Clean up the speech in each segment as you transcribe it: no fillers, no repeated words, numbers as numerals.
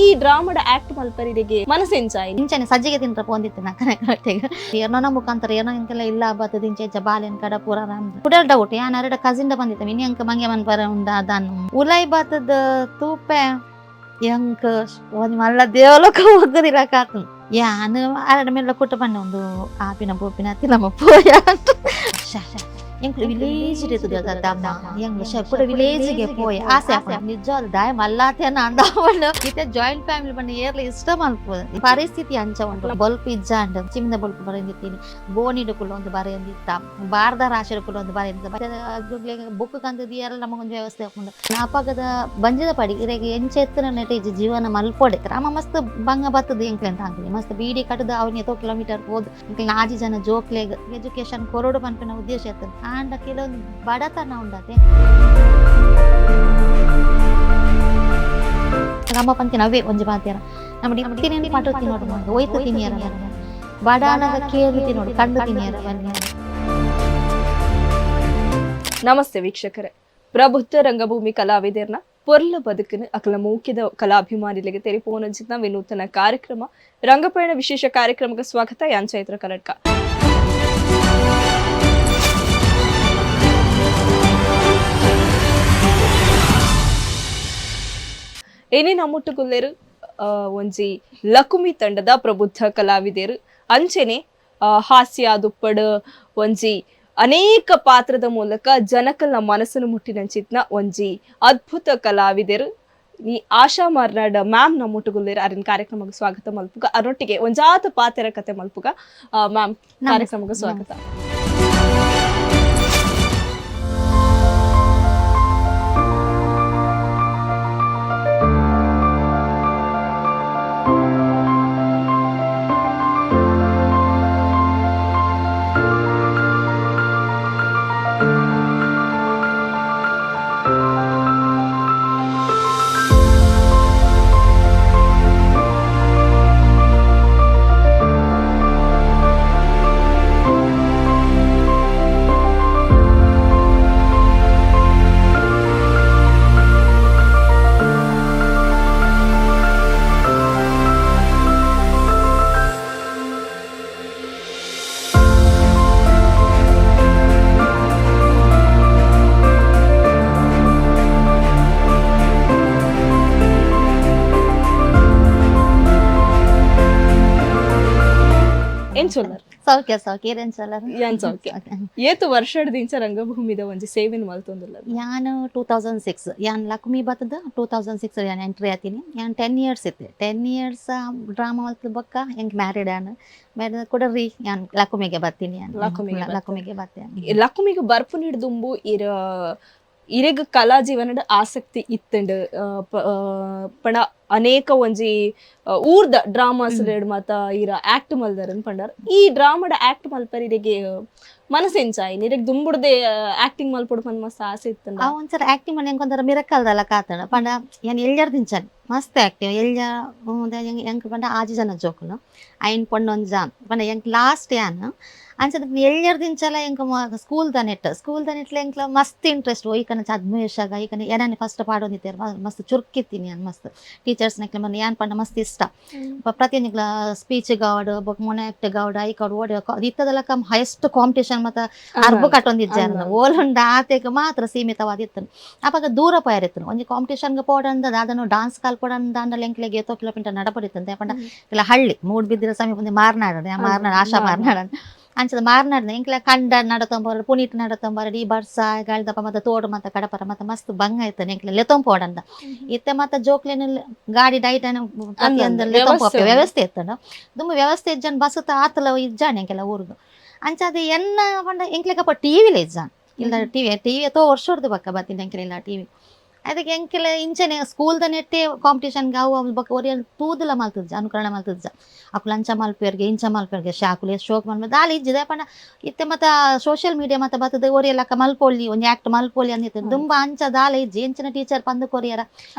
ಈ ಡ್ರಾಮಾದ ಆಕ್ಟ್ ಮಲ್ಪರಿಗೆ ಮನಸ್ಸೆಂಚಾಯಿ ಇಂಚನೆ ಸಜ್ಜಿಗೆ ತಿಂತ ಪೋಂದಿತ್ತು ನಕ್ಕನೆ ಕರೆಕ್ಟಿಗೆ ಏನೋ ಮುಖಾಂತರ ಏನೋ ಇಂಕೆಲ್ಲ ಇಲ್ಲ ಬತ್ತದ ಇಂಚೆ ಬಾಲೆನ್ ಕಡ ಪೂರ ರಾಮ್ದು ಕುಡಲ್ ಡೌಟ್ ಯಾನ್ ಅರಡ ಕಸಿನ್ ಬಂದಿತ್ತು ಇನಿ ಅಂಕ ಮಂಗೆ ಮನ್ ಪರ ಉಂಡ ಅದನ್ನು ಉಲೈ ಬತ್ತದ ತೂಪೆ ಎಂಕ ಒಂದ್ ಮಲ್ಲ ದೇವಲೋಕ ಹೋಗದಿರಕಾತು ಯಾನ್ ಅರಡ ಮೇಲೆ ಕುಟ್ಟ ಪಂಡ ಒಂದು ಆಪಿನ ಪೋಪಿನ ತಿಲಮ್ಮ ಪೋಯ ಎಂಕ್ಲು ವಿಲೇಜ್ ಇರ್ತದಮ್ಮ ಎಂಗ್ಲು ಶೆಪ್ಪುಡ ವಿಲೇಜ್ಗೆ ಪೋಯ್ ಆಸೆ ನಿಜ ದಾಯ ಮಲ್ಲಾತೇನ ಅಂದವಳು ಇತ್ತೆ ಜಾಯಿಂಟ್ ಫ್ಯಾಮಿಲಿ ಬಂದು ಏರ್ಲಿ ಇಷ್ಟ ಮಲ್ಪೋದು ಪರಿಸ್ಥಿತಿ ಅಂಚ ಉಂಟು ಬಲ್ಪ್ ಇಜ್ಜ ಅಂಡ್ ಚಿಮ್ದ ಬಲ್ಪ್ ಬರೆದಿತ್ತೀನಿ ಬೋನಿಡುಕುಲು ಒಂದು ಬರೆಯಂದಿತ್ತ ಬಾರ್ದ ರಾಶಿಡುಕುಲು ಒಂದು ಬರೆಯಂದಿತ್ತ ಬುಕ್ ಕಂದದಿ ಎಲ್ಲ ನಮಗೊಂದು ವ್ಯವಸ್ಥೆ ಹಾಕೊಂಡು ನಾಪಗದ ಬಂಜದ ಪಡಿ ಇರೆಗೆ ಎಂಚೆತ್ತಿನ ನೆಟೇಜ್ ಜೀವನ ಮಲ್ಪೋಡೆ ರಾಮ ಮಸ್ತ್ ಬಂಗ ಬತ್ತದ ಎಂಕ್ಲೆ ಅಂತ ಹಾಕ್ಲಿ ಮಸ್ತ್ ಬೀಡಿ ಕಟ್ಟದ ಅವನಿ 100 ಕಿಲೋಮೀಟರ್ ಹೋದ್ ನಾಜಿ ಜನ ಜೋಕ್ಲೆಗ್ ಎಜುಕೇಶನ್ ಕೊರೋಡು ಪನ್ಪಿನ ಉದ್ದೇಶ ಇರ್ತದೆ ಆಂಡ ಕೆಲವೊಂದು ಬಡತನ ಉಂಡತೆ ನಮ್ಮ ಪಂತಿನ ಅವೇ ಒಂಜಿ ಬಾತ್ಯಾರ ನಮ್ಮ ತಿನ್ನಿ ಪಾಟು ತಿನ್ನೋಡು ಮಾಡಿ ಒಯ್ತು ತಿನ್ನಿಯರ ಬಡಾನಗ ಕೇಳಿ ತಿನ್ನೋಡು ಕಂಡು ತಿನ್ನಿಯರ ಬನ್ನಿ. ನಮಸ್ತೆ ವೀಕ್ಷಕರೇ, ಪ್ರಬುದ್ಧ ರಂಗಭೂಮಿ ಕಲಾವಿದರ್ನ ಪೊರ್ಲ ಬದುಕಿನ ಅಕಲ ಮೂಕಿದ ಕಲಾಭಿಮಾನಿಗಳಿಗೆ ತೆರಿಪೋನಂಚಿನ ವಿನೂತನ ಕಾರ್ಯಕ್ರಮ ರಂಗಪಯಣ ವಿಶೇಷ ಕಾರ್ಯಕ್ರಮಕ್ಕೆ ಸ್ವಾಗತ. ಯಾನ್ ಚೈತ್ರ ಕರಡ್ಕ. ಏನೇ ನಮ್ಮೊಟ್ಟುಗುಲ್ಲೇರು ಒಂಜಿ ಲಕುಮಿ ತಂಡದ ಪ್ರಬುದ್ಧ ಕಲಾವಿದರು ಅಂಚೆನೆ ಹಾಸ್ಯ ದುಪ್ಪಡು ಒಂಜಿ ಅನೇಕ ಪಾತ್ರದ ಮೂಲಕ ಜನಕಲ್ನ ಮನಸ್ಸನ್ನು ಮುಟ್ಟಿನಂಚಿತ್ನ ಒಂಜಿ ಅದ್ಭುತ ಕಲಾವಿದರು ಈ ಆಶಾ ಮಾರ್ನಾಡ್ ಮ್ಯಾಮ್ ನಮ್ಮೊಟ್ಟುಗುಲ್ಲೇರು ಅರಿನ ಕಾರ್ಯಕ್ರಮಕ್ಕೆ ಸ್ವಾಗತ ಮಲ್ಪುಗ ಅದರೊಟ್ಟಿಗೆ ಒಂಜಾತ ಪಾತ್ರ ಕತೆ ಮಲ್ಪುಗ ಮ್ಯಾಮ್ ಕಾರ್ಯಕ್ರಮಕ್ಕೆ ಸ್ವಾಗತ. ಸೌಖ್ಯ ಸೌಖ್ಯ ಏನ್ ಸಲರ್ ಯಾನ್ ಸೌಖ್ಯ ಏತು ವರ್ಷದಿಂದ ರಂಗಭೂಮಿದ ಒಂಜಿ ಸೇವೆನ್ ಮಲ್ತೊಂದುಲ್ಲ ಯಾನ್ 2006 ಯಾನ್ ಲಕ್ಷ್ಮಿ ಬತ್ತದ 2006 ಯಾನ್ ಎಂಟ್ರಿ ಆತೀನಿ ಯಾನ್ 10 ಇಯರ್ಸ್ ಇತ್ತೆ 10 ಇಯರ್ಸ್ ಡ್ರಾಮಾ ಮಲ್ತ ಬೊಕ್ಕ ಎಂಕ್ ಮ್ಯಾರಿಡ್ ಆನ್ ಮ್ಯಾರಿಡ್ ಕೊಡರಿ ಯಾನ್ ಲಕ್ಷ್ಮಿಗೆ ಬರ್ತೀನಿ ಯಾನ್ ಲಕ್ಷ್ಮಿಗೆ ಬರ್ತೀನಿ ಲಕ್ಷ್ಮಿಗೆ ಬರ್ಪು ಹಿಡ್ದುಂಬು ಇರೆಗ್ ಕಲಾ ಜೀವನದ ಆಸಕ್ತಿ ಇತ್ತಂಡ್ ಪಂಡ ಅನೇಕ ಒಂಜಿ ಊರ್ದ ಡ್ರಾಮಾಸ್ ಮತ್ತ ಇರ ಆಕ್ಟ್ ಮಲ್ದಾರನ್ ಪಂಡಾರ ಈ ಡ್ರಾಮಾದ ಆಕ್ಟ್ ಮಲ್ಪರಿಗೆ ಮನಸ್ಸೆಂಚಾಯಿ ನಿರಗ್ ದುಂಬುಡ್ದೆ ಆಕ್ಟಿಂಗ್ ಮಲ್ಪೊಡು ಪಂದ್ ಮಸ್ತ್ ಆಸೆ ಇತ್ತಂಡ ಆ ಒಂದ್ಸಲ ಆಕ್ಟಿಂಗ್ ಮಾಡಿ ಎಂಕೊಂದರ ಮಿರಕಲ್ದಲ್ಲ ಕಾತಣ ಪಂಡ ಯಾನ್ ಎಲ್ಜರ್ ದಿಂಚನ್ ಮಸ್ತ್ ಆಕ್ಟಿವ್ ಎಲ್ಜ ಎಂಕ್ ಪಂಡ ಆಜಿ ಜನ ಜೋಕುಲು ಐನ್ ಪೊಣ್ಣೊಂಜ ಪಂಡ ಎಂಕ್ ಲಾಸ್ಟ್ ಯಾನ್ ಅಂಚದ ಎಲ್ಜರ್ ದಿಂಚಲ ಎಂಕ್ ಸ್ಕೂಲ್ ದ ನೆಟ್ಲ ಎಂಕ್ಲ ಮಸ್ತ್ ಇಂಟ್ರೆಸ್ಟ್ ಈಕನ 13 ವರ್ಷಾಗ ಈಕನ ಏನಾನೆ ಫಸ್ಟ್ ಪಾಡೊಂದಿತ್ತೇರ್ ಮಸ್ತ್ ಚುರ್ಕಿತ್ತೀನಿ ಯಾನ್ ಮಸ್ತ್ ಟೀಚರ್ಸ್ ನೆಕ್ಲ ಮನೆ ಯಾನ್ ಪಂಡ ಮಸ್ತ್ ಇಷ್ಟ ಪ್ರತಿಯೊಂದಿಗ್ಲ ಸ್ಪೀಚ್ ಗೌಡ್ ಬೊಕ್ ಮೊನೆಕ್ಟ್ ಗೌಡ್ ಐಕೌಡ್ ಓಡಿ ಇತ್ತದಲ್ಲ ಕಮ್ ಹೈಯೆಸ್ಟ್ ಕಾಂಪಿಟೇಷನ್ ಮತ್ತ ಅರ್ಬು ಕಟ್ಟೊಂದಿಜ್ಜಾರ ಓಲುಂಡ ಆತೆಗ್ ಮಾತ್ರ ಸೀಮಿತವಾದಿತ್ತನು ಅವಾಗ ದೂರ ಪಯರಿತ್ತನು ಒಂಜಿ ಕಾಂಪಿಟೇಷನ್ಗೆ ಪೋಡಂದ ಅದನ್ನು ಡಾನ್ಸ್ ಕಾಲ್ಪಡಂದ ಅಂಡಲ್ಲ ಎಂಕ್ಲೆಗೆ 7 ಕಿಲೋಮೀಟರ್ ನಡಪಡಿತ್ತಂತೆ ಪಂಡ ಇಲ್ಲ ಹಳ್ಳಿ ಮೂಡ್ಬಿದ್ದಿರ ಸಮೀಪ ಒಂದು ಮಾರ್ನಾಡ ಆಶಾ ಮಾರ್ನಾಡ ಅಂಚದ ಮಾರ್ನಾಡ್ನ ಎಂಕ್ಲ ಕಂಡ ನಡತಂಬಾರ ಪುನೀತ್ ನಡತಂಬಾರ ಈ ಬರ್ಸ ಗಾಳಿದಪ್ಪ ಮತ್ತೆ ತೋಡು ಮತ್ತೆ ಕಡಪರ ಮತ್ತೆ ಮಸ್ತ್ ಬಂಗ ಆಯ್ತಾನೆ ಎಂಕ್ಲ ಲೆತಂಪೋಡಂದ ಇತ್ತೆ ಮತ್ತೆ ಜೋಕ್ಲೇನ ಗಾಡಿ ಡೈಟ್ ವ್ಯವಸ್ಥೆ ಇತ್ತಂಡ ತುಂಬ ವ್ಯವಸ್ಥೆ ಇಜ್ಜನ್ ಬಸತ ಆತಲ ಇಜ್ಜಾನೆ ಎಂಕೆಲ್ಲ ಊರ್ದು ಅಂಚದ ಎನ್ನ ಪಂಡ ಎಂಕ್ಲೆಗಪ್ಪ ಟಿವಿಲೆ ಇಜ್ಜಾನ್ ಇಲ್ಲ ಟಿವಿ ಎತ್ತೋ ವರ್ಷ ಹೊಡ್ದು ಬಕ್ಕ ಬರ್ತೀನಿ ಎಂಕೆಲ್ಲ ಇಲ್ಲ ಟಿವಿ ಅದಕ್ಕೆ ಎಂಕೆಲ್ಲ ಇಂಚನೆ ಸ್ಕೂಲ್ದ ನೆಟ್ಟೆ ಕಾಂಪಿಟೇಷನ್ಗೆ ಅವು ಬಕ್ಕ ಒರಿಯಲ್ ತೂದಲ ಮಲ್ತದ್ಜ ಅನುಕರಣ ಮಲ್ತದ್ಜ ಅಕ್ಲು ಅಂಚ ಮಲ್ಪೇರ್ಗೆ ಇಂಚ ಮಲ್ಪೇರ್ಗೆ ಶಾಕುಲೆ ಶೋಕ್ ಮಲ್ಪೇರ್ ದಾಲಿ ಇಜ್ಜಿದೆ ಪಂಡ ಇತ್ತೆ ಮತ್ತೆ ಸೋಷಿಯಲ್ ಮೀಡಿಯಾ ಮತ್ತೆ ಬರ್ತದೆ ಒರಿಯಲ್ಲಕ್ಕ ಮಲ್ಪೊಳ್ಳಿ ಒಂದು ಆಕ್ಟ್ ಮಲ್ಪೊಳ್ಳಿ ಅಂದಿತ್ತು ತುಂಬ ಅಂಚ ದಾಲ ಇಜ್ಜಿ ಎಂಚಿನ ಟೀಚರ್ ಪಂದು ಕೊರಿಯರ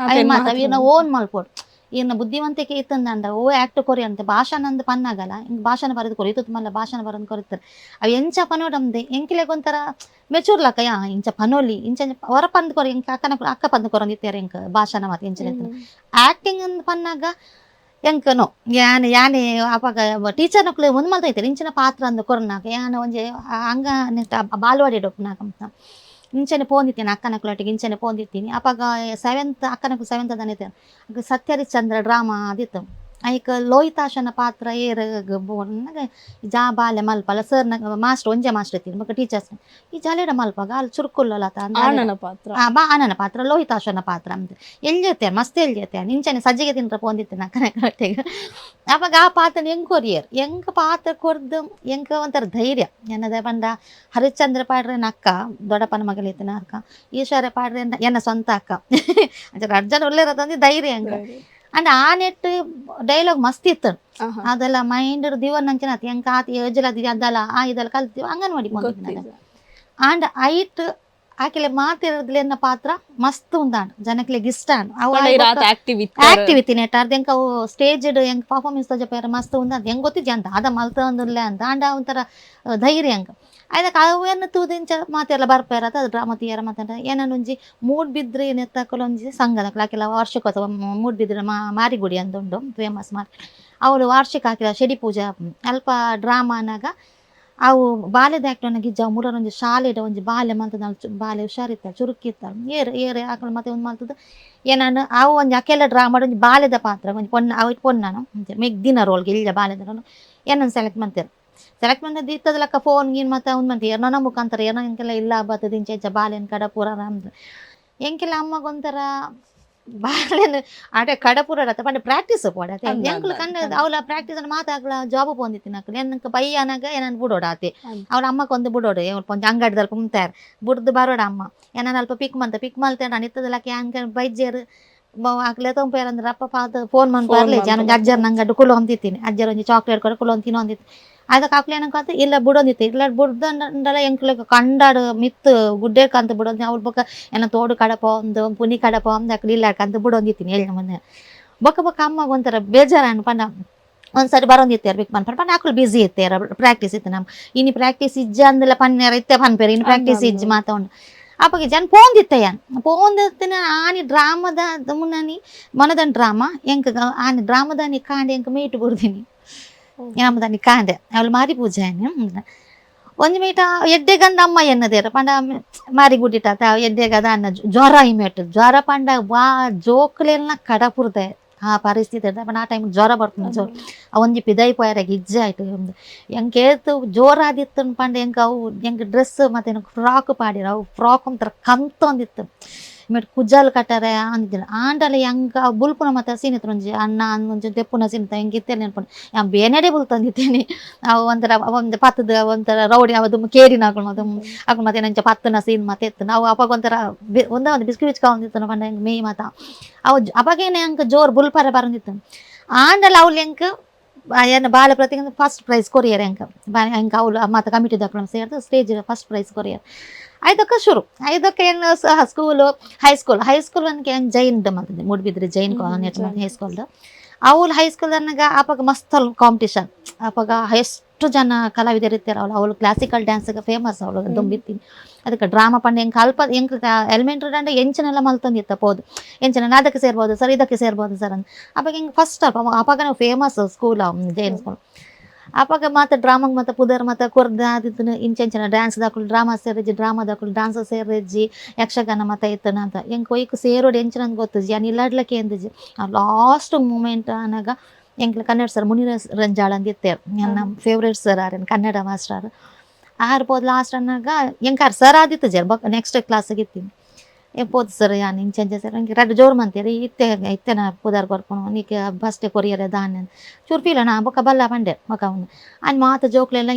ಮಾತವಿನ ಓನ್ ಮಲ್ಪೋಡು ಇನ್ನು ಬುದ್ಧಿವಂತಿಕೆ ಇತ್ತಂದಂಡ ಓ ಆ್ಯಕ್ಟ್ ಕೊರಿ ಅಂತ ಭಾಷಾನಂದು ಪನ್ನಾಗಲ್ಲ ಹಿಂಗೆ ಭಾಷಣ ಬರೋದು ಕೊರಿ ಇತ್ತು ಮಲ್ಲ ಭಾಷಣ ಬರೋದು ಕೊರಿತಾರೆ ಅವು ಎಂಚ ಪನೋಡಮ್ದೆ ಎಂಕಿಲೆಗೆ ಒಂಥರ ಮೆಚೂರ್ ಲಕ್ಕ ಯಾ ಇಂಚ ಪನೋಲಿ ಇಂಚ ಹೊರ ಪಂದು ಕೊರಿ ಇಂಕ ಅಕ್ಕ ಪಂದು ಕೊರಂದಿತ್ತಾರೆ ಇಂಕ ಭಾಷಣ ಮಾತು ಇಂಚಿನ ಆ್ಯಕ್ಟಿಂಗ್ ಅಂದು ಪನ್ನಾಗ ಎಂಕನೋ ಯಾನೆ ಅವಾಗ ಟೀಚರ್ ನಕ್ಲೆ ಒಂದು ಮಲ್ತೈತೆ ಇಂಚಿನ ಪಾತ್ರ ಅಂದು ಕೊರನಾಗ ಯಾನ ಒಂಜೆ ಹಂಗ ಬಾಲ್ವಾಡಿ ಡೊಪ್ಪನಾಗ ಇಂಚನೆ ಪೋಂದಿತ್ತೀನಿ ಅಕ್ಕನಕ್ಲೊಟ್ಟಿಗೆ ಇಂಚನೆ ಪೋಂದಿತ್ತೀನಿ ಅವಾಗ ಅಕ್ಕನಕ್ಲು 7th ಅದನ್ನಿತ್ತು ಸತ್ಯರಿಚಂದ್ರ ಡ್ರಾಮಾ ಅದಿತ್ತು ಐಕ ಲೋಹಿತಾಶನ ಪಾತ್ರ ಜಾ ಬಾಲೆ ಮಲ್ಪಲ್ಲ ಸರ್ನ ಮಾಸ್ಟರ್ ಒಂಜೆ ಮಾಸ್ಟರ್ ಇತ್ತೀನಿ ಮಕ್ಕ ಟೀಚರ್ಸ್ ಈ ಜಾಲೇಡ ಮಲ್ಪಾಗ ಅಲ್ಲಿ ಚುರುಕುಲ್ಲತ ಆನನ ಪಾತ್ರ ಆನನ ಪಾತ್ರ ಲೋಹಿತಾಶನ ಪಾತ್ರ ಅಂತ ಎಲ್ಜೇತೆ ಮಸ್ತ್ ಎಲ್ಜೇತೆ ನಿಂಚನೆ ಸಜ್ಜಿಗೆ ತಿಂದ್ರೆ ಪೋಂದಿತ್ತೀನಿ ಅಕ್ಕನಕ್ಲೊಟ್ಟಿಗೆ ಅವಾಗ ಆ ಪಾತ್ರ ಹೆಂಗ್ ಕೊರಿಯರ್ ಹೆಂಗ್ ಪಾತ್ರ ಕೊರ್ದು ಹೆಂಗ ಒಂಥರ ಧೈರ್ಯ ಏನದ ಬಂದ ಹರಿಶ್ಚಂದ್ರ ಪಾಡ್ರೆ ಅಕ್ಕ ದೊಡ್ಡಪ್ಪನ ಮಗಳಿತ್ತಿನ ಅಕ್ಕ ಈಶ್ವರ ಪಾಡ್ರೆ ಎನ್ನ ಸ್ವಂತ ಅಕ್ಕ ಅರ್ಜನ್ ಒಳ್ಳೆರದಂದ್ರೆ ಧೈರ್ಯ ಹಂಗ ಅಂಡ್ ಆ ನೆಟ್ ಡೈಲಾಗ್ ಮಸ್ತ್ ಇತ್ತು ಅದೆಲ್ಲ ಮೈಂಡ್ ದಿವನ್ ನಂಚಿನ ಹೆಂಗ ಆತಿ ಯೋಜಲದಿ ಅದಲ್ಲ ಇದೆಲ್ಲ ಕಲ್ತೀವಿ ಅಂಗನವಾಡಿ ಅಂಡ್ ಐಟ್ ಆಕೆಲೆ ಮಾತಿರೋದ್ಲೆನ್ನ ಪಾತ್ರ ಮಸ್ತ್ ಉಂದಾಂಡ್ ಜನಕ್ಲೆಗ್ ಇಷ್ಟ ಆಕ್ಟಿವ್ ಇತ್ತೀನಿ ಅರ್ಧ ಹೆಂಗ ಅವು ಸ್ಟೇಜ್ ಹೆಂಗ್ ಪರ್ಫಾರ್ಮೆನ್ಸ್ ತೋಜಪೇರ ಮಸ್ತ್ ಉಂದ ಹೆಂಗ್ ಗೊತ್ತಿದ್ಯ ಅಂತ ಅದ ಮಲ್ತಂದಿಲ್ಲ ಅಂತ ಅಂಡ ಒಂಥರ ಧೈರ್ಯ ಹಂಗ ಆಯ್ದಕ್ಕೆ ಅವೇನು ತೂದಿಂಚ ಮಾತೆಲ್ಲ ಬರ್ಪೇರ ಅದು ಡ್ರಾಮಾ ತೀಯರ ಮಾತಾಡ ಏನನ್ನು ಒಂಜಿ ಮೂಡ್ ಬಿದ್ರಿ ನೆತ್ತಕಲೊಂಜಿ ಸಂಘದ ಆಕೆಲ್ಲ ವಾರ್ಷಿಕ ಅಥವಾ ಮೂಡ್ ಬಿದ್ರೆ ಮಾರಿಗುಡಿ ಅಂತ ಉಂಡು ಫೇಮಸ್ ಮಾರಿ ಅವಳು ವಾರ್ಷಿಕ ಹಾಕಿದ ಶೆಡಿ ಪೂಜೆ ಅಲ್ಪ ಡ್ರಾಮಾನಾಗ ಅವು ಬಾಲ್ಯದ ಆ್ಯಕ್ಟರ್ನ ಗಿಜ್ಜ ಮೂರೊಂದು ಶಾಲೆದ ಒಂಜಿ ಬಾಲ್ಯ ಮಲ್ತದ ಬಾಲ್ಯ ಹುಷಾರಿತ್ತ ಚುರುಕಿತ್ತ ಏರು ಆಕಳು ಮತ್ತೆ ಒಂದು ಮಲ್ತದ ಏನನ್ನು ಅವು ಒಂಜಿ ಅಕೆಲ್ಲ ಡ್ರಾಮಾದ ಒಂಜಿ ಬಾಲ್ಯದ ಪಾತ್ರ ಒಂಜಿ ಅವು ಪೊನ್ನನು ಮೆಗ್ದಿನ ರೋಲ್ಗೆ ಇಲ್ಲ ಬಾಲ್ಯದ ರೋಲ್ ಏನನ್ನು ಸೆಲೆಕ್ಟ್ ಮಾಡ್ತಾರೆ ಸೆಲೆಕ್ಟ್ ಮಾಡಿದ್ದು ಇತ್ತದ ಲೆಕ್ಕ ಫೋನ್ ಗೀನ್ ಮತ್ತೆ ಅವ್ನು ಮಂತಿ ಏನೋ ಮುಖಾಂತರ ಏನೋ ಎಂಕೆಲ್ಲ ಇಲ್ಲ ಬರ್ತದೆ ಇಂಚ ಬಾಲ್ಯನ ಕಡಪುರ ರಾಮ್ದು ಎಂಕೆಲ್ಲ ಅಮ್ಮಗೊಂಥರ ಬಾಲ್ಯನ ಆಟ ಕಡಪುರ ಪಂಡ ಪ್ರಾಕ್ಟೀಸ್ ಪೋಡತ್ತೆ ಎಂಕ್ಲು ಕಂಡ ಅವಳ ಪ್ರಾಕ್ಟೀಸ್ ಮಾತಾಗ್ಲ ಜಾಬ್ ಪೋಂದಿತ್ತೀನಿ ಅಕ್ಕ ಏನಕ್ಕೆ ಬೈಯನಾಗ ಏನನ್ನು ಬಿಡೋಡಾತಿ ಅವ್ಳ ಅಮ್ಮಕ್ಕೆ ಒಂದು ಬಿಡೋಡು ಕೊಂಚ ಅಂಗಡಿದಲ್ಲಿ ಕುಂತಾರೆ ಬಿಡ್ದು ಬರೋಡ ಅಮ್ಮ ಏನನ್ನ ಅಲ್ಪ ಪಿಕ್ ಮಲ್ತೇನೆ ನಾನು ಇತ್ತದ ಲೆಕ್ಕ ಹಂಗೆ ಬೈಜೇರು ಆಕಲೆ ತೊಂಪೇರಂದ್ರೆ ಅಪ್ಪ ಪಾತ ಫೋನ್ ಮಾಡಿ ಬರಲಿ ಜನ ಅಜ್ಜರ್ ನಂಗಡ್ಡು ಕುಳು ಹೊಂದಿತ್ತೀನಿ ಅಜ್ಜರ್ ಒಂಜಿ ಚಾಕ್ಲೇಟ್ ಕೊಡ ಕುಳು ತಿನ್ನೋ ಹೊಂದಿತ್ತು ಅದಕ್ಕೆ ಆಕ್ಲೆ ಏನಕ್ಕೆ ಇಲ್ಲ ಬಿಡೋದಿತ್ತು ಇಲ್ಲ ಬಿಡ್ದಂಡಲ್ಲ ಎಂಕ್ಲೆಗೆ ಕಂಡಾಡು ಮಿತ್ತು ಗುಡ್ಡೆ ಕಂತ ಬಿಡೋದು ಅವ್ಳ ಬೊಕ್ಕ ಏನೋ ತೋಡು ಕಡಪ ಒಂದು ಪುನಿ ಕಡಪ ಒಂದು ಅಕ್ಲಿ ಇಲ್ಲ ಕಂತ ಬಿಡೋದಿತ್ತೀನಿ ಹೇಳಿ ಮೊನ್ನೆ ಬೊಕ್ಕ ಅಮ್ಮಗೆ ಒಂಥರ ಬೇಜಾರು ಪಂಡ ಒಂದ್ಸರಿ ಬರೋದಿತ್ತು ಬೇಕು ಪನ್ಪೇರ ಪಂಡ ಆಕಳು ಬಿಸಿ ಇತ್ತೇರ ಪ್ರಾಕ್ಟೀಸ್ ಇತ್ತು ನಮ್ಮ ಇನ್ನು ಪ್ರಾಕ್ಟೀಸ್ ಇಜ್ಜ ಅಂದೆಲ್ಲ ಪನ್ನೇರ ಇತ್ತೆ ಪನ್ಪೇರ ಇನ್ನು ಪ್ರಾಕ್ಟೀಸ್ ಇಜ್ಜಿ ಮಾತಾಡು ಅಪ್ಪಗೆ ಜನ ಪೋಂದಿತ್ತಿನ ಆನಿ ಡ್ರಾಮದ ಮುನ್ನನಿ ಮೊನದನ್ ಡ್ರಾಮಾ ಎಂಕ ಆನಿ ಡ್ರಾಮದಾನಿ ಕಾಂಡೆ ಎಂಕ ಮೀಟು ಬಿಡ್ತೀನಿ ನಮ್ಮದಾನಿ ಕಾಂಡೆ ಅವಳು ಮಾರಿ ಪೂಜೆ ಒಂದು ಮೀಟ ಎಡ್ಡೆಗಂದ ಅಮ್ಮ ಎನ್ನದೇರ ಪಂಡ ಮಾರಿ ಗುಡ್ಡಿಟ್ಟ ಎಡ್ಡೆಗದ ಅನ್ನ ಜ್ವರ ಇಮೇಟು ಜ್ವರ ಪಂಡ ವಾ ಜೋಕ್ಲೆಲ್ಲ ಕಡಪುರ್ದೆ ಆ ಪರಿಸ್ಥಿತಿ ಇರ್ತದೆ ಪಂಡ ಆ ಟೈಮ್ ಜ್ವರ ಬರ್ತದೆ ಜೋರು ಒಂಜಿ ಪಿದೈ ಪೋಯರಾಗ ಇಜ್ಜ ಆಯ್ತು ಎಂಗೆ ಏತು ಜೋರಾದಿತ್ತು ಪಂಡ ಎಂಗೆ ಅವು ಎಂಗೆ ಡ್ರೆಸ್ ಮತ್ತೆ ಫ್ರಾಕ್ ಪಾಡಿರ ಅವು ಫ್ರಾಕ್ ಒಂಥರ ಕಂತೊಂದಿತ್ತು ಮೇಟ್ ಕುಜ್ಜಲ್ ಕಟ್ಟಾರೆ ಅಂದಿದ್ದಿಲ್ಲ ಆಂಡಲ್ಲ ಹೆಂಗ ಅವು ಬುಲ್ಪುನ ಮತ್ತೆ ಸೀನಿತ್ತು ಒಂಜಿ ಅಣ್ಣ ಒಂಜಿ ತೆಪ್ಪುನ ಸೀನಿತ ಹೆಂಗೆ ಇತ್ತೇನೆ ನೆನ್ಪುಂಡು ಬೇನೆಡೆ ಬುಲ್ ತಂದಿದ್ದೇನೆ ಅವು ಒಂಥರ ಒಂದು ಪತ್ತದ ಒಂಥರ ರೌಡಿ ಅವದು ಕೇರಿನ ಹಾಕೊಂಡು ಮತ್ತೆ ನಂಚ ಪತ್ತನ ಸೀನ್ ಮತ್ತೆ ಎತ್ತು ನಾವು ಅವಾಗ ಒಂಥರ ಒಂದು ಬಿಸ್ಕಿ ಬಿಚ್ಕೊಂಡಿತ್ತು ಪಂಡ ಹೆಂಗೆ ಮೇಯ್ ಮಾತ ಅವು ಅವಾಗೇನೆ ಹೆಂಗೆ ಜೋರು ಬುಲ್ಪರ ಬರಂದಿತ್ತು ಆಂಡಲ್ಲ ಅವ್ಳು ಹೆಂಗೆ ಏನು ಬಾಲ ಪ್ರತಿ ಫಸ್ಟ್ ಪ್ರೈಸ್ ಕೊರಿಯರ್ ಹೆಂಗೆ ಅವಳು ಮತ್ತು ಕಮಿಟಿ ದಕ್ಕಳು ಸೇರಿದು ಸ್ಟೇಜ್ ಫಸ್ಟ್ ಪ್ರೈಸ್ ಕೊರಿಯರ್ ಐದಕ್ಕೆ ಶುರು ಐದಕ್ಕೆ ಏನು ಸ್ಕೂಲು ಹೈಸ್ಕೂಲ್ ಅನ್ಕೆ ಏನು ಜೈನ್ ಮಾಡ್ತಿದ್ದೆ ಮೂಡ್ಬಿದ್ರಿ ಜೈನ್ ಹೈಸ್ಕೂಲ್ದು ಅವಳು ಹೈಸ್ಕೂಲ್ ಅನ್ನಗ ಅವಾಗ ಮಸ್ತ್ ಕಾಂಪಿಟೇಷನ್ ಅವಾಗ ಎಷ್ಟು ಜನ ಕಲಾವಿದರು ಇರ್ತಾರೆ ಅವಳು ಕ್ಲಾಸಿಕಲ್ ಡ್ಯಾನ್ಸ್ಗೆ ಫೇಮಸ್ ಅವಳು ದುಂಬಿತ್ತೀನಿ ಅದಕ್ಕೆ ಡ್ರಾಮಾ ಪಂಡ ಹೆಂಗೆ ಅಲ್ಪ ಹೆಂಗೆ ಎಲಿಮೆಂಟ್ರಿ ಡ್ಯಾಂಡ ಎಂಚನೆಲ್ಲ ಮಲ್ತಂದಿತ್ತ ಪೋದು ಎಂಚನ ಅದಕ್ಕೆ ಸೇರ್ಬೋದು ಸರ್ ಇದಕ್ಕೆ ಸೇರ್ಬೋದು ಸರ್ ಅಂತ ಅವಾಗ ಹಿಂಗೆ ಫಸ್ಟ್ ಅವಾಗ ನಾವು ಫೇಮಸ್ ಸ್ಕೂಲ್ ಜೈನ್ ಸ್ಕೂಲ್ ಅವಾಗ ಮತ್ತೆ ಡ್ರಾಮಾಗೆ ಮತ್ತೆ ಪುದರ್ ಮತ್ತೆ ಕೊರ್ದ ಆದಿತ್ತು ಇಂಚೆಂಚನ ಡ್ಯಾನ್ಸ್ ದಾಕಲು ಡ್ರಾಮಾ ಸೇರಿಜ್ಜಿ ಡ್ರಾಮಾ ದಾಕಲು ಡಾನ್ಸ್ ಸೇರಿಜ್ಜಿ ಯಕ್ಷಗಾನ ಮತ್ತೆ ಇತ್ತನ ಅಂತ ಹೆಂಗೆ ಕೊಯ್ಕು ಸೇರೋಡು ಎಂಚಿನ ಗೊತ್ತಿಜ್ಜಿ ನಾನು ಇಲ್ಲಾಡ್ಲಕ್ಕೆ ಎಂದಿಜ್ಜಿ ಲಾಸ್ಟ್ ಮೂಮೆಂಟ್ ಅನ್ನಾಗ ಎಂಕ್ಲೆ ಕನ್ನಡ ಸರ್ ಮುನಿರಂಜಾಳ ಅಂದಿತ್ತೆ ನನ್ನ ಫೇವ್ರೇಟ್ ಸರ್ ಆರೇನು ಕನ್ನಡ ಮಾಸ್ಟರ್ ಆರ್ಬೋದು ಲಾಸ್ಟ್ ಅನ್ನಾಗ ಹೆಂಗಾರು ಸರ್ ಆದಿತ್ತು ಜರ್ ನೆಕ್ಸ್ಟ್ ಕ್ಲಾಸಿಗೆ ಇತ್ತೀನಿ ಎಪ್ಪೋದು ಸರ್ ಯಾನು ಇಂಚೆಂಚೆ ಸರ್ ಹಂಗೆ ರಡ್ಡು ಜೋರು ಮಂತೀರಿ ಇತ್ತೆನ ಪುದಾರ್ ಕೊರ್ಕೊಂಡು ನೀಕೆ ಫಸ್ಟೇ ಕೊರಿಯರೆ ದಾನ ಚೂರ್ಪಿಲ್ಲ ನಾ ಬೊಕ್ಕ ಬಲ್ಲ ಬಂಡೆ ಮಕ್ಕ ಅವನು ಅಲ್ಲಿ ಮಾತ ಜೋಕ್ಲೆಲ್ಲ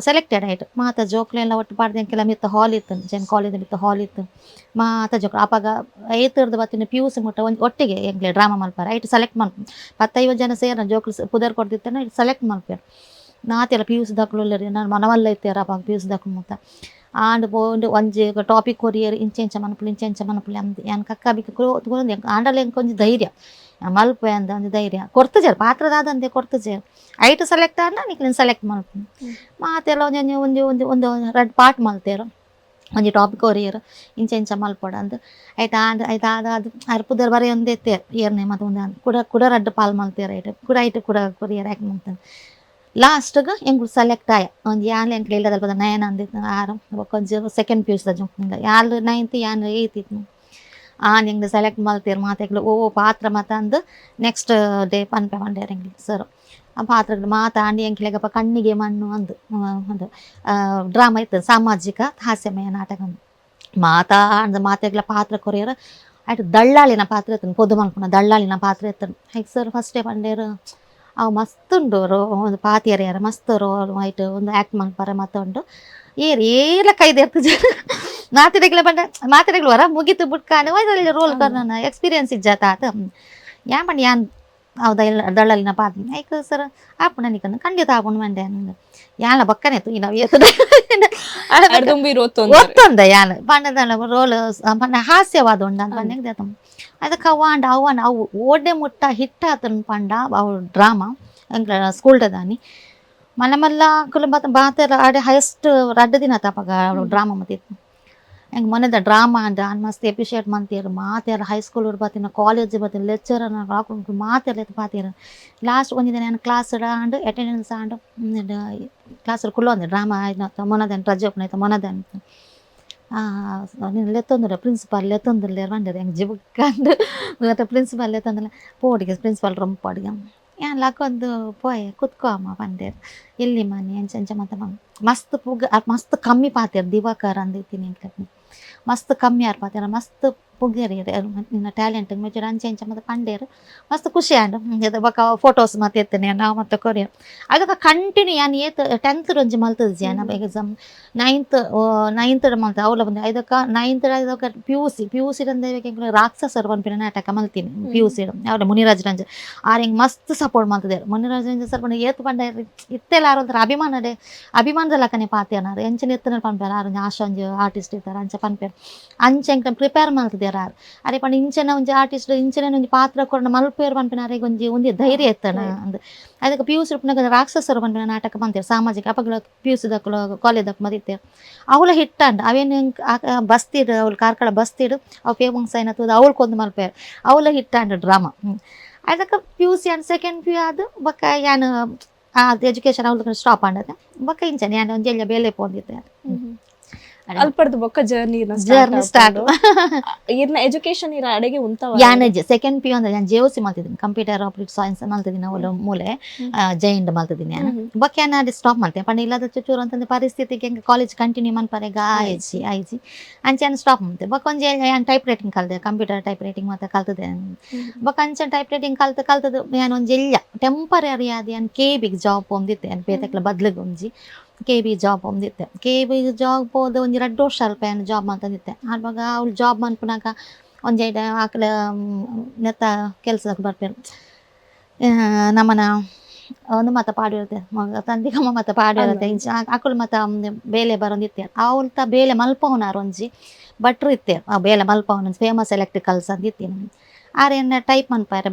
ಸೆಲೆಕ್ಟೆಡ್ ಆಯಿತು ಮಾತ ಜೋಕ್ಲೆಲ್ಲ ಒಟ್ಟು ಪಾಡ್ದಂಕೆಲ್ಲ ಮಿತ್ತ ಹಾಲ್ ಇತ್ತು ಜನ ಕಾಲೇಜ್ ಮಿತ್ತ ಹಾಲ್ ಇತ್ತು ಮಾತ ಜೋಕ್ಲು ಅವಾಗ ಐತರದ್ದು ಬತ್ತಿನ PUC ಮುಟ್ಟ ಒಂದು ಒಟ್ಟಿಗೆ ಎಂಗ್ಲೆ ಡ್ರಾಮಾ ಮಲ್ಪಾರ ಐಟು ಸೆಲೆಕ್ಟ್ ಮಾಡ್ಕೊಂಡು 10-50 ಜನ ಸೇರ ಜೋಕ್ಲು ಪುದರ್ ಕೊಡ್ತಿತ್ತೇನೆ ಸೆಲೆಕ್ಟ್ ಮಾಡ್ಪಾರ ನಾತೆಲ್ಲ PUC ದಾಖಲು ನಾನು ಮನವಲ್ಲ ಇತ್ತೇರ ಅವಾಗ PUC ದಾಖಲು ಮುತ್ತ ಆಂಡ್ ಪೋಂಡು ಒಂಜಿ ಟಾಪಿಕ್ ಕೊರಿಯರ್ ಇಂಚೆಂಚ ಮನಪುಲಿ ಅಂದ್ ಯಾನ್ ಕಕ್ಕ ಬಿಕ್ಕ ತಗೊಂಡು ಆಂಡಲ ಒಂಜಿ ಧೈರ್ಯ ಮಲ್ಪೆ ಅಂದ ಒಂದು ಧೈರ್ಯ ಕೊಡ್ತಜೇರು ಪಾತ್ರದಾದಂತೆ ಕೊಡ್ತಜೇರು ಐಟ್ ಸೆಲೆಕ್ಟ್ ಆದ ನಿಕ್ಲಿನ ಸೆಲೆಕ್ಟ್ ಮಲ್ಪು ಮಾತೆಲ್ಲ ಒಂಜಿ ಒಂಜಿ ಒಂದು ಒಂದು ರೆಡ್ ಪಾರ್ಟ್ ಮಲ್ತೇರು ಒಂಜಿ ಟಾಪಿಕ್ ಕೊರಿಯರ್ ಇಂಚೆಂಚ ಮಲ್ಪೊಡ ಅಂದ್ ಆಯ್ತಾದ ಅದು ಅರ್ಪುದರ್ ಬರೀ ಒಂದೇ ತೇರು ಏರ್ನೆ ಮತ್ತು ಒಂದು ಕುಡ ರಡ್ಡು ಪಾಲ್ ಮಲ್ತೇರು ಐಟ್ ಕುಡ ಕೊರಿಯರ್ ಯಾಕೆ ಮಾಡ್ತಾನೆ ಲಾಸ್ಟ್ಗೆ ಎಂಗ್ ಸೆಲೆಕ್ಟ್ ಆಯ ಒಂದು ಯಾನ್ ಎಂಕ್ ಇಲ್ಲದಲ್ಪ ನಯನ ಅಂದಿತ್ತು ಆರು ಕೊಂಚ ಸೆಕೆಂಡ್ ಪಿ ಯು ಸಿ ಯಾರು 9th ಯಾನ್ 8th ಇತ್ತು ಎಂಗ್ ಸೆಲೆಕ್ಟ್ ಮಲ್ತೇರು ಮಾತೆಗ್ಲು ಪಾತ್ರ ಮತ ಅಂದು ನೆಕ್ಸ್ಟ್ ಡೇ ಪನ್ಪೆ ಮಂಡ್ಯಾರ ಎಂಗ್ಲಿ ಸರ್ ಆ ಪಾತ್ರಗಳು ಮಾತಾಡಿ ಎಂಕ್ಲೆಗಪ್ಪ ಕಣ್ಣಿಗೆ ಮಣ್ಣು ಅಂದು ಒಂದು ಡ್ರಾಮಾ ಇತ್ತು ಸಾಮಾಜಿಕ ಹಾಸ್ಯಮಯ ನಾಟಕ ಮಾತೆಗ್ಲ ಪಾತ್ರ ಕೊರಿಯರು ಆಯ್ತು ದಳ್ಳಾಳಿನ ಪಾತ್ರ ಇತ್ತು ಪೊದ್ದು ಮಲ್ಪುನ ದಳ್ಳಾಳಿನ ಪಾತ್ರ ಇತ್ತು ಹೈಕ್ ಸರ್ ಫಸ್ಟೇ ಪಂಡೇರು ಅವು ಮಸ್ತ್ ಉಂಡು ಒಂದು ಪಾತಿಯರು ಯಾರು ಮಸ್ತ್ ರೋಲ್ ಆಯ್ತು ಒಂದು ಆ್ಯಕ್ಟ್ ಮಲ್ಪಾರ ಮತ್ತೊಂಡು ಏಲ ಕೈದೇರ್ತದೆ ಮಾತಿಡೆಗ್ಲು ವರ ಮುಗಿತು ಬಿಟ್ಕಾಂಡು ಒಯ್ದಲ್ಲಿ ರೋಲ್ ಕರ್ನ ಎಕ್ಸ್ಪೀರಿಯನ್ಸ್ ಇಜ್ಜಾತ ಆತ ಯಾನ್ ಪಂಡ ಯಾನ್ ಹೌದಾ ಇಲ್ಲ ದಳ್ಳಲಿನ ಪಾತ್ರ ಐಕ್ ಸರ್ ಆಪುಣ ನಿಕನ್ನು ಖಂಡಿತ ಆಪುಣ ಮಂಡೆ ಯಾನ ಬಕ್ಕನೆ ತು ನಾವು ಒತ್ತೊಂದ ಯಾನ್ ಪಂಡದ ರೋಲ್ ಪಂಡ ಹಾಸ್ಯವಾದ ಉಂಡ ಅಂತ ಪಂಡ ಅದಕ್ಕೆ ಅವು ಓಡೆ ಮುಟ್ಟ ಹಿಟ್ಟ ಆತನ ಪಂಡ ಅವು ಡ್ರಾಮಾ ಸ್ಕೂಲ್ ದಾನಿ ಮಲ್ಲ ಮಲ್ಲ ಕುಲ ಬಾತರ ಆಡೆ ಹೈಯೆಸ್ಟ್ ರಡ್ಡು ದಿನ ತಪಗ ಡ್ರಾಮಾ ಮತ್ತಿತ್ತು ಹೆಂಗೆ ಮೊನ್ನೆದ ಡ್ರಾಮಾ ಅಂಡ್ ಮಸ್ತ್ ಎಪ್ರಿಷಿಯೇಟ್ ಮಂತೀರು ಮಾತಾರ ಹೈಸ್ಕೂಲ್ ಬರ್ತೀನಿ ಕಾಲೇಜ್ ಬರ್ತೀನಿ ಲೆಕ್ಚರರ್ ಹಾಕೊಂಡು ಮಾತಾರ ಪಾತೀರು ಲಾಸ್ಟ್ ಒಂದಿನ ನಾನು ಕ್ಲಾಸ್ ಆಂಡು ಅಟೆಂಡೆನ್ಸ್ ಆಂಡು ಕ್ಲಾಸ್ ಕುಲ್ಲ ಒಂದು ಡ್ರಾಮಾ ಆಯ್ತು ಮೊನ್ನದನ್ ರಜೆ ಒಪ್ಪನ ಆಯ್ತು ಮೊನ್ನದನ್ ನೀನು ಲೆತ್ತೊಂದಿರ ಪ್ರಿನ್ಸಿಪಾಲ್ ಲೆತ್ತೊಂದಿಲ್ಲ ಬಂದಿರ ಹೆಂಗೆ ಜಿಬುಕ್ಕಂಡು ಮತ್ತೆ ಪ್ರಿನ್ಸಿಪಾಲ್ ಲೆತ್ತೊಂದಿಲ್ಲ ಪೋಡಿಗೆ ಪ್ರಿನ್ಸಿಪಾಲ್ ರೊಂಪಾಡಿಗೆ ಯಾನ್ ಲಾಕೊಂದು ಪೋಯ್ ಕುತ್ಕೋ ಅಮ್ಮ ಬಂದೇರು ಎಲ್ಲಿ ಮನೆ ಎಂಚ ಮತ್ತೆ ಮಸ್ತ್ ಮಸ್ತ್ ಕಮ್ಮಿ ಪಾತೇರು ದಿವಾಕರ್ ಅಂದಿತ್ತೀನಿ ಅಂತ ಮಸ್ತ್ ಕಮ್ಮಿ ಯಾರು ಪಾತೇರ ಮಸ್ತ್ ಪುಗ್ಗೇರಿ ನಿನ್ನ ಟ್ಯಾಲೆಂಟ್ ಮೆಚ್ಚೂರ್ ಅಂಚೆ ಮತ್ತೆ ಪಂಡೇರು ಮಸ್ತ್ ಖುಷಿ ಆಂಡು ಬಕ್ಕ ಫೋಟೋಸ್ ಮತ್ತೆ ಎತ್ತನೆ ನಾವು ಮತ್ತೆ ಕೊರಿಯರ್ ಅದಕ್ಕೆ ಕಂಟಿನ್ಯೂ ಯಾನ್ 10th ರಂಜಿ ಮಲ್ತದ ಜಾನ ಎಕ್ಸಾಮ್ 9th ಮಲ್ತ ಅವಳ ಬಂದೆ ಅದಕ್ಕೆ 9th ಅದಕ್ಕೆ ಪಿ ಯು ಸಿ ರಾಕ್ಷಸರು ಪನ್ಪಿನ ನಾಟಕ ಮಲ್ತೀನಿ ಪಿ ಯು ಸಿ ಅವಳ ಮುನಿರಾಜ್ ರಂಜ ಹೆಂಗೆ ಮಸ್ತ್ ಸಪೋರ್ಟ್ ಮಾಡ್ತಿದ್ದಾರೆ ಮುನಿರಾಜ್ ರಂಜ ಸರ್ ಬಂದು ಏತು ಪಂಡ ಇತ್ತೆಲ್ಲ ಯಾರು ಅಭಿಮಾನದ ಲಕ್ಕನೆ ಪಾತ್ಯಾನಾರು ಎಂಚಿನ ಎತ್ತನ ಪನ್ಪೇರು ಆರು ಆಶಂಜ್ ಆರ್ಟಿಸ್ಟ್ ಇರ್ತಾರೆ ಅಂಚ ಪನ್ಪೇರು ಅಂಚೆ ಪ್ರಿಪೇರ್ ಮಾಡ್ತಿದ್ದಾರೆ ಅರೆ ಪಂಡ ಇಂಚನ ಒಂಜಿ ಆರ್ಟಿಸ್ಟ್ ಇಂಚನ ಒಂಜಿ ಪಾತ್ರ ಕೊರನ ಮಲ್ಪೇರು ಪನ್ಪಿನ ಅರೆಗೆ ಒಂಜಿ ಧೈರ್ಯ ಎತ್ತನ ಅಂದ್ ಅದಕ್ಕೆ ಪಿ ಯು ಸಿ ರಾಕ್ಷಸರು ಪನ್ಪಿನ ನಾಟಕ ಬಂತೇರು ಸಾಮಾಜಿಕ ಅಪಗಳ ಪಿ ಯು ಸಿ ದಕ್ಕಲು ಕಾಲೇಜ್ ದಕ್ಕ ಮದಿತ್ತೇರು ಅವಳ ಹಿಟ್ಟಂಡು ಅವೇನು ಬಸ್ತಿಡು ಅವ್ಳು ಕಾರ್ಕಳ ಬಸ್ತಿಡು ಅವು ಫೇಮಸ್ ಏನತ್ತದ ಅವಳ್ಕೊಂದು ಮಲ್ಪೇರು ಅವಳ ಹಿಟ್ಟಂಡು ಡ್ರಾಮಾ ಅದಕ್ಕೆ P U C and second P U ಅದು ಬಕ್ಕ ಯಾನು ಎಜುಕೇಶನ್ ಅವ್ಳ ಸ್ಟಾಪ್ ಆಂಡದ ಬಕ್ಕ ಇಂಚನೆ ಯಾನು ಒಂಜಿ ಎಲ್ಲ ಬೇಲೆ ಪೋಂದಿತ್ತೆ ಅಲ್ಪಡ್ದು ಬೊಕ್ಕ ಜರ್ನಿ ಸ್ಟಾರ್ಟ್ ಇರ್ನ ಎಜುಕೇಶನ್ ಇರ ಅಡೆಗೆ ಉಂತವ ಯಾನಜ್ಜೆ ಸೆಕೆಂಡ್ ಪಿ ಯು ಅಂದ್ರೆ ನಾನು ಜೆಒಸಿ ಮಲ್ತಿದ್ದೀನಿ ಕಂಪ್ಯೂಟರ್ ಆಪರೇಟ್ ಸೈನ್ಸ್ ಮಲ್ತಿದ್ದೀನಿ ಅವಳು ಮೂಲೆ ಜೈಂಡ್ ಮಲ್ತಿದ್ದೀನಿ ನಾನು ಬೊಕ್ಕ ಅದು ಸ್ಟಾಪ್ ಮಾಡ್ತೇನೆ ಪಂಡ ಇಲ್ಲದ ಚೂರು ಅಂತಂದ್ರೆ ಪರಿಸ್ಥಿತಿಗೆ ಹೆಂಗೆ ಕಾಲೇಜ್ ಕಂಟಿನ್ಯೂ ಮನ್ಪರೆಗ ಆಯ್ಜಿ ಅಂಚೆ ಸ್ಟಾಪ್ ಮಾಡ್ತೆ ಬೊಕ್ಕ ಒಂಜಿ ನಾನು ಟೈಪ್ ರೈಟಿಂಗ್ ಕಲ್ತೆ ಕಂಪ್ಯೂಟರ್ ಟೈಪ್ ರೈಟಿಂಗ್ ಮತ್ತೆ ಕಲ್ತದೆ ಬೊಕ್ಕ ಅಂಚೆ ಟೈಪ್ ರೈಟಿಂಗ್ ಕಲ್ತದು ನಾನು ಒಂಜಿ ಎಲ್ಲ ಟೆಂಪರರಿ ಆದ ನಾನು KB ಜಾಬ್ ಹೊಂದಿತ್ತೆ ನಾನು ಬೇತಕ್ಲ ಬದ್ಲಿಗೆ ಒಂಜಿ KB ಜಾಬ್ ಹೊಂದಿತ್ತೆ KB ಜಾಬ್ ಹೋದ ಒಂಜಿ 2 ವರ್ಷ ಅಲ್ಪ ಏನು ಜಾಬ್ ಮಾಡ್ತಂದಿತ್ತೆ ಆವಾಗ ಅವ್ಳು ಜಾಬ್ ಮನ್ಪುನಾಗ ಒಂಜಿ ಆಕಲ ನೆತ್ತ ಕೆಲ್ಸಕ್ಕೆ ಬರ್ಪೇರು ನಮ್ಮನ ಒಂದು ಮತ್ತೆ ಪಾಡಿರುತ್ತೆ ತಂದಿಗಮ್ಮ ಮತ್ತೆ ಪಾಡಿರುತ್ತೆ ಆಕಳು ಮತ್ತೆ ಬೇಲೆ ಬರೋಂದಿತ್ತೆ ಅವಳ್ತ ಬೇಲೆ ಮಲ್ಪವನಾರು ಒಂಜಿ ಭಟ್ರು ಇತ್ತೆ ಆ ಬೇಲೆ ಮಲ್ಪವನ ಫೇಮಸ್ ಎಲೆಕ್ಟ್ರಿಕಲ್ಸ್ ಅಂದಿತ್ತೀನಿ ಆರೇನು ಟೈಪ್ ಮನ್ಪಾರೆ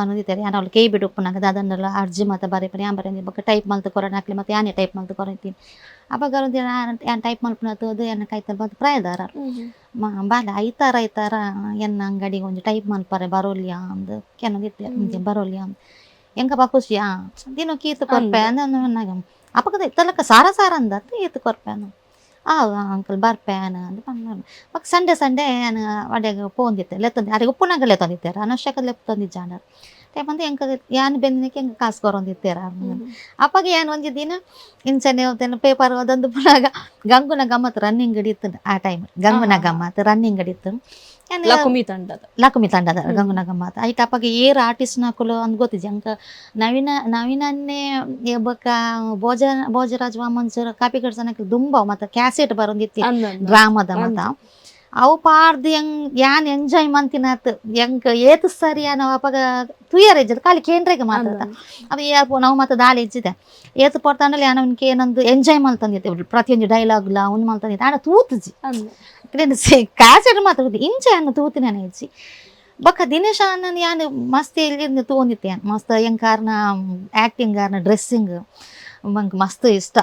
ಅನ್ನೋದಿದ್ದಾರೆ ನಾನು ಅವ್ಳು KB ಉಪ್ಪುನಾಗ ಅದನ್ನೆಲ್ಲ ಅರ್ಜಿ ಮತ್ತೆ ಬರೀಪರಿ ಯಾನ್ ಬರೀ ಬಗ್ಗೆ ಟೈಪ್ ಮಲ್ತು ಕೊರೋಣ ಹಾಕ್ಲಿ ಮತ್ತೆ ಯಾನೇ ಟೈಪ್ ಮಲ್ತು ಕೊರತೀನಿ ಅವಾಗ ಯಾನ್ ಟೈಪ್ ಮಲ್ಪನದು ಅದು ಏನ ಕಾಯ್ತಾರೆ ಬಂದು ಪ್ರಾಯದಾರ ಬಾಲ ಐತಾರ ಎನ್ನ ಅಂಗಡಿಗೆ ಒಂದು ಟೈಪ್ ಮಲ್ಪಾರೆ ಬರೋಲಿಯಾ ಅಂದು ಕೆನದಿತ್ತೆ ಬರೋಲಿಯಾ ಹೆಂಗಪ್ಪ ಖುಷಿಯಾ ದಿನ ಕೀತು ಕೊರ್ಪೆ ಅಂದಾಗ ಅಪ್ಪಗದ ತಲಕ ಸಾರ ಅಂದತ್ತು ಈತು ಕೊರ್ಪೆ ಅನ್ನ ಅಂಕಲ್ ಬರ್ಪೇನ ಅಂತ ಬಂದ ಮಕ್ಕ ಸಂಡೆ ನಾನು ಒಡೆಗೆ ಪೋಂದಿತ್ತೆ ಲೆತ್ತಂದಿ ಅರೆ ಉಪ್ಪುನಾಗ ಲೆತ್ತಂದಿತ್ತಾರೆ ಅನವಶ್ಯಕದ ಲೆಪ್ ತಂದಿಜ್ಜಾಂಡರ್ ಬಂದು ಹೆಂಗೆ ಯಾನ್ ಬೆಂದಿನಕ್ಕೆ ಹೆಂಗೆ ಕಾಸು ಕೊರೊಂದಿತ್ತಾರೆ ಅಪ್ಪಾಗ ಏನು ಒಂಜಿ ದಿನ ಇಂಚನೆ ಹೋಗ್ತೇನೆ ಪೇಪರ್ ಓದೊಂದು ಪುನಾಗ ಗಂಗುನ ಗಮ್ಮತ್ತು ರನ್ನಿಂಗ್ ಹಿಡಿತು ಆ ಟೈಮ್ ಗಂಗುನ ಗಮ್ಮತ್ತು ರನ್ನಿಂಗ್ ಹಿಡಿತು ಲಕುಮಿ ತಂಡದ ಗಂಗುನ ಗಮ್ಮತ್ತು ಐಟ್ ಅಪ್ಪಾಗ ಏರ್ ಆರ್ಟಿಸ್ಟ್ ನಾಕುಲು ಅಂದ್ ಗೊತ್ತಿದ್ದೆ ಅಂಕ ನವೀನನ್ನೇ ಬೊಕ್ಕ ಭೋಜರಾಜ್ ವಾಮನ್ಸೂರ್ ಕಾಪಿ ಕಡ್ಸನಕ್ಕೆ ದುಂಬ ಮತ್ತೆ ಕ್ಯಾಸೆಟ್ ಬರೋಂದಿತ್ತು ಡ್ರಾಮಾದ ಮತ್ತ ಅವು ಪಾಡ್ದು ಯಾನ್ ಎಂಜಾಯ್ ಮಂತಿನಾತ್ ಹೆಂಗ್ ಏತ್ ಸರಿ ನಾವು ಅಪ್ಪಾಗ ತುಯರ್ ಇಜ್ಜದ ಖಾಲಿ ಕೇಂದ್ರಗೆ ಮಾತಾಡ್ತ ಅವು ಯಾರು ನಾವು ಮತ್ತೆ ದಾಳಿ ಇಜ್ಜಿದೆ ಏತ್ ಪಡ್ತಾಂಡಲ್ಲಿ ಯಾನವನ್ಗೆ ಏನೊಂದು ಎಂಜಾಯ್ ಮಲ್ತಂದಿತ್ತೆ ಪ್ರತಿಯೊಂದು ಡೈಲಾಗ್ಲ ಅವ್ನು ಮಲ್ತಂದಿತ್ತೆ ಆಡ ತೂತುಜಿ ಕ್ಯಾಸೆಟ್ ಮಾತಾಡುದು ಇಂಚೆ ಅನ್ನು ತೂತಿನೇ ಇಜ್ಜಿ ಬೊಕ್ಕ ದಿನೇಶ ಅಣ್ಣನ ಯಾನು ಮಸ್ತ್ ಇಲ್ಲಿ ತಗೊಂಡಿತ್ತೆ ಮಸ್ತ್ ಹೆಂಗ್ ಕಾರ್ನ ಆಕ್ಟಿಂಗ್ ಕಾರ್ನ ಡ್ರೆಸ್ಸಿಂಗ್ ಮಂಕ್ ಮಸ್ತ್ ಇಷ್ಟ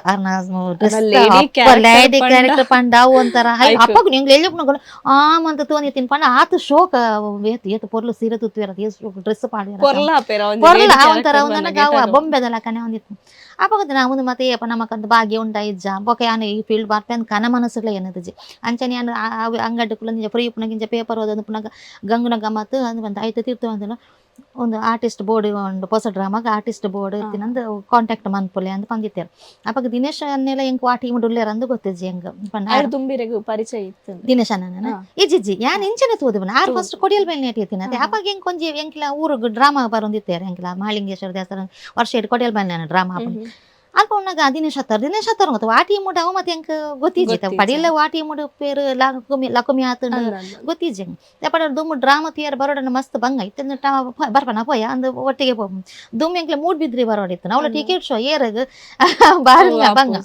ಡ್ರೆಸ್ ಲೇಡಿ ಕ್ಯಾರೆಕ್ಟರ್ ಪಂಡ ಅವು ಒಂಥರ ಅಪ್ಪಗ ನಿಂಗೆ ಎಲ್ಲಿ ಮಂತ ತಗೊಂಡಿತ್ತೀನಿ ಪಂಡ ಆತ ಶೋಕ ಏತು ಪೊರ್ಲು ಸೀರೆ ತುತ್ತಿರದು ಡ್ರೆಸ್ ಪಾಡಿರ ಪೊರ್ಲ ಒಂಥರ ನನಗೆ ಅವು ಬೊಂಬೆದಲ್ಲ ಕನೆ ಹೊಂದಿತ್ತು ಅಪ್ಪಗದ ನಾವು ಮತ್ತೆ ಏಪ ನಮಕಂತ ಭಾಗ್ಯ ಉಂಟ ಇಜ್ಜ ಬೊಕ ಯಾನು ಈ ಫೀಲ್ಡ್ ಬರ್ಪೆ ಅಂತ ಕನ ಮನಸ್ಸುಗಳ ಏನದಿಜ್ಜಿ ಅಂಚನೆ ಯಾನು ಅಂಗಡಿ ಕುಲ ನಿಜ ಫ್ರೀ ಪುನಗಿಂಚ ಪೇಪರ್ ಓದೊಂದು ಪುನಗ ಗಂಗುನ ಗಮ್ಮತ್ತು ಅಂದ್ ಬಂತ ಐತೆ ತೀರ್ತು ಅಂದನು ಒಂದು ಆರ್ಟಿಸ್ಟ್ ಬೋರ್ಡ್ ಒಂದು ಹೊಸ ಡ್ರಾಮಾಗ ಆರ್ಟಿಸ್ಟ್ ಬೋರ್ಡ್ ಇರ್ತೀನಂದು ಕಾಂಟ್ಯಾಕ್ಟ್ ಮನ್ಪುಲೆ ಅಂತ ಬಂದಿತ್ತೇರು ಅವಾಗ ದಿನೇಶ್ ಅನ್ನೆಲ್ಲ ಹೆಂಗ್ ವಾಟಿ ಮುಡುಲ್ಲೇರ ಅಂದು ಗೊತ್ತಿಜ್ಜಿ ಹೆಂಗ್ ತುಂಬಿರೆಗೂ ಪರಿಚಯ ಇತ್ತು ದಿನೇಶ್ ಅನ್ನ ಇಜ್ಜಿಜ್ಜಿ ಯಾನ್ ಇಂಚನೆ ತೂದವನ ಆರು ಫಸ್ಟ್ ಕೊಡಿಯಲ್ ಮೇಲೆ ನೆಟ್ಟಿರ್ತೀನಿ ಅದೇ ಅವಾಗ ಹೆಂಗ್ ಕೊಂಚ ಹೆಂಗಿಲ್ಲ ಊರಿಗೆ ಡ್ರಾಮಾ ಬರೋದಿತ್ತೇರು ಹೆಂಗಿಲ್ಲ ಮಹಾಲಿಂಗೇಶ್ವರ ದೇವಸ್ಥಾನ ವರ್ಷ ಇಟ್ಟು ಕೊಡಿಯಲ್ ಮೇಲೆ ಡ್ರಾಮಾ ಅಲ್ಪ ಉನ್ನಾಗ ದಿನೇಶ್ ಹತ್ತಾರ ಗೊತ್ತ ವಾಟಿ ಮುಡ ಅವ ಮತ್ತೆ ಹೆಂಗ್ ಗೊತ್ತಿಜ್ಜಿತ್ತ ಪಡಿಯಲ್ಲ ವಾಟಿ ಮುಡ ಪೇರು ಲಕುಮಿ ಆತಂಡು ಗೊತ್ತಿಜ್ಜಿ ಪಡ ದುಮ್ಮು ಡ್ರಾಮಾ ತಿಯರ್ ಬರೋಡನ್ನ ಮಸ್ತ್ ಬಂಗ ಇತ್ತಂದು ಬರ್ಪನ ಪೋಯ ಅಂದು ಒಟ್ಟಿಗೆ ಪೋ ದುಮ್ಮಿ ಎಂಕ್ಲೆ ಮೂಡ್ ಬಿದ್ರಿ ಬರೋಡಿತ್ತು ಅವಳ ಟಿಕೆಟ್ ಶೋ ಏರದು ಬಾರಿಲ್ಲ ಬಂಗ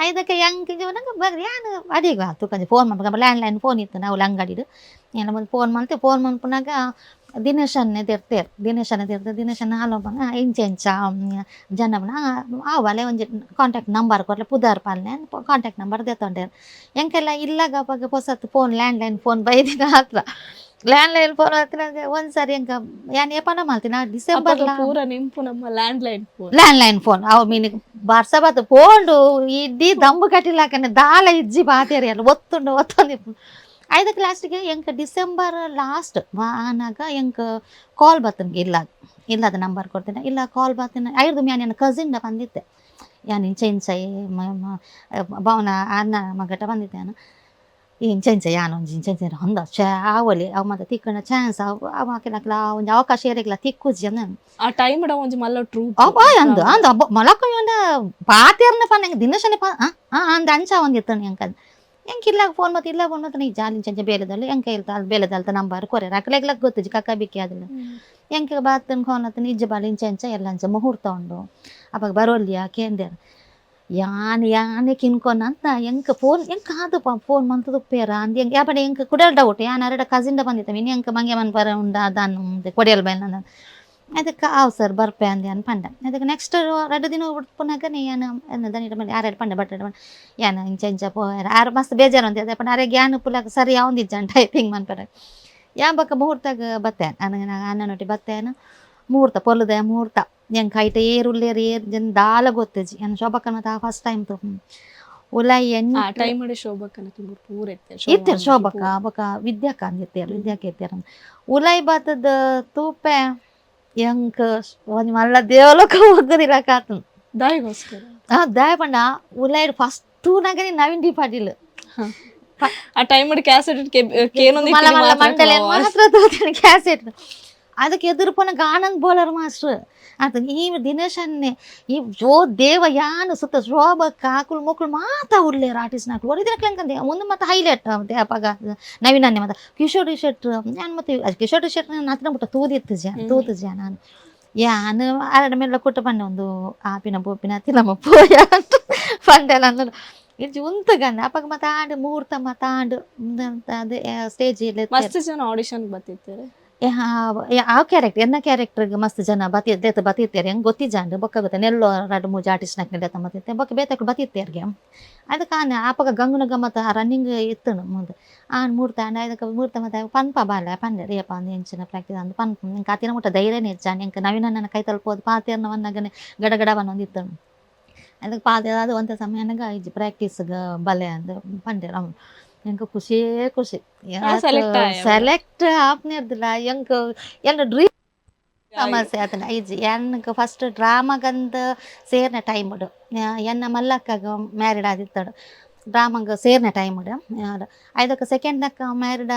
ಇದಕ್ಕೆ ಹೆಂಗೆ ನಂಗೆ ಬರ್ರಿ ಯಾನು ಅಡಿಗ ಆತು ಕಂಜಿ ಫೋನ್ ಮಾಡ್ಬೇಕು ಲ್ಯಾಂಡ್ಲೈನ್ ಫೋನ್ ಇತ್ತು ನಾವು ಅಂಗಡಿದು ಏನೋ ಒಂದು ಫೋನ್ ಮಾಡ್ಪುನಾಗ ದಿನೇಶನ್ನೇ ತಿರ್ತೇರು ದಿನೇಶನ ಹಾಲು ಇಂಚೆಂಚ ಜನವನ ಆವಲೆ ಒಂದು ಕಾಂಟ್ಯಾಕ್ಟ್ ನಂಬರ್ ಕೊಡ್ಲೆ ಪುದಾರ್ ಪಾಲನೆ ಕಾಂಟ್ಯಾಕ್ಟ್ ನಂಬರ್ ತೆತ್ತೊಂಡೇರು ಎಂಕೆಲ್ಲ ಇಲ್ಲಾಗ ಅವಾಗ ಹೊಸತ್ತು ಫೋನ್ ಲ್ಯಾಂಡ್ಲೈನ್ ಫೋನ್ ಬೈದಿನ ಹತ್ರ ಲ್ಯಾಂಡ್ಲೈನ್ ಫೋನ್ ಹತ್ರ ಒಂದ್ಸರಿ ಹೆಂಗ ಯಾನ್ ಏಪನ ಮಾಡ್ತೀನಿ ಡಿಸೆಂಬರ್ ಪೂರ ನಿಂಪು ನಮ್ಮ ಲ್ಯಾಂಡ್ಲೈನ್ ಫೋನ್ ಅವ್ ಮೀನಿಗೆ ಬರ್ಸ ಬತ್ತು ಫೋಂಡು ಇಡೀ ದಂಬು ಕಟ್ಟಿಲಾಕನೆ ದಾಲ ಇಜ್ಜಿ ಬಾತೇರಿ ಅಲ್ಲ ಒತ್ತೊಂದು ಐದಕ್ಕೆ ಲಾಸ್ಟಿಗೆ ಎಂಕ ಡಿಸೆಂಬರ್ ಲಾಸ್ಟ್ ಆನಾಗ ಎಂಕ ಕಾಲ್ ಬತ್ತನ್ಗೆ ಇಲ್ಲದ ನಂಬರ್ ಕೊಡ್ತೇನೆ ಇಲ್ಲ ಕಾಲ್ ಬರ್ತೇನೆ ಐದು ಮ್ಯಾನ್ ಕಸಿನ್ದ ಬಂದಿದ್ದೆ ಯಾನ್ ಇಂಚೆ ಭವನ ಅನ್ನ ಮಗಟ ಬಂದಿದ್ದೆ ನಾನು ಇಂಚೆ ಯಾನೊಂದು ಇಂಚೆ ಹೊಂದ ಆವಲಿ ಅವ ಮತ್ತೆ ತಿಕ್ಕಣ ಚಾನ್ಸ್ ಅವಕ್ಕೆಲ್ಲ ಒಂದು ಅವಕಾಶ ಏರಿಗಿಲ್ಲ ತಿಕ್ಕುಜಿ ಅನ್ನ ಆ ಟೈಮ್ ಒಂಜಿ ಮಲ್ಲ ಟ್ರೂ ಅಂದು ಮಲಕ ಪಾತೇರ್ನ ಪನ್ನ ದಿನಶನೆ ಅಂದ ಅಂಚ ಒಂದಿತ್ತು ಎಂಕದ್ ಎಂಕಿಲ್ಲ ಫೋನ್ ಮತ್ತೆ ಇಲ್ಲ ಫೋನ್ ಮತ್ತೆ ನೀ ಜಾಲಿನ ಚಂಚೆ ಬೇಲೆದಲ್ಲಿ ಎಂಕ ಇಲ್ತ ಅಲ್ಲಿ ಬೇಲೆದಲ್ತ ನಂಬರ್ ಕೊರೆ ರಕ್ಲೆಗ್ಲಕ್ ಗೊತ್ತಿಜ್ಜಿ ಕಕ್ಕ ಬಿಕ್ಕಿ ಅದಲ್ಲ ಎಂಕ ಬಾತನ್ ಫೋನ್ ಹತ್ತ ನಿಜ ಬಾಲಿ ಇಂಚ ಎಲ್ಲ ಅಂಚ ಮುಹೂರ್ತ ಉಂಡು ಅವಾಗ ಬರೋಲ್ಯಾ ಕೇಂದ್ರ ಯಾನೆ ಕಿನ್ಕೊನ ಅಂತ ಎಂಕ ಫೋನ್ ಎಂಕ ಆದು ಫೋನ್ ಮಂತದ ಉಪ್ಪೇರ ಅಂದ್ ಎಂಕ ಯಾಪಡೆ ಎಂಕ ಕುಡಲ್ ಡೌಟ್ ಯಾನ್ ಅರಡ ಕಸಿನ್ದ ಬಂದಿತ್ತ ಇನ್ನು ಎಂಕ ಮಂಗೆ ಮನ್ ಬರ ಉಂಡ ಅದಾನು ಕೊಡಿಯಲ್ ಬೈಲ್ ನನ್ನ ಅದಕ್ಕೆ ಆವ್ ಸರ್ ಬರ್ಪೆ ಅಂದೆ ಅನ್ ಪಂಡ ಅದಕ್ಕೆ ನೆಕ್ಸ್ಟ್ 2 ದಿನ ಪುನಃ ಏನು ದನಿಟ ಮಾಡಿ ಯಾರು ಪಂಡ ಬಟ್ಟೆ ಏನು ಇಂಚ ಪೋಯಾರ ಆರು ಮಸ್ತ್ ಬೇಜಾರು ಅಂತ ಪಂಡ ಅರೆ ಗ್ಯಾನ್ ಪುಲಕ ಸರಿ ಯಾವ್ದಿಜ್ಜ ಟೈಪಿಂಗ್ ಮನ್ಪರ ಯಾ ಬಕ್ಕ ಮುಹೂರ್ತಾಗ ಬತ್ತೆ ಅಣ್ಣನೊಟ್ಟಿ ಬತ್ತೇನು ಮುಹೂರ್ತ ಪೊಲುದ ಮುಹೂರ್ತ ಹೆಂಗೆ ಕೈಟ ಏರುಲ್ಲೇರು ಜನ ದಾಲ ಗೊತ್ತಜ್ಜಿ ಏನು ಶೋಭಕ್ಕನ ಮತ್ತೆ ಫಸ್ಟ್ ಟೈಮ್ ಉಲೈ ಟೈಮ್ ಶೋಭಕ್ಕನ ಪೂರ ಇತ್ತೇರು ಶೋಭಕ್ಕ ಬೊಕ್ಕ ವಿದ್ಯಾಕ ಅಂದಿತ್ತೇರು ವಿದ್ಯಾಕ ಇತ್ತೇರ ಉಲೈ ಬತ್ತದ ತೂಪೆ ಎಂಕ ಒಂದು ಮಲ್ಲ ದೇವಲೋಕ ಹೋಗೋದಿಲ್ಲ ಕಾತು ದಾಯ ಪಂಡ ಉಲೈಡ್ ಫಸ್ಟ್ ನಗರಿ ನವೀನ್ ಡಿ ಪಾಟೀಲ್ ಆ ಟೈಮ್ ಕ್ಯಾಸೆಟ್ ಮಾತ್ರ ತೋತೀನಿ ಕ್ಯಾಸೆಟ್ ಅದಕ್ಕೆ ಎದುರುಪನ ಆನಂದ್ ಬೋಲರ್ ಮಾಸ್ಟರ್ ಅಂತ ಈ ದಿನೇಶನ್ನೇ ಈ ಜೋ ದೇವ ಯಾನು ಸುತ್ತ ಶೋಭ ಕಾಕುಳು ಮಕ್ಕಳು ಮಾತಾ ಉರ್ಲೇರು ಆರ್ಟಿಸ್ಟ್ ನಾಕು ಹೊಡಿದಿರಕ್ಲಂಕಂದೆ ಒಂದು ಮತ್ತೆ ಹೈಲೈಟ್ ಅಪ್ಪಾಗ ನವೀನನ್ನೇ ಮತ್ತೆ ಕಿಶೋರ್ ಶೆಟ್ರು ನಾನು ಮತ್ತೆ ಕಿಶೋರ್ ಶೆಟ್ರು ನಾನು ಹತ್ರ ಬಿಟ್ಟು ತೂತಿದ್ಜ ನಾನು ಯಾನು ಅರಡ ಮೇಲೆ ಕೊಟ್ಟು ಪಂಡೆ ಒಂದು ಆಪಿನ ಬೋಪಿನ ತಿಲಮ್ಮ ಪೋಯ ಅಂತ ಪಂಡೆಲ್ಲ ಅಂದ್ರೆ ಇದು ಉಂತಗಂಡ ಅಪ್ಪಾಗ ಮತ್ತೆ ಆಡು ಮುಹೂರ್ತ ಮತ್ತೆ ಆಡು ಅದು ಸ್ಟೇಜ್ ಮಸ್ತ್ ಜನ ಆಡಿಷನ್ ಬರ್ತಿರ್ತಾರೆ ಆ ಕ್ಯಾರೆಕ್ಟರ್ ಎನ್ನ ಕ್ಯಾರೆಕ್ಟರ್ಗೆ ಮಸ್ತ್ ಜನ ಬತ್ತಿರ್ತಾರೆ ಹೆಂಗೆ ಗೊತ್ತಿಜ್ಜಾಂಡು ಬೊಕ್ಕ ಗೊತ್ತ ನೆಲ್ಲೋ 2-3 ಆರ್ಟಿಸ್ಟ್ ನಾಲ್ಕು ಬತ್ತಿರ್ತೆ ಬೊಕ್ಕ ಬೇತಕ್ಕೆ ಬತ್ತಿರ್ತಾರೆ ಅದಕ್ಕೆ ಆಪಗ ಗಂಗುನ ಗಮ್ಮತ್ತ ರನ್ನಿಂಗ್ ಇತ್ತನು ಮುಂದೆ ಮೂರ್ತ ಅದಕ್ಕೆ ಮೂರ್ತ ಮತ್ತೆ ಪನ್ಪ ಬಾಲ ಪಂಡೆ ರೇಪ ಅಂದು ಹೆಂಚಿನ ಪ್ರಾಕ್ಟೀಸ್ ಅಂದು ಪನ್ಪ ನಿಂಗೆ ಆತಿನ ಮುಟ್ಟ ಧೈರ್ಯನೇ ಇಚ್ಚಾನೆ ಎಂಕ ನವೀನನ್ನ ಕೈ ತಲುಪೋದು ಪಾತೇರ್ನವನ್ನಾಗನೆ ಗಡಗಡ ಬಂದಿತ್ತು ಅದಕ್ಕೆ ಪಾತೆ ಅದು ಒಂಥ ಸಮಯನಾಗ ಇಜ್ಜಿ ಪ್ರಾಕ್ಟೀಸ್ಗೆ ಬಲೆ ಅಂದು ಪಂಡೆ ಎಂಕ ಖುಷಿ ಸೆಲೆಕ್ಟ್ ಆಪ್ನಿರ್ದಿಲ್ಲ ಎಂಕ ಎಲ್ಲ ಡ್ರೀಮ್ ಸಮಸ್ಯೆ ಆತನ ಐಜಿ ಎನ್ಗೆ ಫಸ್ಟ್ ಡ್ರಾಮಾಗಂತ ಸೇರ್ನ ಟೈಮ್ ಎನ್ನ ಮಲ್ಲಕ್ಕಾಗ ಮ್ಯಾರಿಡ್ ಆದಿತ್ತಡು ಡ್ರಾಮಾಗ ಸೇರ್ನ ಟೈಮ್ ಐದಕ್ಕೆ ಸೆಕೆಂಡ್ನಕ್ಕ ಮ್ಯಾರಿಡ್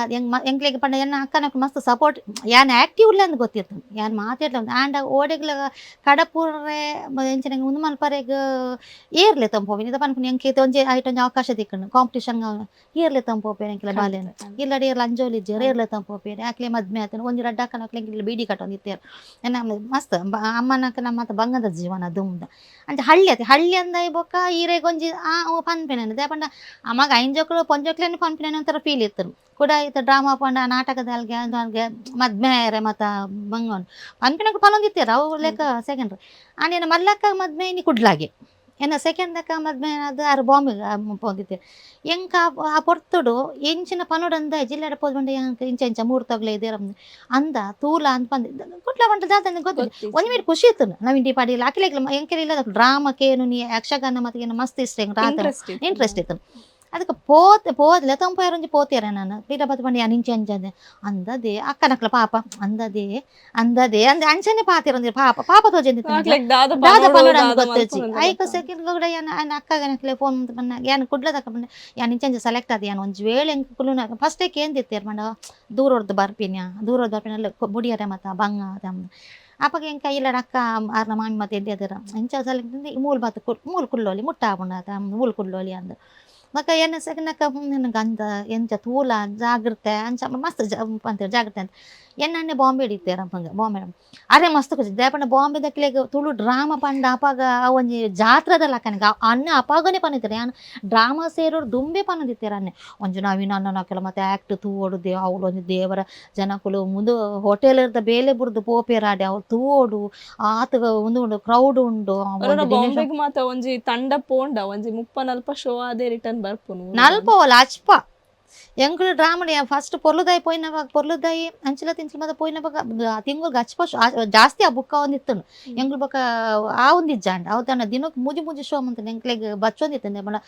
ಎಂಕ್ಲಿಗೆ ಪಂಡ ಎನ್ನ ಅಕ್ಕನಕ್ಕೆ ಮಸ್ತ್ ಸಪೋರ್ಟ್ ಯಾನ್ ಆ್ಯಕ್ಟಿವ್ ಇಲ್ಲ ಅಂತ ಗೊತ್ತಿತ್ತು ಯಾನ್ ಮಾತಾಡ್ಲ ಆಂಡ ಓಡೆಗ್ಲ ಕಡಪುರೆ ಎಂಚಿನ ಮುಂದೆ ಮಲ್ಪರೆಗ್ ಏರ್ಲೆ ತಂಪೋವಿ ಇದು ಪನ್ಪುನ ಎಂಕಿ ಒಂಜಿ ಐಟೊಂಜಿ ಅವಕಾಶ ದಿಕ್ಕಂಡು ಕಾಂಪಿಟೇಷನ್ ಏರ್ಲೆ ತಂಪೋಪೇರು ಎಂಕ್ಲ ಬಾಲ್ಯನ ಇಲ್ಲಡಿ ಏರ್ಲ ಅಂಜೋಲಿ ಇಜ್ಜೇರು ಏರ್ಲೆ ತಂಪೋಪೇರು ಯಾಕ್ಲೆ ಮದ್ಮೆ ಆತನು ಒಂಜಿ ರಡ್ಡ ಅಕ್ಕನಕ್ಲೆ ಎಂಕ್ಲೆ ಬೀಡಿ ಕಟ್ಟೊಂದಿತ್ತೇರು ಎನ್ನ ಮಸ್ತ್ ಅಮ್ಮನಕ್ಕ ನಮ್ಮ ಬಂಗದ ಜೀವನ ದುಮ್ದ ಅಂಚ ಹಳ್ಳಿ ಅಂದ ಬೊಕ್ಕ ಈರೆಗೊಂಜಿ ಪನ್ಪೆನ ದೇಪಂಡ ಅಮ್ಮಾಗ ಐಂಜೋಕ್ಲು ಪೊಂಜೋಕ್ಲೇನು ಪನ್ಪಿನ ಒಂಥರ ಫೀಲ್ ಇತ್ತು ಕೂಡ ಇತ್ತು ಡ್ರಾಮಾ ಪಂಡ ನಾಟಕದಲ್ಗೆ ಮದ್ಮೆರೆ ಮತ್ತು ಬಂಗೋನ್ ಪನ್ಪಿನಕ್ಕೆ ಪನೊಂದಿತ್ತೇರು ಅವು ಲೆಕ್ಕ ಸೆಕೆಂಡ್ರಿ ಆಂಡಿನ ಮಲ್ಲಕ್ಕ ಮದ್ಮೆ ಇನಿ ಕುಡ್ಲಾಗೆ ಎನ್ನ ಸೆಕೆಂಡ್ದಕ್ಕ ಮದ್ಮೆ ಅದು ಅರು ಬಾಂಬೆಗೆ ಪೋಂದಿತ್ತೇರು ಎಂಕ ಆ ಪೊರ್ತುಡು ಎಂಚಿನ ಪನೋಡಂದ ಜಿಲ್ಲೆಡ ಪೋದ್ಬಂಡ ಇಂಚ ಮೂರು ತಗ್ಲೆ ಇದೇರ ಅಂದ ತೂಲ ಅಂತ ಬಂದ ಕುಟ್ಲ ಬಂಟ ದಾದ ಗೊತ್ತಿಲ್ಲ ಒಂದು ಮೀರು ಖುಷಿ ಇತ್ತು ನಾವು ಇಂಡಿ ಪಾಡಿಲ್ಲ ಅಕ್ಲೆಗ್ಲ ಎಂಕೆಲ್ಲ ಇಲ್ಲ ಡ್ರಾಮಕ್ಕೇನು ನೀ ಯಕ್ಷಗಾನ ಮತ್ತೆ ಮಸ್ತ್ ಇಷ್ಟ ಇಂಟ್ರೆಸ್ಟ್ ಇತ್ತು ಅದಕ್ಕೆ పోదులే తంపారు పోతారా నాన్న పీట బతుపండి అనించంజదే అందదే అక్కనక్కల పాప అందదే అంద అంచనే పాతిరంది పాపతో చెందుతుంది దాద పనుడు ಗೊತ್ತಿಚ್ಚಿ ಐಕ ಸೆಕೆಂಡ್ ಕೂಡ ఆయన ಅಕ್ಕಗನಕ್ಲೆ ಫೋನ್ ಪನ್ನ ಯಾನ್ ಕುಡ್ಲ ತಕೊಂಡ ಯಾನ್ ಇಂಚಂಜ ಸೆಲೆಕ್ಟ್ ಆದ ಯಾನ್ ಒಂಜಿ ವೇಳೆ ಎಂಕುಲು ಫಸ್ಟ್ ಏನ್ ತಿತ್ತೇರ್ ಮಂಡ ದೂರೊರ್ದು ಬರ್ಪಿನ್ಯಾ ಬುಡಿಯರೆ ಮತ್ತ ಬಂಗ ಅದಮ್ಮ ಅಪ್ಪಗೆ ಎಂಕ ಇಲ್ಲ ಅಕ್ಕ ಆರ್ನ ಮಾಮಿ ಮತ್ತೆ ಎದ್ದಿಯದರ ಇಂಚ ಸೆಲೆಕ್ಟ್ ಮೂಲ್ ಕುಲ್ಲೋಲಿ ಮುಟ್ಟಾಪುಂಡ ಮೂಲ್ ಕುಲ್ಲೋಲಿ ಅಂದ ಮಕ್ಕ ಏನು ಸೆಕೆಂಡಕ್ಕ ನನಗೆ ಅಂದ ಎಂಚ ತೂಲ ಜಾಗ್ರತೆ ಅಂಚ ಮಸ್ತ್ ಅಂತಾರೆ ಜಾಗ್ರತೆ ಅಂತ ಎಣ್ಣೆ ಬಾಂಬೆ ಹಿಡಿತಾರೆ ಅಪ್ಪಂಗೆ ಬಾಂಬೆ ಅರೆ ಮಸ್ತ್ ಖುಷಿ ದೇಪಂಡ ಬಾಂಬೆ ದಕ್ಲೆಗೆ ತುಳು ಡ್ರಾಮಾ ಪಂಡ ಅಪಾಗ ಒಂಜಿ ಜಾತ್ರದಲ್ಲ ಅಕ್ಕನಿಗೆ ಅನ್ನ ಅಪಾಗನೆ ಪನಿತಾರೆ ಯಾನು ಡ್ರಾಮಾ ಸೇರೋರು ದುಂಬೆ ಪನದಿತ್ತಾರೆ ಅನ್ನೆ ಒಂಜು ನವೀನ ಅನ್ನೋಕೆಲ್ಲ ಮತ್ತೆ ಆ್ಯಕ್ಟ್ ತೂವೋಡು ಅವ್ರು ಒಂದು ದೇವರ ಜನಕುಲು ಮುಂದು ಹೋಟೆಲ್ ಇರ್ದ ಬೇಲೆ ಬುರ್ದು ಪೋಪೇರಾಡಿ ಅವ್ರು ತೂವೋಡು ಆತ ಒಂದು ಕ್ರೌಡ್ ಉಂಡು ಬಾಂಬೆಗ್ ಮಾತ ಒಂಜಿ ತಂಡ ಪೋಂಡ ಒಂಜಿ 30-40 ಶೋ ಆದೆ ರಿಟರ್ನ್ ಬರ್ಪುನು ನಲ್ಪವಲ್ಲ ಅಚ್ಪ ಎಂಕುಲು ಡ್ರಾಮಡಿ ಫಸ್ಟ್ ಪೊರ್ಲುದಾಯಿ ಪೋಯಿನವಾಗ ಪೊರ್ಲುದಾಯಿ ಅಂಚಿಲ ತಿಂಚಿಲ ಮತ್ತೆ ಪೋಯಿನವಾಗ ತಿಂಗಳು ಗಚ್ಪ ಜಾಸ್ತಿ ಆ ಬುಕ್ಕ ಒಂದಿತ್ತು ಎಂಕ್ಲು ಬೊಕ್ಕ ಆ ಒಂದಿಜ್ಜಾಂಡ ಅವತ್ತಣ್ಣ ದಿನಕ್ಕೆ ಮುಜಿ ಶೋ ಅಂತ ಎಂಕ್ಲೆಗ್ ಬಚ್ಚೊಂದಿತ್ತಂದೆ ಬಣ್ಣ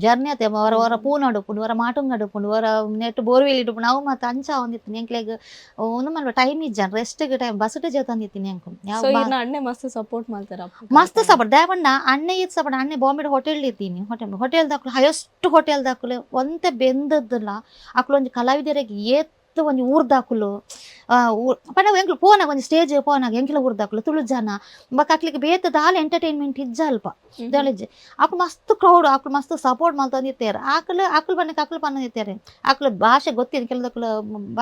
ಜರ್ನಿ ಆತೆ ವರ ಪೂನ ಅಡುಪುಂಡು ವರ ಮಾಟುಂಗ್ ಅಡುಪುಂಡು ವರ ನೆಟ್ ಬೋರ್ವೆಲ್ ಇಡುಪುಂಡು ಅವು ಮತ್ತೆ ಅಂಚ ಒಂದಿತ್ತು ಎಂಕ್ಲೆಗ್ ಒಂದು ಮಲ್ವ ಟೈಮ್ ಇಜ್ಜಾಂಡ್ ರೆಸ್ಟ್ಗೆ ಟೈಮ್ ಬಸ್ಟ ಜೇತಂದಿತ್ತೀನಿ ಎಂಕು ಅಣ್ಣೆ ಮಸ್ತ್ ಸಪೋರ್ಟ್ ಮಾಡ್ತಾರ ಮಸ್ತ್ ಸಪೋರ್ಟ್ ದೇವಣ್ಣ ಅಣ್ಣೆ ಇದು ಸಪೋರ್ಟ್ ಅಣ್ಣೆ ಬಾಂಬೆ ಹೋಟೆಲ್ ಇದ್ದೀನಿ ಹೋಟೆಲ್ ದಾಖಲು ಹೈಯೆಸ್ಟ್ ಹೋಟೆಲ್ ದಾಖಲು ಒಂತೆ ಬೆಂದದ್ದಲ್ಲ ಅಕ್ಲು ಒಂಜಿ ಕಲಾವಿದರಿಗೆ ಏತ್ತು ಒಂಜಿ ಊರ್ದಾಕುಲು ಪಂಡ ಎಂಕ್ಲು ಪೋನಾಗ ಒಂಜಿ ಸ್ಟೇಜ್ ಪೋನಾಗ ಎಂಕ್ಲ ಊರ್ದಾಕುಲು ತುಳು ಜನ ಬಕ್ ಅಕ್ಲಿಗೆ ಬೇತ ದಾಲ ಎಂಟರ್ಟೈನ್ಮೆಂಟ್ ಇಜ್ಜ ಅಲ್ಪ ದಳಿಜ್ಜೆ ಅಕ್ಲು ಮಸ್ತ್ ಕ್ರೌಡ್ ಅಕ್ಲು ಮಸ್ತ್ ಸಪೋರ್ಟ್ ಮಾಡ್ತಂದಿತ್ತೇರು ಆಕಳು ಬಣ್ಣಕ್ಕೆ ಅಕ್ಲು ಪನ್ನದಿತ್ತಾರೆ ಅಕ್ಲು ಭಾಷೆ ಗೊತ್ತಿದೆ ಕೆಲದಕ್ಲು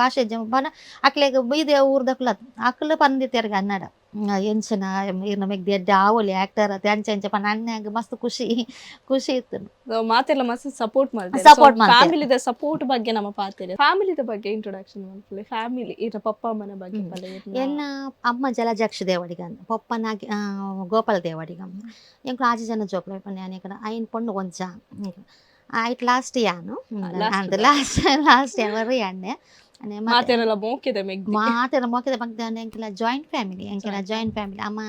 ಭಾಷೆ ಬಣ್ಣ ಅಕ್ಲಿಗೆ ಬೈದೆ ಊರ್ದಾಕುಲು ಅಕ್ಲು ಪನ್ನದಿತ್ತಾರೆ ಕನ್ನಡ ಎಂಚನ ನಮಗೆ ದೆಡ್ಡ ಆವಲಿ ಆಕ್ಟರ್ ಅತ್ತೆ ಅಂಚ ಪನ್ನ ಅಣ್ಣಾಗ ಮಸ್ತ್ ಖುಷಿ ಇತ್ತು ಮಾತೆಲ್ಲ ಮಸ್ತ್ ಸಪೋರ್ಟ್ ಮಾಡ್ತಾರೆ ಫ್ಯಾಮಿಲಿದ ಸಪೋರ್ಟ್ ಬಗ್ಗೆ ನಮ್ಮ ಪಾತೆರೆ ಫ್ಯಾಮಿಲಿದ ಬಗ್ಗೆ ಇಂಟ್ರೊಡಕ್ಷನ್ ಮಾಡ್ಕೊಳ್ಳಿ ಫ್ಯಾಮಿಲಿ ಇರ ಪಪ್ಪ ಅಮ್ಮನ ಬಗ್ಗೆ ಎನ್ನ ಅಮ್ಮ ಜಲಜಾಕ್ಷ ದೇವಡಿಗ ಪಪ್ಪನ ಗೋಪಾಲ ದೇವಡಿಗ ಎಂಕ್ ಆಜಿ ಜನ ಜೋಕ್ಲ ಪನ್ಯಾನ ಐನ್ ಪೊಂಡು ಒಂಚ ಆಯ್ತು ಲಾಸ್ಟ್ ಯಾನು ಲಾಸ್ಟ್ ಯಾನ್ ಎಣ್ಣೆ ಮಾತೆಲ್ಲ ಮೋಕಿದೆ ಎಂಕೆಲ್ಲ ಜಾಯಿಂಟ್ ಫ್ಯಾಮಿಲಿ ಅಮ್ಮ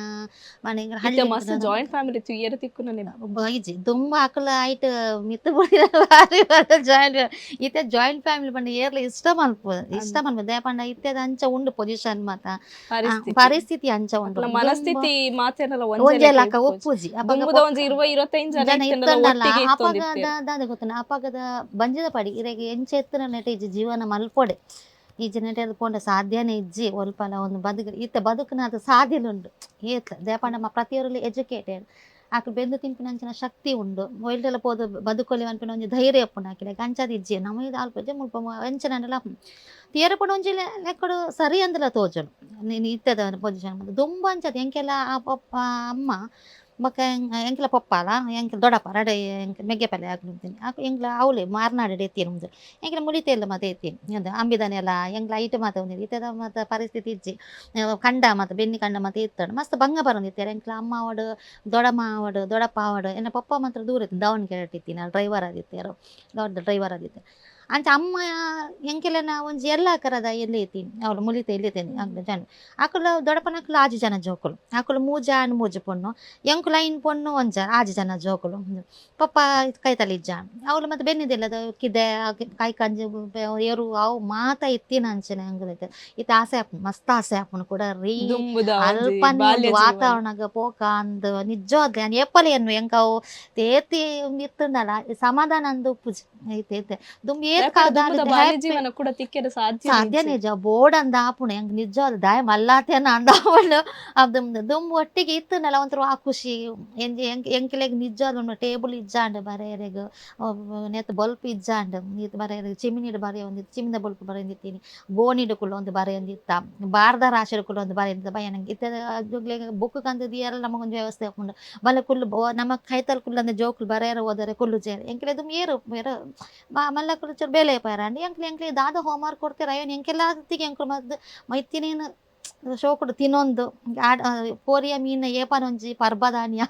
ಮನೆ ಮಸ್ತ್ ಜಾಯಿಂಟ್ ಫ್ಯಾಮಿಲಿ ತುಯ್ಯರ ತಿಕ್ಕುನನೆ ಬೈಜಿ ತುಂಬಾ ಆಕಲ ಆಯ್ತು ಮಿತ್ತು ಬಿಡಿದ ಜಾಯಿಂಟ್ ಫ್ಯಾಮಿಲಿ ಪಂಡ ಏರ್ಲ ಇಷ್ಟ ಮನ್ಪುದು ದೇಪಂಡ ಇತ್ತೆದ ಅಂಚ ಉಂಡು ಪೊಸಿಷನ್ ಮತ್ತ ಪರಿಸ್ಥಿತಿ ಅಂಚ ಉಂಡು ಮನಸ್ಥಿತಿ ಮಾತೆಲ್ಲ ಒಂಜೆ ಲೆಕ್ಕ ಒಪ್ಪುಜಿ ಒಂಜಿ 20-25 ಜನ ಇತ್ತಂಡಲ್ಲ ಅಪಗದ ಗೊತ್ತನ ಅಪಗದ ಬಂಜದ ಪಡಿ ಇರೆಗೆ ಎಂಚ ಎತ್ತಿನ ನೆಟ ಇಜ್ಜಿ ಜೀವನ ಮಲ್ಪೊಡೆ ಈ ಜನಟೇದು ಪೋಂಡ ಸಾಧ್ಯನೇ ಇಜ್ಜಿ ಒಲ್ಪಲ ಒಂದು ಬದುಕಿನ ಅದು ಸಾಧ್ಯಲುಂಡು ಏತ ದೇಪಂಡ ಪ್ರತಿಯೊರಲ್ಲಿ ಎಜುಕೇಟೆಡ್ ಆಕಲು ಬೆಂದು ತಿಂಪಿನಂಚಿನ ಶಕ್ತಿ ಉಂಡು ಒಯ್ಲೆಲ್ಲ ಪೋದು ಬದುಕೊಲಿ ಅನ್ಪಿನ ಒಂಜಿ ಧೈರ್ಯ ಎಪ್ಪುಂಡು ಆಕಿಲೆ ಅಂಚದ ಇಜ್ಜಿ ನಮಗೆ ಅಲ್ಪ ಮುಲ್ಪ ಎಂಚನಲ್ಲ ತೀರ ಪುಣ ಒಂಜಿ ಲೆಕ್ಕಡು ಸರಿ ಅಂದಲ ತೋಜಲು ನೀನು ಇತ್ತದ ಪೊಸಿಷನ್ ದುಂಬ ಅಂಚದ ಎಂಕೆಲ್ಲ ಅಮ್ಮ ಬೊಕ್ಕ ಎಂಕ್ಲ ಪಪ್ಪಾಲ ಎಂಕ್ಲ ದೊಡ್ಡಪ್ಪ ರಡೆ ಮೆಗ್ಗೆ ಪಲ್ಲೆ ಆಗ್ಲಿಂತೀನಿ ಎಂಕ್ಲ ಅವಳೆ ಮಾರ್ನಾಡು ಎತ್ತೀನಿ ಮುಂದೆ ಎಂಕ್ಲ ಮುಳಿತೆ ಇಲ್ಲ ಮತ್ತೆ ಎತ್ತೀನಿ ಅದು ಅಂಬಿದಾನೆ ಎಲ್ಲ ಎಂಕ್ಲ ಐಟು ಮಾತ ಒಂದಿಲ್ಲ ಇತ್ತದ ಮತ್ತು ಪರಿಸ್ಥಿತಿ ಇಜ್ಜಿ ಕಂಡ ಮತ್ತು ಬೆನ್ನಿ ಕಂಡ ಮತ್ತು ಇತ್ತಾడు ಮಸ್ತ್ ಬಂಗ ಬರೋಂದಿತ್ತಾರೆ ಎಂಕ್ಲ ಅಮ್ಮ ಅವಡು ದೊಡ್ಡಮ್ಮ ಅವಡು ದೊಡ್ಡಪ್ಪ ಅವಡು ಎನ್ನ ಪಪ್ಪ ಮಾತ್ರ ದೂರ ಇತ್ತು ದಾವಣಗೆರೆ ಇಟ್ಟಿತ್ತೀನಿ ಅಲ್ಲಿ ಡ್ರೈವರ್ ಆದಿತ್ತಾರೆ ದೊಡ್ಡ ಡ್ರೈವರ್ ಆದಿತ್ತು ಅಂಚ ಅಮ್ಮ ಎಂಕೆಲೆನ ಒಂಜಿ ಎಲ್ಲ ಕರದ ಎಲ್ಲಿ ಐತೀನಿ ಅವಳು ಮುಲಿತ ಎಲ್ಲಿತೇನೆ ಆಗ್ಲ ಜನ ಆಕುಲು ದೊಡಪನಕ್ಲು ಆಜಿ ಜನ ಜೋಕುಲು ಆಕುಲು ಮೂಜ ಅಣ್ಣು ಮೂಜು ಪೊಣ್ಣು ಎಂಕುಲು ಐನ್ ಪೊಣ್ಣು ಒಂಜ ಆಜಿ ಜನ ಜೋಕುಲು ಪಪ್ಪ ಕೈತಲಿ ಇಜ್ಜ ಅವಳು ಮತ್ತೆ ಬೆನ್ನಿದಿಲ್ಲದ ಕಿದೆ ಕೈ ಕಂಜಿ ಏರು ಅವು ಮಾತ ಎತ್ತಿನ ಅಂಚನೆ ಹಂಗದೈತೆ ಇತ್ತ ಆಸೆ ಆಪುನು ಮಸ್ತ್ ಆಸೆ ಆಪುನು ಕೂಡ ರೀ ದುಂಬುದ ಅಲ್ಪನೆ ಬಾಲ್ಯ ಒಂದು ವಾತಾವರಣಗ ಪೋಕ ಅಂದ್ ನಿಜವಾಗ್ಲಿ ನಾನು ಎಪ್ಪಲಿಯನ್ನು ಎಂಕವು ತೇತಿ ಇತ್ತುಂಡಲ್ಲ ಸಮಾಧಾನ ಅಂದು ಉಪ್ಪುಜಿ ಐತೆ ದುಂಬು ಏತ್ ಬಾಲ್ಯ ಜೀವನ ಕೂಡ ತಿಕ್ಕೆದ ಸಾಧ್ಯ ಸಾಧ್ಯ ನಿಜ ಬೋರ್ಡ್ ಅಂದ ಆಪುಣ ಹೆಂಗ್ ನಿಜವಾದ ದಾಯ ಮಲ್ಲಾತೇನ ಅಂದವಳು ಅದು ದುಂಬು ಒಟ್ಟಿಗೆ ಇತ್ತುಂಡಲ್ಲ ಒಂಥರ ಆ ಖುಷಿ ಎಂಕಿಲೆಗ್ ನಿಜವಾದ ಒಂದು ಟೇಬಲ್ ಇಜ್ಜಾಂಡ್ ಬರೆಯರೆಗ ನೆತ್ ಬಲ್ಪ್ ಇಜ್ಜಾಂಡ್ ನೀತ್ ಬರೆಯರೆ ಚಿಮಿನಿಡ್ ಬರೆಯ ಒಂದಿತ್ತು ಚಿಮಿನ ಬಲ್ಪ್ ಬರೆಯಂದಿತ್ತೀನಿ ಗೋಣಿಡುಕುಲ್ಲ ಒಂದು ಬರೆಯಂದಿತ್ತ ಬಾರ್ದ ರಾಶಿಡುಕುಲ್ಲ ಒಂದು ಬರೆಯಂದಿತ್ತ ಭಯ ನಂಗೆ ಇತ್ತ ಬುಕ್ ಕಂದದಿ ಎಲ್ಲ ನಮಗೊಂದು ವ್ಯವಸ್ಥೆ ಹಾಕೊಂಡು ಬಲ ಕುಲ್ಲು ನಮ್ಮ ಕೈತಲ್ ಕುಲ್ಲಂದ ಜೋಕುಲು ಬರೆಯರ ಹೋದರೆ ಕುಲ್ಲು ಚೇರ್ ಎಂಕಿಲೆ ದುಮ್ ಏರು ಮಲ್ಲ ಕುಲು ಬೇಲೆ ಪಾರಂಡಿ ಎಂಕ್ಲೆ ದಾದ ಹೋಮ್ವರ್ಕ್ ಕೊಡ್ತೀರ ಅಯ್ಯೋ ಎಂಕೆಲ್ಲ ತಿಗೆ ಎಂಕ್ಲು ಮದ್ದು ಮೈತಿನೇನು ಶೋಕುಡು ತಿನ್ನೊಂದು ಕೋರಿಯ ಮೀನ ಏಪನೊಂಜಿ ಪರ್ಬದಾನಿಯ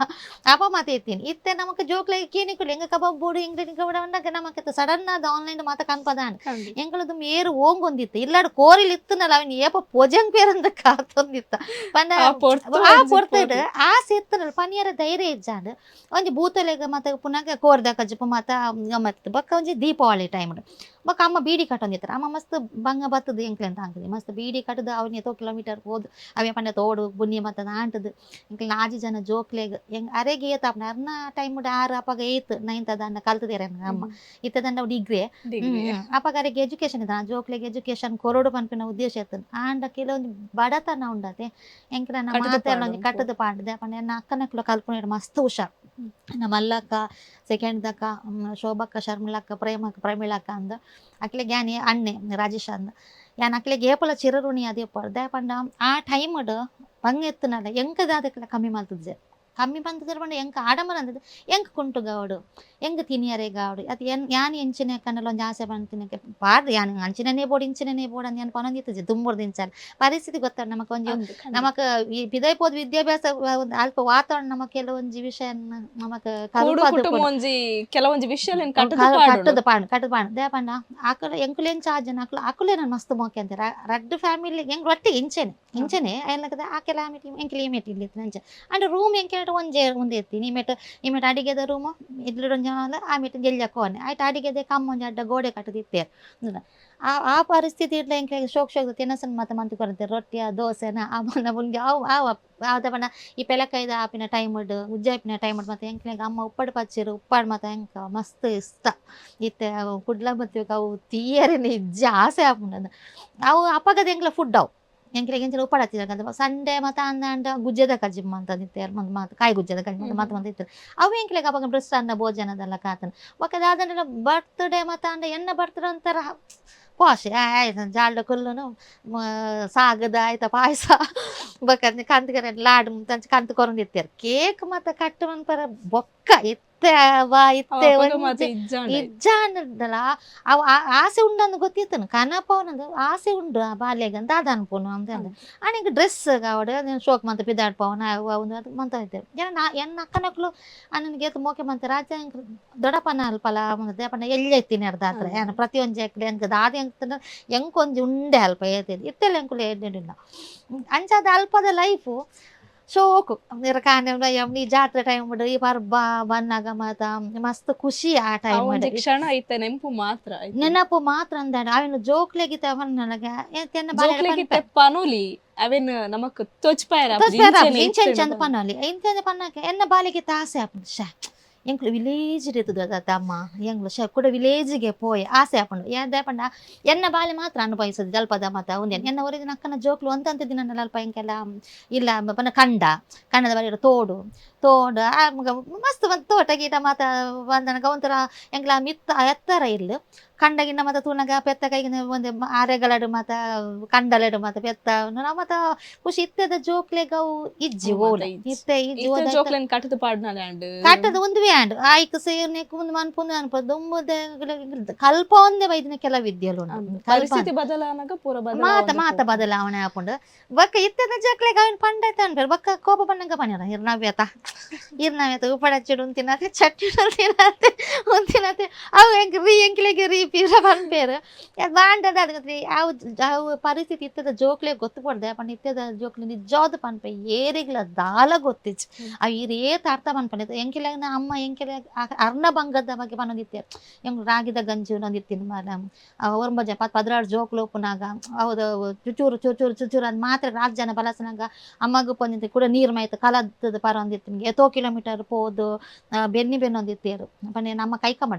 ಅಪ ಮಾತ ಎತ್ತೀನಿ ಇತ್ತೆ ನಮಕ್ ಜೋಕ್ಲೆ ಕೀನಿಕುಲು ಎಂಗ ಕಬಾಬ್ ಬೋಡು ಎಂಗ್ಲಿ ಕಬಡ ನಮಕ್ ಸಡನ್ ಆದ ಆನ್ಲೈನ್ ಮಾತ ಕನ್ಪದಾನ್ ಎಂಗಳದು ಏರು ಓಂಗೊಂದಿತ್ತು ಇಲ್ಲಾಡು ಕೋರಿಲ್ ಇತ್ತನಲ್ಲ ಅವನ್ ಏಪ ಪೊಜಂಗ್ ಪೇರಂದ ಕಾತೊಂದಿತ್ತ ಪಂಡ ಪೊರ್ತಡ್ ಆಸೆ ಇತ್ತನಲ್ಲ ಪನಿಯರ ಧೈರ್ಯ ಇಜ್ಜಾಂಡ್ ಒಂಜಿ ಬೂತಲೆಗ ಮತ್ತ ಪುನಃ ಕೋರ್ದ ಕಜ್ಜಪ್ಪ ಮಾತ ಗಮ್ಮತ್ ಬಕ್ಕ ಒಂಜಿ ದೀಪಾವಳಿ ಟೈಮ್ ಬಕ್ಕ ಅಮ್ಮ ಬೀಡಿ ಕಟ್ಟೊಂದಿತ್ತರ ಅಮ್ಮ ಮಸ್ತ್ ಬಂಗ ಬತ್ತದ ಎಂಕ್ಲೆ ಅಂತ ಹಾಕಿದೆ ಮಸ್ತ್ ಬೀಡಿ ಕಟ್ಟದ ಅವನ್ 100 ಕಿಲೋಮೀಟರ್ ಹೋದ್ ಅವೇ ಪಂಡ ತೋಡು ಬುನ್ನಿ ಮತ್ತ ಆಂಟದು ಎಂಕ್ಲೆ ಆಜಿ ಜನ ಜೋಕ್ಲೆಗ್ ಹೆಂಗ್ ಅರೆಗೆ ಏತಾಪ್ನ ಅರ್ನ ಟೈಮ್ 6 ಅಪಗ 8 9 ಅನ್ನ ಕಲ್ತದೇರ ಅಮ್ಮ ಇತ್ತದಂಡ ಡಿಗ್ರಿ ಅಪಗ ಅರೆಗೆ ಎಜುಕೇಶನ್ ಇದ ಜೋಕ್ಲೆಗ್ ಎಜುಕೇಶನ್ ಕೊರೋಡು ಪನ್ಪಿನ ಉದ್ದೇಶ ಇತ್ತು ಆಂಡ ಕೆಲವೊಂದು ಬಡತನ ಉಂಡತೆ ಎಂಕ್ಲೆ ನಮ್ಮ ಮಾತೆಲ್ಲ ಒಂಜಿ ಕಟ್ಟದ ಪಾಂಡದೆ ಪಂಡ ಎನ್ನ ಅಕ್ಕನಕ್ಲು ಕಲ್ಪನೆ ಮಸ್ತ್ ಹುಷಾರ್ ನಮ್ಮ ಮಲ್ಲಕ್ಕ ಸೆಕೆಂಡ್ ದಕ್ಕ ಶೋಭಕ್ಕ ಶರ್ಮಿಳಕ್ಕ ಪ್ರೇಮಿಳಕ್ಕ ಅಂದ ಅಕ್ಲೆ ಗ್ಯಾನಿ ಅಣ್ಣೆ ರಾಜೇಶ್ ಅಂದ ಯಾನ್ ಅಕ್ಲೆಗೆ ಏಪಲ ಚಿರಋಣಿ ಅದೇ ಪಡ್ದೆ ಪಂಡ ಆ ಟೈಮಡ್ ಬಂಗ ಎತ್ತನಲ್ಲ ಎಂಕದ ಅದಕ್ಕೆಲ್ಲ ಕಮ್ಮಿ ಮಾಡ್ತದ್ದೆ ಕಮ್ಮಿ ಬಂತದ್ರ ಪಂಡ ಎಂಕ ಆಡಂಬರ ಅಂದದ್ದು ಎಂಕ ಕುಂಟು ಗಾವಡು ಎಂಕ ತಿನಿಯರೆ ಗಾವಡು ಅದು ಯಾನ್ ಎಂಚಿನ ಕನ್ನಲ್ಲ ಒಂದು ಆಸೆ ಬಂತಿನಕ್ಕೆ ಪಾಡ್ದು ಯಾನ್ ಅಂಚಿನೇ ಬೋರ್ಡ್ ಅಂದ್ ಯಾನ್ ಪನೊಂದಿತ್ತು ದುಂಬುರ್ದು ಇಂಚಾಲ ಪರಿಸ್ಥಿತಿ ಗೊತ್ತಾಡ ನಮಕ್ ಒಂಜಿ ನಮಕ್ ಈ ಪಿದೈಪೋದ್ ವಿದ್ಯಾಭ್ಯಾಸ ಅಲ್ಪ ವಾತಾವರಣ ನಮಕ್ ಕೆಲವೊಂಜಿ ವಿಷಯ ನಮಕ್ ಕೆಲವೊಂಜಿ ವಿಷಯ ಕಟ್ಟದ ಪಾಂಡ್ ದೇ ಪಂಡ ಆಕಲ ಎಂಕುಲೇನ್ ಚಾರ್ಜ್ ಆಕಲ ಆಕಲೇ ನಾನು ಮಸ್ತ್ ಮೋಕೆ ಅಂತಾರೆ ರಡ್ಡು ಫ್ಯಾಮಿಲಿ ಎಂಕ್ ಒಟ್ಟಿಗೆ ಇಂಚೆನೆ ಎಲ್ಲಕದ ಆಕೆಲ್ಲ ಎಂಕಲಿ ಮೇಟ್ ಇಲ್ಲಿ ನಂಚ ಅಂಡ್ ರೂಮ್ ಎಂಕೆ ಒಂದೇ ಎತ್ತೀನಿ ಇಮೆಟ್ ಅಡಿಗೆದ ರೂಮು ಇದ್ಲೊಂಜ ಆ ಮೆಟ್ ಗೆಲ್ಜಕೋನೆ ಆಯ್ತು ಅಡಿಗೆದೆ ಕಮ್ಮೊಂಜಿ ಅಡ್ಡ ಗೋಡೆ ಕಟ್ಟದಿತ್ತೇರು ಆ ಪರಿಸ್ಥಿತಿ ಇಡ್ಲ ಎಂಕೆ ಶೋಕ್ ತಿನ್ನಸನ್ ಮತ್ತೆ ಮಂತು ಕೊರಂತೆ ರೊಟ್ಟಿಯ ದೋಸೆನ ಅವನ ಮುಂದೆ ಅದ ಪಂಡ ಈ ಪೆಲಕಾಯ್ದ ಆಪಿನ ಟೈಮಡ್ ಉಜ್ಜಾಪಿನ ಟೈಮಡ್ ಮತ್ತೆ ಎಂಕ್ಲೆಗ್ ಅಮ್ಮ ಉಪ್ಪಡು ಪಚ್ಚಿರು ಉಪ್ಪಾಡು ಮತ್ತೆ ಎಂಕ ಮಸ್ತ್ ಇಷ್ಟ ಇತ್ತೆ ಕುಡ್ಲ ಬತ್ತಿಗೆ ಅವು ತೀಯರೇನೆ ಇಜ್ಜ ಆಸೆ ಆಪುಂಡು ಅವು ಅಪ್ಪಗದ ಎಂಕ್ಲ ಫುಡ್ ಅವು ಎಂಕ್ಲೆಗ್ ಎಂಚಿನ ಉಪ್ಪಾಡು ಹಚ್ಚಿದ ಸಂಡೆ ಮತ್ತೆ ಅಂದ ಗುಜ್ಜದ ಕಜ್ಜಿಮ್ಮ ಅಂತ ನಿತ್ತಾರೆ ಮತ್ತೆ ಕಾಯಿ ಗುಜ್ಜದ ಕಜ್ಜಿ ಮತ್ತೆ ಇತ್ತು ಅವು ಎಂಕ್ಲೆಗ್ ಅವಾಗ ಬ್ರೆಸ್ಟ್ ಅನ್ನ ಭೋಜನದೆಲ್ಲ ಕಾತನ ಬಕ್ಕದ ಅದನ್ನೆಲ್ಲ ಬರ್ತ್ಡೇ ಮತ್ತೆ ಅಂದ ಎನ್ನ ಬರ್ತ್ಡೇ ಅಂತಾರ ಪಾಶೆ ಆಯ್ತು ಜಾಲ್ಡ ಕೊಲ್ಲುನು ಸಾಗದ ಆಯ್ತಾ ಪಾಯಸ ಬಕ್ಕಂದು ಕಂತುಗರ ಲಾಡು ತಂಚ ಕಂತು ಕೊರಂದಿರ್ತಾರೆ ಕೇಕ್ ಮತ್ತೆ ಕಟ್ಟು ಮನ್ಪರ ಬೊಕ್ಕ ಇತ್ತೆ ಇತ್ತೆ ಇಜ್ಜಾಂಡಲ್ಲ ಅವು ಆಸೆ ಉಂಡಂದು ಗೊತ್ತಿತ್ತನು ಕನಪ ಅವನದು ಆಸೆ ಉಂಡು ಆ ಬಾಲ್ಯಗ ಅಂತ ಅದು ಅನ್ಪೋನು ಅಂತ ಅನಿಗೆ ಡ್ರೆಸ್ ಕಾವಡು ಶೋಕ್ ಮಂತ ಪಿದಾಡ್ಪವನ ಅವನು ಅದು ಮಂತ ಇದ್ದೇವೆ ಎನ್ನ ಅಕ್ಕನಕ್ಲು ನನಗೆ ಮೋಕೆ ಮಂತ ರಾಜ ದೊಡ್ಡಪ್ಪನ ಅಲ್ಪಲ ದೇಪಣ್ಣ ಎಲ್ಲೇ ಎತ್ತೀನಿ ಅರ್ಧಾತ್ರ ಏನು ಪ್ರತಿಯೊಂದು ಎಕ್ಡೆ ಎಂಕ ದಾದಿ ಎಂಕ ಎಂಕೊಂಜಿ ಉಂಡೆ ಅಲ್ಪ ಏತಿದ್ದು ಇತ್ತೆಲ್ಲ ಎಂಕುಲು ಏನಿಲ್ಲ ಅಂಚಾದ ಅಲ್ಪದ ಲೈಫು ಶೋಕು ಕಾನೆ ಈ ಜಾತ್ರೆ ಟೈಮ್ ಈ ಪರ್ಬ ಬನ್ನಾಗ ಮಾತ ಮಸ್ತ್ ಖುಷಿ ಆ ಟೈಮ್ ಕ್ಷಣ ಐತೆ ನೆನಪು ಮಾತ್ರ ಅಂದಾಡ ಅವೇನು ಜೋಕ್ಲೆಗಿತ ನನಗೆ ಪನೋಲಿ ಅವೇನ್ ನಮಕ್ ತೊಚ್ಪಾಯರ ಚಂದ ಪನೋಲಿ ಇಂಚ ಪನ್ನಕ್ಕೆ ಎನ್ನ ಬಾಲಿಗೆ ತಾಸೆ ಆಪುಂಡು ಶಾ ಎಂಕ್ಲು ವಿಲೇಜ್ ಇರ್ತದ ಅಮ್ಮ ಎಂಗ್ಲು ಕೂಡ ವಿಲೇಜ್ಗೆ ಪೋಯ್ ಆಸೆ ಆಪುಂಡು ಯಾವ್ದೇ ಪಂಡ ಎನ್ನ ಬಾಲಿ ಮಾತ್ರ ಅನುಭವಿಸೋದು ಜಲ್ಪದ ಮತ ಒಂದೇನು ಎನ್ನ ಊರಿನ ಅಕ್ಕನ ಜೋಕ್ಲು ಒಂದಂತ ದಿನ ಅಲ್ಪ ಎಂಕೆಲ್ಲ ಇಲ್ಲ ಪನ್ನ ಕಣ್ಣದ ಬರೀ ತೋಡು ಮಸ್ತ್ ಒಂದು ತೋಟ ಗೀಟ ಮಾತ ಬಂದನಗ ಒಂಥರ ಎಂಗ್ಲ ಮಿತ್ತ ಎತ್ತರ ಇಲ್ಲ ಕಂಡಗಿನ ಮತ ತೂನಗ ಪೆತ್ತ ಕೈಗಿನ ಒಂದು ಆರೆಗಳಡು ಮತ ಕಂಡಲೆಡು ಮತ ಪೆತ್ತ ಮತ ಖುಷಿ ಇತ್ತದ ಜೋಕ್ಲೆಗವು ಇಜ್ಜಿ ಓಲ ಇತ್ತೆ ಇಜ್ಜಿ ಕಟ್ಟದ ಒಂದು ವ್ಯಾಂಡ್ ಆಯ್ಕೆ ಸೇರ್ನೆ ಕುಂದು ಮನ್ಪುಂದು ಅನ್ಪದು ದುಂಬುದ ಕಲ್ಪ ಒಂದೇ ವೈದ್ಯನ ಕೆಲ ವಿದ್ಯಲು ಪರಿಸ್ಥಿತಿ ಬದಲಾವಣೆ ಪೂರ ಮಾತ ಬದಲಾವಣೆ ಆಪುಂಡು ಬಕ್ಕ ಇತ್ತದ ಜೋಕ್ಲೆಗ ಅವನ್ ಪಂಡೈತೆ ಅನ್ಬೇರು ಬಕ್ಕ ಕೋಪ ಬಣ್ಣಂಗ ಪನ್ಯರ ಇರ್ನವ್ಯತ ಉಪ್ಪಡಚ್ಚಿಡು ತಿನ್ನತ್ತೆ ಚಟ್ನಿ ತಿನ್ನತ್ತೆ ಒಂದಿನತ್ತೆ ಅವು ಎಂಕ್ಲೆಗೆ ರೀ ಪೀರ ಪನ್ಪೇರು ಬಾಂಡದ ಅದಕ್ಕೆ ಅವು ಪರಿಸ್ಥಿತಿ ಇತ್ತದ ಜೋಕ್ಲೆ ಗೊತ್ತು ಕೊಡ್ದೆ ಪಂಡ ಇತ್ತದ ಜೋಕ್ಲೆ ನಿಜವಾದ ಪನ್ಪೆ ಏರಿಗ್ಲ ದಾಲ ಗೊತ್ತಿಚ್ಚು ಅವು ಇರೇತ್ ಅರ್ಥ ಪನ್ಪನೆ ಎಂಕಿಲ ಅಮ್ಮ ಎಂಕಿಲ ಅರ್ಣ ಭಂಗದ ಬಗ್ಗೆ ಪನ್ನೊಂದಿತ್ತೆ ಎಂಗ್ ರಾಗಿದ ಗಂಜು ನೊಂದಿತ್ತೀನಿ ಮಾರ ಅವ್ರ ಪದ್ರಾಡು ಜೋಕ್ಲು ಒಪ್ಪುನಾಗ ಹೌದು ಚುಚೂರು ಚುಚೂರು ಚುಚೂರು ಅದು ಮಾತ್ರ 4 ಜನ ಬಲಸನಾಗ ಅಮ್ಮಗೂ ಪೊಂದಿತ್ತು ಕೂಡ ನೀರು ಮಾಯ್ತು ಕಲದ ಪರ ಒಂದಿತ್ತು ಎಷ್ಟೋ ಕಿಲೋಮೀಟರ್ ಪೋದು ಬೆನ್ನಿ ಒಂದಿತ್ತೇರು ಪನ್ನೆ ನಮ್ಮ ಕೈಕಮ್ಮ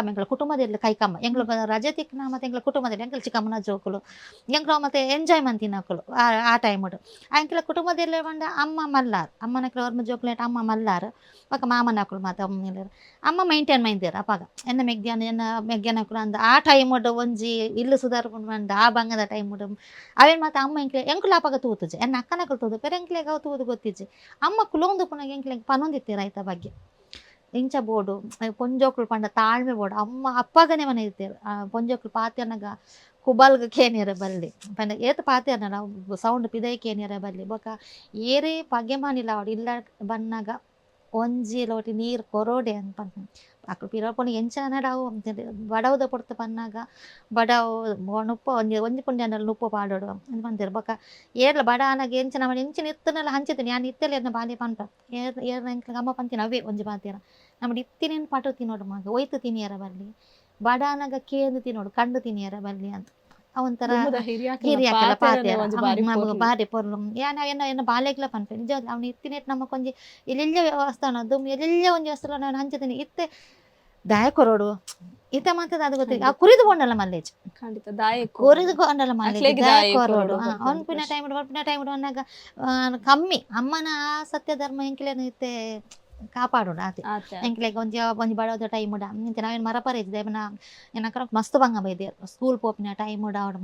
ಎಂಗಳ ಕುಟುಂಬದಲ್ಲಿ ಕೈಕಮ್ಮ ಎಂಗ್ಳು ರಜೆ ತಿಕ್ಕನ ಮತ್ತೆ ಎಂಗ್ಳ ಕುಟುಂಬದಲ್ಲಿ ಎಂಗ್ಳ ಚಿಕ್ಕಮ್ಮನ ಜೋಕುಲು ಎಂಗ್ಳು ಮತ್ತೆ ಎಂಜಾಯ್ ಮಂತಿನಕುಲು ಆ ಟೈಮಡು ಅಂಕೆಲ ಕುಟುಂಬದಲ್ಲಿ ಬಂದ ಅಮ್ಮ ಮಲ್ಲಾರು ಅಮ್ಮನಕ್ಲ ಅವ್ರ ಜೋಕುಲೇಟ್ ಅಮ್ಮ ಮಲ್ಲಾರು ಪಕ್ಕ ಮಾಮನಕುಲು ಮಾತ ಅಮ್ಮ ಮೈಂಟೈನ್ ಮೈಂದೇರು ಅಪ್ಪಾಗ ಎನ್ನ ಮೆಗ್ಗ್ಯಾನಕುಲು ಅಂದ ಆ ಟೈಮಡು ಒಂಜಿ ಇಲ್ಲು ಸುಧಾರ್ಕೊಂಡು ಬಂದ ಆ ಬಂಗದ ಟೈಮಡು ಅವೇನು ಮತ್ತೆ ಅಮ್ಮ ಎಂಕ್ಲೆ ಅಪ್ಪಾಗ ತೂತುಜೆ ಎನ್ನ ಅಕ್ಕನಕಲು ತೂದು ಬೇರೆ ಎಂಕ್ಲೆಗ ಅವು ತೂದು ಗೊತ್ತಿಜ್ಜೆ ಅಮ್ಮ ಕುಲೊಂದು ಪುನಃ ಎಂಕ್ಲೆ ಪನೊಂದಿತ್ತೆ ರೈತ ಬಗ್ಗೆ ಇಂಚ ಬೋಡು ಪೊಂಜೋಕ್ಳು ಪಂಡ ತಾಳ್ಮೆ ಬೋಡು ಅಮ್ಮ ಅಪ್ಪಗನೆ ಮನೆ ಇರ್ತಾರೆ ಪೊಂಜೋಕ್ಳು ಪಾತ್ಯನಾಗ ಕುಬಲ್ಗ ಕೇನಿಯರ ಬಲ್ಲಿ ಪಂಡ ಏತ್ ಪಾತ್ಯನ ನಾವು ಸೌಂಡ್ ಪಿದೈ ಕೇನಿಯರ ಬಲ್ಲಿ ಬೊಕ ಏರೇ ಪಗೆ ಮಾನಿಲ್ಲ ಅವಡು ಇಲ್ಲ ಬನ್ನಾಗ ಒಂಜಿ ಲೋಟಿ ನೀರು ಕೊರೋಡೆ ಅಂತ ಪಂಡ ಅಕ್ಳು ಪಿರಪೊಣ ಎಂಚನಡಾವು ಬಡವದ ಪೊಡ್ತು ಪನ್ನಾಗ ಬಡವು ನುಪ್ಪ ಒಂಜಿ ಪುಂಡ್ಯನಲ್ಲಿ ನುಪ್ಪು ಪಾಡೋಡು ಅಂತ ಬಂದಿರು ಬೊಕ ಏರ್ಲ ಬಡ ಅನಾಗ ಎಂಚನ ಮಾಡಿ ಎಂಚಿನ ಇತ್ತನೆಲ್ಲ ಹಂಚಿತೀನಿ ನಾನು ಇತ್ತಲ್ಲಿ ಅದನ್ನ ಬಾಲಿ ಪಂಪ ಏರ್ನ ಎಂಕ್ಲ ಅಮ್ಮ ಪಂತೀನಿ ಅವೇ ಒಂಜಿ ಪಾತಿರ ನಮ್ಮ ಇತ್ತಿನೇನು ಪಾಟು ತಿನ್ನೋಡು ಮಗ ಒಯ್ತು ತಿನ್ನಿಯರ ಬಲ್ಲಿ ಬಡ ಅನಾಗ ಕೇಂದು ತಿನ್ನೋಡು ಕಂಡು ತಿನ್ನಿಯರ ಬಲ್ಲಿ ಅಂತ ಅವಂತರ ಹಿರಿಯಾಕೆಲ್ಲ ಪಾತ್ಯಾರ ಬಾರಿ ಪೊರ್ಲು ಏನ ಬಾಲೆಗ್ಲ ಪನ್ಪೆ ನಿಜ ಅವ್ನು ಇತ್ತಿನೇಟ್ ನಮ್ಮ ಕೊಂಜಿ ಎಲ್ಲೆಲ್ಲ ವ್ಯವಸ್ಥಾನ ದುಮ್ ಎಲ್ಲೆಲ್ಲ ಒಂಜಿ ವಸ್ತು ನಾನು ಹಂಚತೀನಿ ಇತ್ತೆ ದಾಯ ಕೊರೋಡು ಇತ್ತ ಮಾತದ ಅದು ಗೊತ್ತಿಲ್ಲ ಆ ಕುರಿದು ಕೊಂಡಲ್ಲ ಮಲ್ಲೇಜ್ ಖಂಡಿತ ದಾಯ ಕುರಿದು ಕೊಂಡಲ್ಲ ಮಲ್ಲೇಜ್ ದಾಯ ಕೊರೋಡು ಕೊರೋಡು ಒನ್ಪಿನ ಟೈಮ್ ಅನ್ನಾಗ ಕಮ್ಮಿ ಅಮ್ಮನ ಆ ಸತ್ಯ ಧರ್ಮ ಎಂಕಿಲೇನು ಇತ್ತೆ ಕಾಪಾಡೋಣ ಆತ ಎಂಕ್ಲೆಗ್ ಒಂಜಿ ಬಡೋದ ಟೈಮ್ ಇಂತ ನಾವೇನು ಮರಪರ ಇದ್ದೆ ಏನಕ್ಕ ಮಸ್ತ್ ಬಂಗ ಬೈದೆ ಸ್ಕೂಲ್ ಪೋಪಿನ ಟೈಮ್ ಅವಡು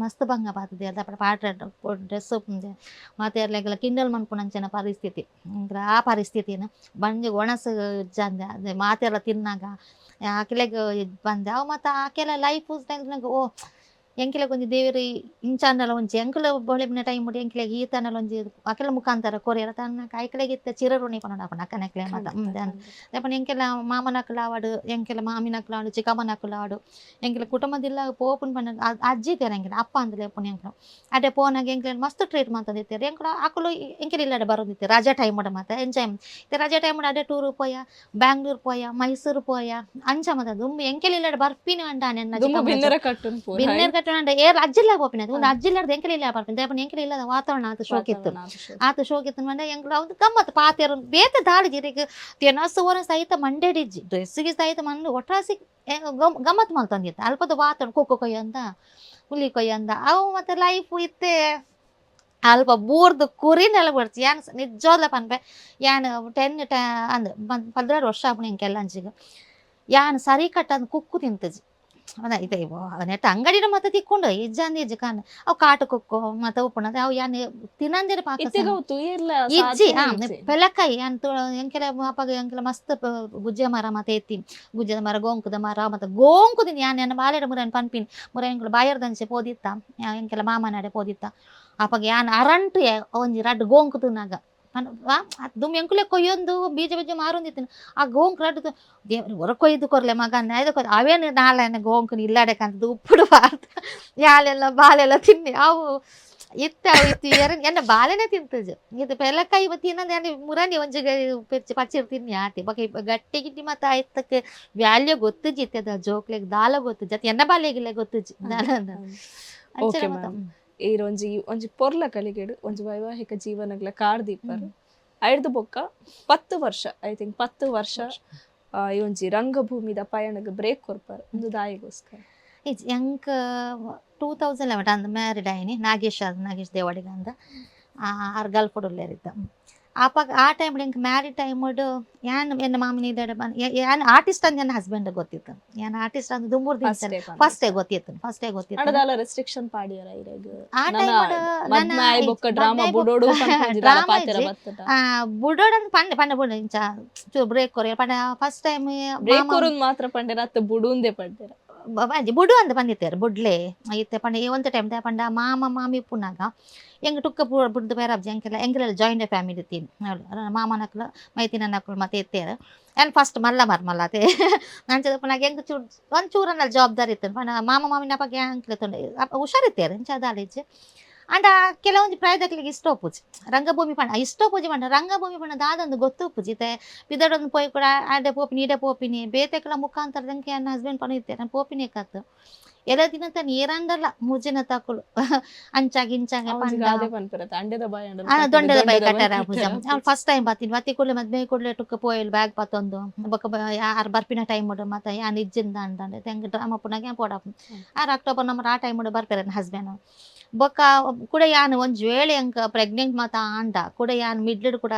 ಮಸ್ತ್ ಬಂಗ ಬಾತದೆ ಅದ ಪಾಟ ಡ್ರೆಸ್ ಮತ್ತೆ ಅರ್ಲೆಗೆಲ್ಲ ಕಿಂಡಲ್ ಮನ್ಪುಣಂಚನ ಪರಿಸ್ಥಿತಿ ಆ ಪರಿಸ್ಥಿತಿನ ಬಂದು ಒಣಸು ಜಂದ ಅದೇ ಮಾತೆಲ್ಲ ತಿನ್ನಾಗ ಆಕೆಲೆಗ್ ಬಂದೆ ಅವು ಮತ್ತು ಆಕೆಲ್ಲ ಲೈಫ್ ಓ ಎಂಕಿಲ ಒಂಜಿ ದೇವರಿ ಇಂಚಾನಲ ಒಂಜಿ ಎಂಕಲ ಬೊಳೆಬಿನ ಟೈಮ್ ಮುಡಿ ಎಂಕಿಲೆಗ್ ಈತನಲ ಒಂಜಿ ಅಕೆಲ ಮುಖಾಂತರ ಕೊರಿಯರ ತನ್ನ ಐಕಲೆಗ್ ಇತ್ತ ಚಿರರುಣಿ ಪನೋಡ ಅಪ್ಪನ ಅಕ್ಕನಕ್ಲೆ ಮತ ದಪ್ಪನ ಎಂಕೆಲ ಮಾಮನಕ್ಲ ಆವಡು ಎಂಕೆಲ ಮಾಮಿನಕ್ಲ ಆವಡು ಚಿಕ್ಕಮ್ಮನಕ್ಲ ಆವಡು ಎಂಕೆಲ ಕುಟುಂಬದಿಲ್ಲ ಪೋಪುನ್ ಪಂಡ ಅಜ್ಜಿ ತೀರ ಎಂಕೆಲ ಅಪ್ಪ ಅಂದಲೆ ಪುನ ಎಂಕಲು ಅದೇ ಪೋನಾಗ ಎಂಕೆಲ ಮಸ್ತ್ ಟ್ರೀಟ್ ಮಾಡ್ತದಿತ್ತಾರೆ ಎಂಕಲ ಅಕ್ಕಲು ಎಂಕೆಲ ಇಲ್ಲಡೆ ಬರೋದಿತ್ತೆ ರಜಾ ಟೈಮ್ ಮುಡ ಮತ್ತೆ ಎಂಜಾಯ್ ರಜಾ ಟೈಮ್ ಮುಡ ಅದೇ ಟೂರು ಪೋಯ ಬ್ಯಾಂಗ್ಳೂರ್ ಪೋಯ ಮೈಸೂರು ಪೋಯ ಅಂಚ ಮತ ದುಂಬು ಎಂಕೆಲ ಇಲ್ಲಡೆ ಬರ್ಪಿನ ಅಂಡಾನೆ ಬಿನ್ನರ ಕಟ್ಟುನ್ ಬಿನ್ನೇರ್ ಕಟ್ಟಣ ಏರ್ ಅಜ್ಜಿಲ್ಲ ಬೋಪಿನ ಒಂದು ಅಜ್ಜಿಲ್ಲಾರ್ದು ಎಂಕೆಲ ಇಲ್ಲ ಬರ್ಪಿನ ದೇಪನ ಎಂಕೆಲ ಇಲ್ಲದ ವಾತಾವರಣ ಆತ ಶೋಕಿತ್ತು ಆತ ಶೋಕಿತ್ತು ಮಂಡ ಎಂಕ್ಲ ಅವ್ದು ಗಮ್ಮತ್ತು ಪಾತೆರು ಬೇತ ದಾಳಿಗೆ ಇದಕ್ಕೆ ತೆನಸುವರ ಸಹಿತ ಮಂಡೇಡಿಜ್ಜಿ ಡ್ರೆಸ್ಸಿಗೆ ಸಹಿತ ಮಂಡು ಒಟ್ರಾಸಿ ಗಮ್ಮತ್ತು ಮಲ್ತಂದಿತ್ತು ಅಲ್ಪದ ವಾತಾವರಣ ಕೊಕ್ಕೊ ಕೊಯ್ಯ ಅಂತ ಹುಲಿ ಕೊಯ್ಯ ಅಂದ ಅವು ಮತ್ತೆ ಲೈಫ್ ಇತ್ತೆ ಅಲ್ಪ ಬೂರ್ದು ಕುರಿನೆಲ್ಲ ಬಿಡ್ತಿ ಯಾನ್ ನಿಜವಾದ ಪನ್ಪೆ ಯಾನ್ 10 ಅಂದ್ 16 ವರ್ಷ ಆಪಣ ಎಂಕೆಲ್ಲ ಅಂಚಿಗೆ ಯಾನ್ ಸರಿ ಕಟ್ಟ ಅಂದ್ ಕುಕ್ಕು ತಿಂತಜಿ ಇದೆ ನೆಟ್ಟ ಅಂಗಡಿನ ಮತ್ತೆ ತಿಕ್ಕೊಂಡು ಇಜ್ಜಂದಿ ಇಜ್ಜಿ ಕಾನ್ ಅವು ಕಾಟು ಕೊಕ್ಕೋ ಮತ್ತೆ ಉಪ್ಪುಣ ಅವು ಯಾನ್ ತಿನ್ನಂದಿರ ಪಾಕ ಇಜ್ಜಿ ಪೆಲಕಾಯಿ ಯಾನ್ ಎಂಕೆಲ ಅಪ್ಪಗ ಎಂಕೆಲ ಮಸ್ತ್ ಗುಜ್ಜೆ ಮರ ಮತ್ತೆ ಎತ್ತಿ ಗುಜ್ಜದ ಮರ ಗೋಂಕುದ ಮರ ಮತ್ತೆ ಗೋಂಕು ತಿನಿ ಯಾನ್ ನನ್ನ ಬಾಲೆಡ ಮುರನ್ ಪನ್ಪಿನ್ ಮುರ ಎಂಕಲು ಬಾಯರ್ದಂಚೆ ಪೋದಿತ್ತ ಎಂಕೆಲ ಮಾಮನಡೆ ಪೋದಿತ್ತ ಅಪ್ಪಗ ಯಾನ್ ಅರಂಟು ಒಂಜಿ ರಡ್ಡು ಗೋಂಕು ತಿನ್ನಾಗ ದುಮ್ ಎಂಕುಲೆ ಕೊಯ್ಯೊಂದು ಬೀಜ ಬೀಜ ಮಾರೊಂದಿತ್ತು ಆ ಗೋಂಕು ರಡ್ಡು ದೇವ್ರ ಹೊರ ಕೊಯ್ದು ಕೊರ್ಲೆ ಮಗನ ಐದು ಅವೇನು ನಾಳೆ ಗೋಂಕು ಇಲ್ಲಾಡಕಂತ ಉಪ್ಪುಡು ಬಾರ್ದು ಯಾಲೆಲ್ಲ ಬಾಲೆಲ್ಲ ತಿನ್ನಿ ಅವು ಇತ್ತು ಎನ್ನ ಬಾಲೆನೆ ತಿಂತಜು ಇದು ಪೆಲಕಾಯಿ ತಿನ್ನೋದು ಯಾನೆ ಮುರಾನಿ ಒಂಜಿ ಪಚ್ಚಿರ್ ತಿನ್ನಿ ಆತಿ ಬಕ ಗಟ್ಟಿ ಗಿಟ್ಟಿ ಮತ್ತೆ ಆಯ್ತಕ್ಕೆ ವ್ಯಾಲ್ಯೂ ಗೊತ್ತುಜಿ ಇತ್ತದ ಜೋಕ್ಲೆಗ್ ದಾಲ ಗೊತ್ತುಜಿ ಅತ್ ಎನ್ನ ಬಾಲೆಗಿಲ್ಲ ಗೊತ್ತುಜಿ ಒಂಜಿ ಪೊರ್ಲ ಕಲಿಗೆಡು ಒಂಜಿ ವೈವಾಹಿಕ ಜೀವನಗ್ಲ ಕಾಡ್ದಿಪ್ಪರ್ ಐಡ್ದು ಬೊಕ್ಕ 10 ವರ್ಷ ಐ ಥಿಂಕ್ 10 ವರ್ಷ ಈ ಒಂಜಿ ರಂಗಭೂಮಿದ ಪಯಣಗ್ ಬ್ರೇಕ್ ಕೊರ್ಪರ್ ಒಂದು ದಾಯಿಗೋಸ್ಕರ ಎಂಕ್ 2011 ಅಂದ್ ಮ್ಯಾರಿಡ್ ಆಯ್ನಿ ನಾಗೇಶ್ ದೇವಾಡಿಗ ಅಂದ ಆರ್ ಗಲ್ಫಡ್ ಉಲ್ಲೇರಿದ್ದ ಆಪಾಗ ಆ ಟೈಮ್ ಎಂಕ್ ಮ್ಯಾರಿಡ್ ಟೈಮಡ್ ಯಾನ್ ಎನ್ನ ಮಾಮನ ಇದ್ದಾಡೆ ಯಾನ್ ಆರ್ಟಿಸ್ಟ್ ಅಂದ್ ನನ್ನ ಹಸ್ಬೆಂಡ್ ಗೊತ್ತಿತ್ತು ಯಾನ್ ಆರ್ಟಿಸ್ಟ್ ಅಂದ್ ದುಮ್ಮೂರ್ ದಿನ ಫಸ್ಟೇ ಗೊತ್ತಿತ್ತು ಅಡದಾಲ ರೆಸ್ಟ್ರಿಕ್ಷನ್ ಪಾಡಿಯರ ಇರೆಗ್ ಆ ಟೈಮಡ್ ನನ್ನ ಬೊಕ್ಕ ಡ್ರಾಮಾ ಬುಡೋಡು ಪನ್ಪಂಜಿದಾಲ ಪಾತೆರ ಬತ್ತಟ ಬುಡೋಡು ಅಂದ್ ಪಂಡೆ ಬುಡ ಇಂಚ ಬ್ರೇಕ್ ಕೊರೆ ಪಂಡ ಫಸ್ಟ್ ಟೈಮ್ ಬ್ರೇಕ್ ಕೊರುನ್ ಮಾತ್ರ ಪಂಡೆ ನತ್ತ ಬುಡುಂದೆ ಪಡ್ಡೆರ ಬುಡು ಅಂದ್ ಬಂದಿತ್ತೇರು ಬುಡ್ಲೆ ಇತ್ತೆ ಪಂಡ ಒಂದು ಟೈಮ್ ಪಂಡ ಮಾಮ ಮಾಮಿ ಪುನಾಗ ಎಂಗ್ ಟುಕ್ಕ ಬುಡ್ದು ಬೇರೆ ಅಬ್ಜಿ ಎಂಕೆಲ್ಲ ಜಾಯಿಂಟ್ ಫ್ಯಾಮಿಲಿ ತೀನಿ ಮಾಮನಕ್ಲು ಮೈತಿನ ನಕ್ಲು ಮತ್ತೆ ಎತ್ತೇರು ಏನು ಫಸ್ಟ್ ಮಲ್ಲ ಮರ್ಮಲ್ಲತೆ ನಂಚದ ಪುನಃ ಎಂಗ್ ಒಂಚೂರನ್ನ ಜವಾಬ್ದಾರಿ ಇತ್ತು ಪಣ ಮಾಮ ಮಾಮಿನ ಬಗ್ಗೆ ಅಂಕ್ಲೆತ್ತುಂಡೆ ಹುಷಾರಿತ್ತೇರು ಇಂಚದಾಲಿಜ್ಜೆ ಅಂಡ ಕೆಲವೊಂದು ಪ್ರಾಯದಕ್ಲಿಗೆ ಇಷ್ಟ ಒಪ್ಪುಜಿ ರಂಗಭೂಮಿ ಪಣ ಇಷ್ಟ ಒಪ್ಪುಜಿ ಪಂಡ ರಂಗಭೂಮಿ ಪಣ ದಾದೊಂದು ಗೊತ್ತು ಒಪ್ಪುಜಿ ತೆ ಪಿದಡೊಂದು ಪೋಯಿ ಕೂಡ ಆಡೆ ಪೋಪಿನಿ ಈಡೆ ಪೋಪಿನಿ ಬೇತೆಕಲ ಮುಖಾಂತರದಂಗೆ ನನ್ನ ಹಸ್ಬೆಂಡ್ ಪಣ ಇತ್ತೆ ನಾನು ಪೋಪಿನಿ ಕತ್ತು ಎಲ್ಲ ದಿನ ತನ್ನ ಏರಂದಲ್ಲ ಮುಜಿನ ತಕೊಳು ಅಂಚಾಗಿ ಇಂಚಾಗೆ ದೊಂಡದ ಬೈ ಕಟ್ಟಾರ ಅವ್ಳು ಫಸ್ಟ್ ಟೈಮ್ ಬರ್ತೀನಿ ಮತ್ತೆ ಕೂಡಲೇ ಮದ್ವೆ ಕೂಡಲೇ ಟುಕ್ಕ ಪೋಯಲ್ ಬ್ಯಾಗ್ ಪತ್ತೊಂದು ಬೊಕ್ಕ ಯಾರು ಬರ್ಪಿನ ಟೈಮ್ ಉಡು ಮತ್ತೆ ಯಾನ್ ಇಜ್ಜಿಂದ ಅಂದಂಡೆ ತೆಂಗ್ ಡ್ರಾಮ ಪುನಗೆ ಪೋಡಪ್ಪ 6 ಅಕ್ಟೋಬರ್ ನಮ್ಮ ಆ ಟೈಮ್ ಉಡು ಬರ್ತಾರೆ ನನ್ನ ಹಸ್ಬೆಂಡ್ ಬೊಕ್ಕ ಕೂಡ ಯಾನ್ ಒಂಜ್ ವೇಳೆ ಅಂಕ ಪ್ರೆಗ್ನೆಂಟ್ ಮಾತ ಆಂಡ ಕೂಡ ಯಾನ್ ಮಿಡ್ಲಿಡ್ ಕೂಡ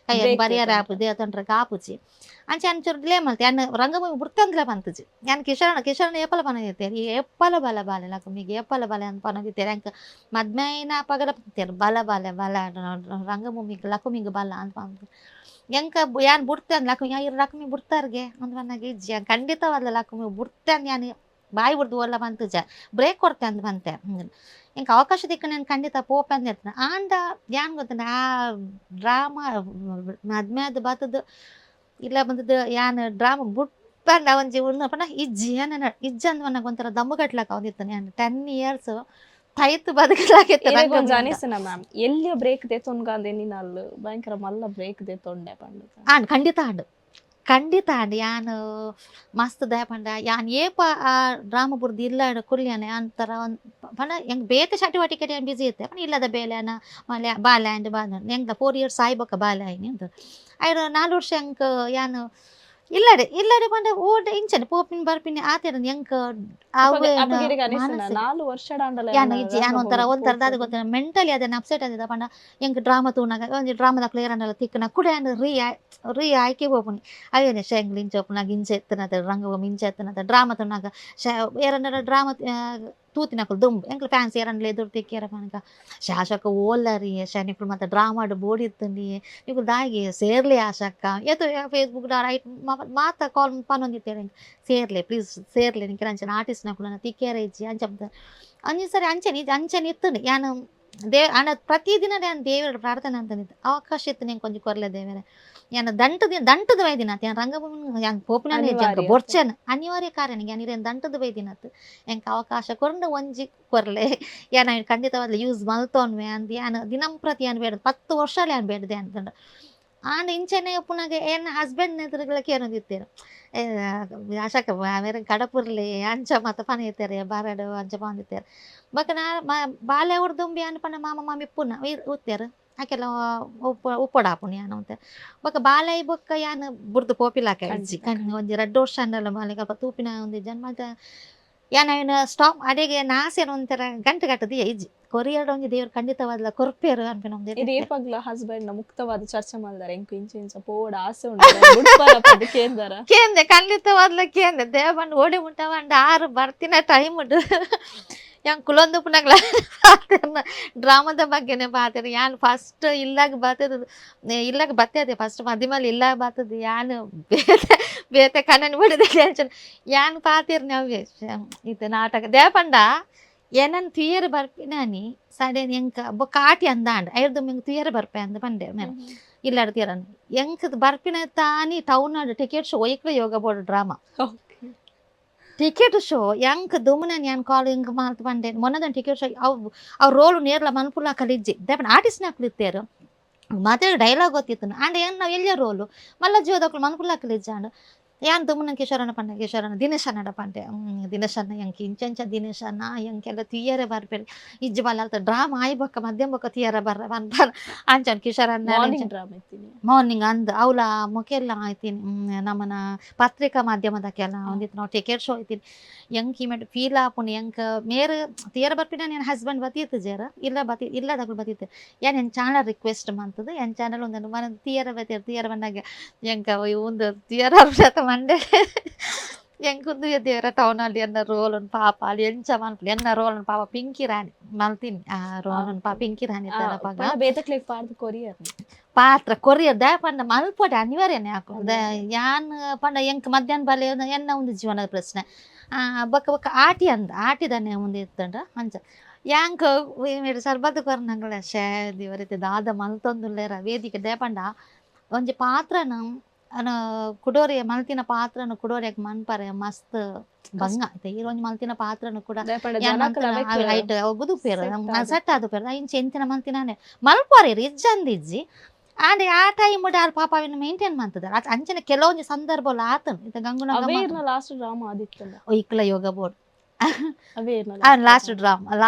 ಕೈ ಬರಿಯಾರ ಆಪುದು ಅತಂಡ್ರೆ ಕಾಪುಜಿ ಅಂಚೆ ಅಂಚೂರು ಡಿಲೇ ಮಲ್ತೆ ಯಾನ್ ರಂಗಭೂಮಿ ಬುರ್ತಂದ್ಲೆ ಬಂತುಜಿ ಯಾನ್ ಕಿಶರಣ ಏಪಲ ಪನದಿತ್ತೇರಿ ಏಪಲ ಬಲ ಬಾಲೆ ಲಕ್ಷ್ಮಿಗೆ ಏಪಲ ಬಲೆ ಅಂತ ಪನದಿತ್ತೇರಿ ಅಂಕ ಮದ್ಮೆನ ಪಗಲ ಪಂತೇರು ಬಲ ಬಾಲೆ ಬಲ ರಂಗಭೂಮಿಗೆ ಲಕ್ಷ್ಮಿಗೆ ಬಲ ಅಂತ ಪಂತ ಎಂಕ ಯಾನ್ ಬುಡ್ತಂದ್ ಲಕ್ಷ್ಮಿ ಲಕ್ಷ್ಮಿ ಬುಡ್ತಾರ್ಗೆ ಅಂತ ಪನ್ನಾಗ ಇಜ್ಜಿ ಖಂಡಿತವಾದ ಲಕ್ಷ್ಮಿ ಬುಡ್ತಂದ್ ಯಾನ್ ಬಾಯಿ ಬಿಡ್ದು ಒಲ್ಲ ಬಂತುಜ ಬ್ರೇಕ್ ಕೊಡ್ತೆ ಅಂತ ಬಂತೆ ಇಂಕ ಅವಕಾಶ ದಿಕ್ಕ ನಾನು ಖಂಡಿತ ಪೋಪ ಅಂತ ಇರ್ತಾನೆ ಆಂಡ ಯಾನ್ ಗೊತ್ತ ಆ ಡ್ರಾಮಾ ಮದ್ಮೆ ಅದು ಬತ್ತದು ಇಲ್ಲ ಬಂದದ್ದು ಯಾನ್ ಡ್ರಾಮಾ ಬುಟ್ಬಂಡ ಒಂಜಿ ಉಳ್ನಪ್ಪನ ಇಜ್ಜಿ ಏನ ಇಜ್ಜ ಅಂದ್ ನನಗೆ ಒಂಥರ ದಮ್ಮು ಕಟ್ಲಕ್ಕ ಅವನಿರ್ತಾನೆ ನಾನು 10 years ತೈತು ಬದುಕಲಾಗಿತ್ತು ಮ್ಯಾಮ್ ಎಲ್ಲಿ ಬ್ರೇಕ್ ದೇ ತೊನ್ಗಾಂದೆ ನೀನಲ್ಲಿ ಭಯಂಕರ ಮಲ್ಲ ಬ್ರೇಕ್ ದೇ ತೊಂಡೆ ಪಂಡ ಆಂಡ್ ಖಂಡಿತ ಆಂಡ್ ಯಾನ್ ಮಸ್ತ್ ದಯ ಪಂಡ ಯಾನ್ ಏಪ ಆ ಡ್ರಾಮಾ ಬುರ್ದು ಇಲ್ಲ ಕುಲ್ಯಾನೆ ಅಂತರ ಒಂದು ಪಂಡ ಹೆಂಗ್ ಬೇತೆ ಚಟುವಟಿಕೆ ಏನು ಬಿಸಿ ಇರ್ತೆ ಪಂಡ ಇಲ್ಲದ ಬೇಲೆನ ಬಾಲ್ಯ ಆ್ಯಂಡ್ ಬಾಲ್ಯ ಹೆಂಗ್ 4 years ಆಯ್ಬಕ್ಕ ಬಾಲ್ಯ ಆಯ್ನಿ ಅಂತ ಐದು 4 ವರ್ಷ ಹೆಂಗ್ ಯಾನು ಇಲ್ಲಡೆ ಪಂಡ ಓಡ್ ಇಂಚನೆ ಪೋಪಿನ ಬರ್ಪಿನಿ ಆತೇರ ಹೆಂಗ್ ಯಾನ್ ಒಂಥರ ದಾದ ಗೊತ್ತ ಮೆಂಟಲಿ ಅದನ್ನ ಅಪ್ಸೆಟ್ ಆದಿದ ಪಂಡ ಹೆಂಗ್ ಡ್ರಾಮಾ ತೂನಾಗ ಒಂಜಿ ಡ್ರಾಮಾದ ಕ್ಲಿಯರ್ ಅನ್ನಲ್ಲ ತಿಕ್ಕನ ಕೂಡ ರೀ ಆಯ್ಕೆ ಹೋಗ್ನಿ ಅವೇನೆ ಶೆಂಗ್ಲಿ ಇಂಚೋಪನಾಗ ಇಂಚೆ ಎತ್ತನದ ರಂಗಭೂಮಿ ಇಂಚೆ ಎತ್ತನದ ಡ್ರಾಮಾ ತೂನಾಗ ಏರನ್ನ ಡ್ರಾಮಾ ತೂತಿನಕಲ್ ದುಂಬು ಎಂಕ್ಲು ಫ್ಯಾನ್ಸಿ ಏರನ್ಲೆ ಎದುರು ತಿಕ್ಕಿಯರ ಪನಕ ಶಾಸಕ ಓಲ್ಲರಿ ಶನಿಕ್ಲು ಮತ್ತೆ ಡ್ರಾಮಾಡು ಬೋಡಿತ್ತಂಡಿ ನೀವು ದಾಯಿಗೆ ಸೇರ್ಲಿ ಆಶಕ್ಕ ಎತ್ತು ಫೇಸ್ಬುಕ್ ರೈಟ್ ಮಾತ ಕಾಲ್ ಪನೊಂದಿತ್ತೇವೆ ಸೇರ್ಲೆ ಪ್ಲೀಸ್ ಸೇರ್ಲೆ ನಿಂಗೆ ಅಂಚನೆ ಆರ್ಟಿಸ್ಟ್ನಕುಲನ ತಿಕ್ಕಿಯರ ಇಜ್ಜಿ ಅಂಚೆ ಸರಿ ಅಂಚನೆ ಇತ್ತು ಯಾನು ಅಣ್ಣ ಪ್ರತಿದಿನ ನಾನು ದೇವರ ಪ್ರಾರ್ಥನೆ ಅಂತ ನಿಂತು ಅವಕಾಶ ಇತ್ತು ನಂಗೆ ಕೊಂಚ ಕೊರ್ಲೆ ದೇವರೇ ಯಾನು ದಂಟದ ವೈದಿನಾತ್ ಯಾನ್ ರಂಗಭೂಮಿ ಯಾನ್ ಪೋಪಿನ ಬೊರ್ಚನ್ ಅನಿವಾರ್ಯ ಕಾರಣ ಯಾನ್ ಇರೇನು ದಂಟದ ವೈದಿನಾತ್ ಎಂಕ್ ಅವಕಾಶ ಕೊಂಡು ಒಂಜಿ ಕೊರ್ಲೆ ಯಾನ ಖಂಡಿತವಾದ ಯೂಸ್ ಮಲ್ತೋನ್ವೆ ಅಂದ್ ಯಾನ್ ದಿನಂಪ್ರತಿ ಯಾನ್ ಬೇಡ 10 ವರ್ಷ ಯಾನ್ ಬೇಡದೆ ಅಂತಂದು ಆಂಡ್ ಇಂಚೆನೆ ಪುನಗೆ ಏನು ಹಸ್ಬೆಂಡ್ ಎದುರುಗಳಕ್ಕೆ ಏನೊಂದಿತ್ತೇನು ಆಶಾಕ ಬೇರೆ ಕಡಪುರ್ಲಿ ಅಂಚ ಮತ್ತು ಪನ ಇರ್ತಾರೆ ಬಾರಾಡು ಅಂಚ ಬಂದಿರ್ತಾರೆ ಬೊಕ್ಕ ನಾ ಬಾಲ್ಯ ಉಡ್ದುಂಬಿ ಅನ್ಪಣ್ಣ ಮಾಮ ಮಾಮಿ ಪುನಃ ಉತ್ತೇರು ಆಕೆಲ್ಲ ಉಪ್ಪೊಡಾಪುನಿ ಯಾನು ಅಂತ ಬೊಕ್ಕ ಬಾಲೈ ಬೊಕ್ಕ ಯಾನು ಬುರ್ದು ಪೋಪಿಲಾಕ ಇಜ್ಜಿ ಒಂಜಿ 2 ವರ್ಷ ಅನ್ನಲ್ಲ ಮಾಲಿಕ ತೂಪಿನ ಒಂದು ಜನ್ಮ ಯಾನ ಸ್ಟಾಪ್ ಅಡೆಗೆ ನಾಸೇನು ಒಂಥರ ಗಂಟೆ ಗಟ್ಟದಿ ಇಜ್ಜಿ ಕೊರಿಯರ್ ಒಂಜಿ ದೇವ್ರು ಖಂಡಿತವಾದ ಕೊರ್ಪೇರು ಅನ್ಪಿನ ಇದೇಪಗ್ಲ ಹಸ್ಬೆಂಡ್ ನ ಮುಕ್ತವಾದ ಚರ್ಚೆ ಮಾಡಿದಾರೆ ಎಂಕು ಇಂಚ ಪೋಡ ಆಸೆ ಉಂಟು ಕೇಂದೆ ಖಂಡಿತವಾದ್ಲ ಕೇಂದೆ ದೇವಣ್ಣ ಓಡಿ ಮುಟ್ಟವಂಡ 6 ಬರ್ತಿನ ಟೈಮ್ ಉಂಟು yang kulon pernah ಡ್ರಾಮಾದ ಬಗ್ಗೆನೇ ಬಾತೇನೆ ಯಾನ್ ಫಸ್ಟ್ ಇಲ್ಲಾಗ ಬಾತದ ಇಲ್ಲಾಗ ಬರ್ತದೆ ಫಸ್ಟ್ ಮಧ್ಯಮಲ್ಲಿ ಇಲ್ಲ ಬಾತದ ಯಾನು ಬೇತೆ ಕಣ್ಣನ್ ಬಿಡದೆ ಯಾನ್ ಪಾತಿರ್ ನಾವೇ ಇದು ನಾಟಕ ದೇಪಂಡ ಏನನ್ ತುಯರ್ ಬರ್ಪಿನಾನಿ ಸಡನ್ ಎಂಕ ಬೊಕ್ಕ ಆಟಿ ಅಂದಾಂಡ ಐದು ಮಿಂಗ್ ತುಯರ್ ಬರ್ಪೆ ಅಂದ ಬಂದೆ ನಾನು ಇಲ್ಲಾಡ ತೀರನ್ ಎಂಕ್ ಬರ್ಪಿನ ತಾನಿ ಟೌನ್ ಟಿಕೆಟ್ ಶೋ ಒಯ್ಕ್ಲ ಯೋಗ ಬೋರ್ಡ್ ಡ್ರಾಮಾ ಟಿಕೆಟ್ ಶೋ ಎಂಕ್ ದುಮ್ನನ್ ಯಾನ್ ಕಾಲ್ ಹಿಂಗ್ ಮಾಲ್ತು ಬಂದೆ ಮೊನ್ನದನ್ ಟಿಕೆಟ್ ಶೋ ಅವ್ರ ರೋಲು ನೇರ್ಲ ಮನ್ಪುಲ ಕಲಿಜ್ಜಿ ದೇಪನ್ ಆರ್ಟಿಸ್ಟ್ ನಾಕ್ಲಿತ್ತೇರು ಮತ್ತೆ ಡೈಲಾಗ್ ಗೊತ್ತಿತ್ತು ಅಂಡ್ ಏನ್ ನಾವು ಎಲ್ಲಿಯ ರೋಲು ಮಲ್ಲ ಜೀವದಕ್ಳು ಮನ್ಪುಲ ಕಲಿಜ್ಜಾಂಡು ಯಾನ್ ದುಮ್ಮನ ಕಿಶೋರನ ಪಂಡ ಕಿಶೋರನ ದಿನೇಶ್ ಅನ್ನಡ ಪಂಡೆ ದಿನೇಶ್ ಅನ್ನ ಎಂಕ್ ಇಂಚೆಂಚ ದಿನೇಶ್ ಅನ್ನ ಎಂಕೆಲ್ಲ ತೀಯರೆ ಬರ್ಬೇಡಿ ಇಜ್ಜಿ ಬಲ್ಲ ಡ್ರಾಮಾ ಆಯ್ ಬೊಕ್ಕ ಮಧ್ಯಮ ಬೊಕ್ಕ ತೀಯರ ಬರ್ರ ಬಂದ ಅಂಚನ್ ಕಿಶೋರನ್ನ ಮಾರ್ನಿಂಗ್ ಅಂದ್ ಅವಳ ಮೊಕೆಲ್ಲ ಆಯ್ತೀನಿ ನಮ್ಮನ ಪತ್ರಿಕಾ ಮಾಧ್ಯಮದಕ್ಕೆಲ್ಲ ಒಂದಿತ್ತು ನಾವು ಟಿಕೆಟ್ ಶೋ ಆಯ್ತೀನಿ ಎಂಕ್ ಇಮೆಂಟ್ ಫೀಲ್ ಆಪುಣಿ ಎಂಕ್ ಮೇರೆ ತೀಯರ ಬರ್ಪಿನ ನನ್ನ ಹಸ್ಬೆಂಡ್ ಬತ್ತಿತ್ತು ಜೇರ ಇಲ್ಲ ದಗಳು ಬತ್ತಿತ್ತು ಏನ್ ಚಾನಲ್ ರಿಕ್ವೆಸ್ಟ್ ಮಂತದ್ದು ಎನ್ ಚಾನಲ್ ಒಂದು ಮನ ತೀಯರ ಬತ್ತೀರ ತೀಯರ ಬಂದಾಗ ಎಂಕ ಒಂದು ತೀಯರ ಮಂಡೆ ಎಂಕುಂದು ದೇವರ ಟೌನಲ್ಲಿ ಎನ್ನ ರೋಲನ್ ಪಾಪ ಅಲ್ಲಿ ಎಂಚ ಮನ್ಪಲಿ ಎನ್ನ ರೋಲನ್ ಪಾಪ ಪಿಂಕಿ ರಾಣಿ ಮಲ್ತೀನಿ ಆ ರೋಲನ್ ಪಾಪ ಪಿಂಕಿ ರಾಣಿ ಪಾತ್ರ ಕೊರಿಯರ್ ದ ಪಂಡ ಮಲ್ಪೊಡೆ ಅನಿವಾರ್ಯನೇ ಹಾಕೋದು ಯಾನ್ ಪಂಡ ಎಂಕ್ ಮಧ್ಯಾಹ್ನ ಬಲೆ ಎನ್ನ ಒಂದು ಜೀವನದ ಪ್ರಶ್ನೆ ಬೊಕ್ಕ ಬೊಕ್ಕ ಆಟಿದನ್ನೇ ಮುಂದೆ ಇತ್ತಂಡ ಅಂಚ ಯಾಂಕ್ మీరు సర్బత్ కొర్నంగల షేది ఎవరైతే దాద మల్తొందుల్లేర ವೇದಿಕೆ ದೇಪಂಡ ಒಂಜಿ ಪಾತ್ರನ ಅನ ಕುಡೋರೆ ಮಲ್ತಿನ ಪಾತ್ರನ ಕುಡೋರೆಗ್ ಮನ್ಪರೆ ಮಸ್ತ್ ಬಂಗ ಐತೆ ಈ ಒಂಜಿ ಮಲ್ತಿನ ಪಾತ್ರನು ಕೂಡ ದಾಯಪಂಡ ಯಾನ್ ಜನಕ್ಕಲ ಮಂತನ ಅವೆಕ್ ಐಟ್ ಒಗುದು ಪೇರು set ಆದ್. ಸೆಟ್ ಆದು ಪೇರು ಇಂಚ ಎಂತಿನ ಮಂತಿನಾನೆ ಮಲ್ಪೊರೆ ಇಜ್ಜಂದಿಜ್ಜಿ ಆಂಡೆ ಆ ಟೈಮ್ ಆರ್ ಪಾಪ ಅವಿನ ಮೇಂಟೈನ್ ಮಂತದ ಅಂಚನೆ ಕೆಲವೊಂಜಿ ಸಂದರ್ಭಲ ಆತನ್ ಇತ ಗಂಗುನ ಅವೇ ಇರ್ನ ಲಾಸ್ಟ್ ಡ್ರಾಮಾ ಆದಿತ್ತಲ್ಲ ಇಕ್ಲ ಯೋಗ ಬೋರ್ಡ್ ಅವೇ ಇರ್ನ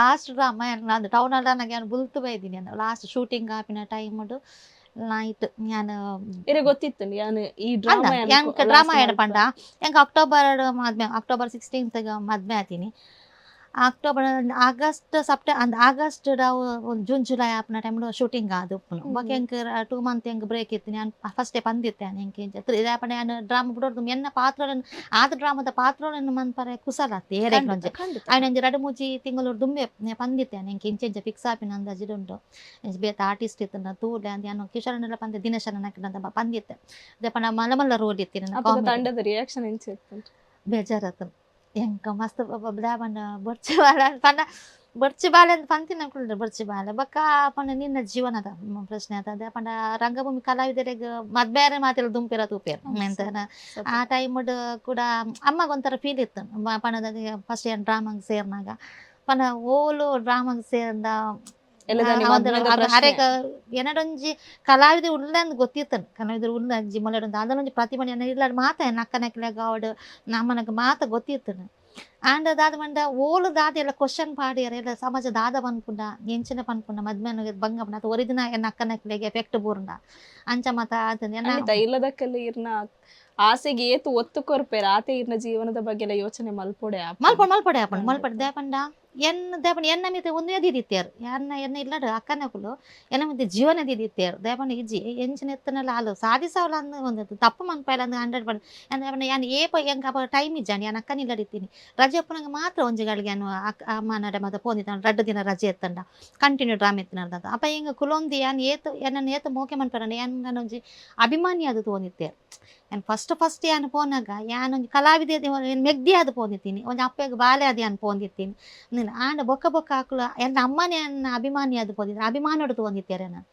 లాస్ట్ డ్రామా నాది టౌన్ నాకు నేను బుల్తు పోయింది నేను లాస్ట్ షూటింగ్ ఆపిన టైం నైట్ నేను ಇರೆ ಗೊತ್ತಿತ್ತು ಯಾನ್ ಈ ಡ್ರಾಮಾ ಎಂಕ್ ಡ್ರಾಮಾ ಎಡಪಂಡ ಎಂಕ್ ಅಕ್ಟೋಬರ್ 16th ಮದ್ಮೆ ಆತೀನಿ ಅಕ್ಟೋಬರ್ ಆಗಸ್ಟ್ ಜೂನ್ ಜುಲೈ ಆಪನ ಟೈಮ್ಡು ಶೂಟಿಂಗ್ ಆದು ಬಾಕಿ ಎಂಕ್ 2 ಮಂತ್ ಎಂಕ್ ಬ್ರೇಕ್ ಇತ್ತು ನಾನು ಫಸ್ಟೇ ಬಂದಿತ್ತೆ ಎಂಕ್ ಇದಾಪಂಡ ನಾನು ಡ್ರಾಮಾ ಬಿಡೋದು ಎನ್ನ ಪಾತ್ರಗಳನ್ನು ಆದ ಡ್ರಾಮಾದ ಪಾತ್ರಗಳನ್ನು ಮನ್ಪರೆ ಕುಸಲತ್ತೆ ಏರೆಗ್ನೊಂಜೆ ಅವನೊಂದು 2-3 ತಿಂಗಳು ದುಂಬೆ ಪಂದಿತ್ತೆ ಎಂಕ್ ಇಂಚೆಂಚೆ ಫಿಕ್ಸ್ ಆಪಿನ ಅಂದಾಜಿಡುಂಟು ಬೇತ ಆರ್ಟಿಸ್ಟ್ ಇತ್ತು ತೂಲೆ ಅಂತ ನಾನು ಕಿಶೋರನೆಲ್ಲ ಪಂದೆ ದಿನೇಶನ ನಕ್ಕಿನಂತ ಪಂದಿತ್ತೆ ಅದೇಪಂಡ ಮಲ್ಲ ರೋಲ್ ಇತ್ತು ತಂಡದ ರಿಯಾಕ್ಷನ್ ಎಂಚ ಇತ್ತು ಬೇಜಾರತ್ತು ಎಂಕ ಮಸ್ತ್ ದಾಬಂಡ ಬೊರ್ಚಿ ಬಾಲ ಪಂಡ ಬೊರ್ಚಿ ಬಾಲೆ ಅಂತ ಪಂತಿನ ಕುಳ್ರೆ ಬೊರ್ಚಿ ಬಾಲೆ ಬಕ್ಕ ಪಂಡ ನಿನ್ನ ಜೀವನದ ಪ್ರಶ್ನೆ ಆತದ ಪಂಡ ರಂಗಭೂಮಿ ಕಲಾವಿದರಿಗೆ ಮದ್ಬೇರೆ ಮಾತೆಲ್ಲ ದುಂಪಿರ ತೂಪೇರು ಎಂತ ಆ ಟೈಮ್ ಕೂಡ ಅಮ್ಮಗೊಂಥರ ಫೀಲ್ ಇತ್ತು ಪಣದ ಫಸ್ಟ್ ಏನ್ ಡ್ರಾಮಾಗೆ ಸೇರ್ನಾಗ ಪಂಡ ಓಲು ಡ್ರಾಮಾಗೆ ಸೇರ್ದ ಹರೇಕ ಏನಡೊಂಜಿ ಕಲಾವಿದ ಉಳ್ಳಂದು ಗೊತ್ತಿತ್ತನು ಕಲಾವಿದರು ಉಳ್ಳಂಜಿ ಮೊಲೆಡೊಂದು ಅದನ್ನೊಂಜಿ ಪ್ರತಿಭೆ ಇಲ್ಲ ಮಾತ ನಕ್ಕನಕ್ಲೆಗ ಅವಡು ನಮ್ಮನಗೆ ಮಾತ ಗೊತ್ತಿತ್ತನು ಆಂಡ್ ದಾದ ಮಂಡ ಓಲು ದಾದ ಎಲ್ಲ ಕ್ವಶನ್ ಪಾಡಿಯರ ಎಲ್ಲ ಸಮಾಜ ದಾದ ಪನ್ಪುಂಡ ಎಂಚಿನ ಪನ್ಪುಂಡ ಮದ್ಮೆನ ಬಂಗ ಪಂಡ ಅದು ಒರಿದಿನ ನಕ್ಕನಕ್ಲೆಗೆ ಎಫೆಕ್ಟ್ ಬೂರ್ಂಡ ಅಂಚ ಮತ ಅದನ್ನ ಇಲ್ಲದಕ್ಕೆಲ್ಲ ಇರ್ನ ಆಸೆಗೆ ಏತು ಒತ್ತು ಕೊರ್ಪೇರ ಆತೆ ಇರ್ನ ಜೀವನದ ಬಗ್ಗೆ ಎಲ್ಲ ಯೋಚನೆ ಮಲ್ಪೊಡೆ ಮಲ್ಪಡೆ ದೇಪಂಡ ಎನ್ನ ಮಿತೆ ಒಂದೇ ದಿದಿತ್ಯಾರು ಎನ್ನ ಇಲ್ಲಡು ಅಕ್ಕನಕುಲು ಎನ್ನ ಮಿತೆ ಜೀವನ ದಿದಿತ್ಯಾರು ದೇಪಂಡ ಇಜ್ಜಿ ಎಂಚಿನ ಎತ್ತನೆಲ್ಲ ಹಾಲು ಸಾಧಿಸವಲ್ಲ ಅಂದ ಒಂದು ತಪ್ಪು ಮನ್ಪೈಲ ಅಂದ 100% ಯಾನ್ ಏಪ ಎಂಕ ಟೈಮ್ ಇಜ್ಜಾನಿ ಯಾನ್ ಅಕ್ಕನ ಇಲ್ಲಡಿತ್ತೀನಿ ರಜೆ ಅಪ್ಪನಂಗೆ ಮಾತ್ರ ಒಂಜಿಗಳಿಗೆ ನಾನು ಅಮ್ಮ ನಡೆ ಮತ್ತೆ ಪೋಂದಿತ್ತ 2 ದಿನ ರಜೆ ಎತ್ತಂಡ ಕಂಟಿನ್ಯೂ ಡ್ರಾಮಾ ಎತ್ತಿನದ ಅಪ್ಪ ಹಿಂಗೆ ಕುಲೊಂದಿ ಯಾನ್ ಏನನ್ನ ಏತು ಮೋಕೆ ಮನ್ಪರ ಯಾನ್ ನಾನೊಂಜಿ ಅಭಿಮಾನಿ ಅದು ತೋಂದಿತ್ತೇರು ನಾನು ಫಸ್ಟ್ ಯಾನು ಪೋನಾಗ ಯಾನೊಂದು ಕಲಾವಿದೆ ಮೆಗ್ದಿ ಅದು ಪೋಂದಿತ್ತೀನಿ ಒಂದು ಅಪ್ಪಗೆ ಬಾಲೆ ಅದು ಯಾನು ಪೋಂದಿತ್ತೀನಿ ನೀನು ಆಂಡ ಬೊಕ್ಕ ಹಾಕಲು ಎಲ್ಲ ಅಮ್ಮನೇ ನನ್ನ ಅಭಿಮಾನಿ ಅದು ಪೋಂದಿದ್ದೆ ಅಭಿಮಾನೋಡು ತೋಂದಿತ್ತೇರೆ ನಾನು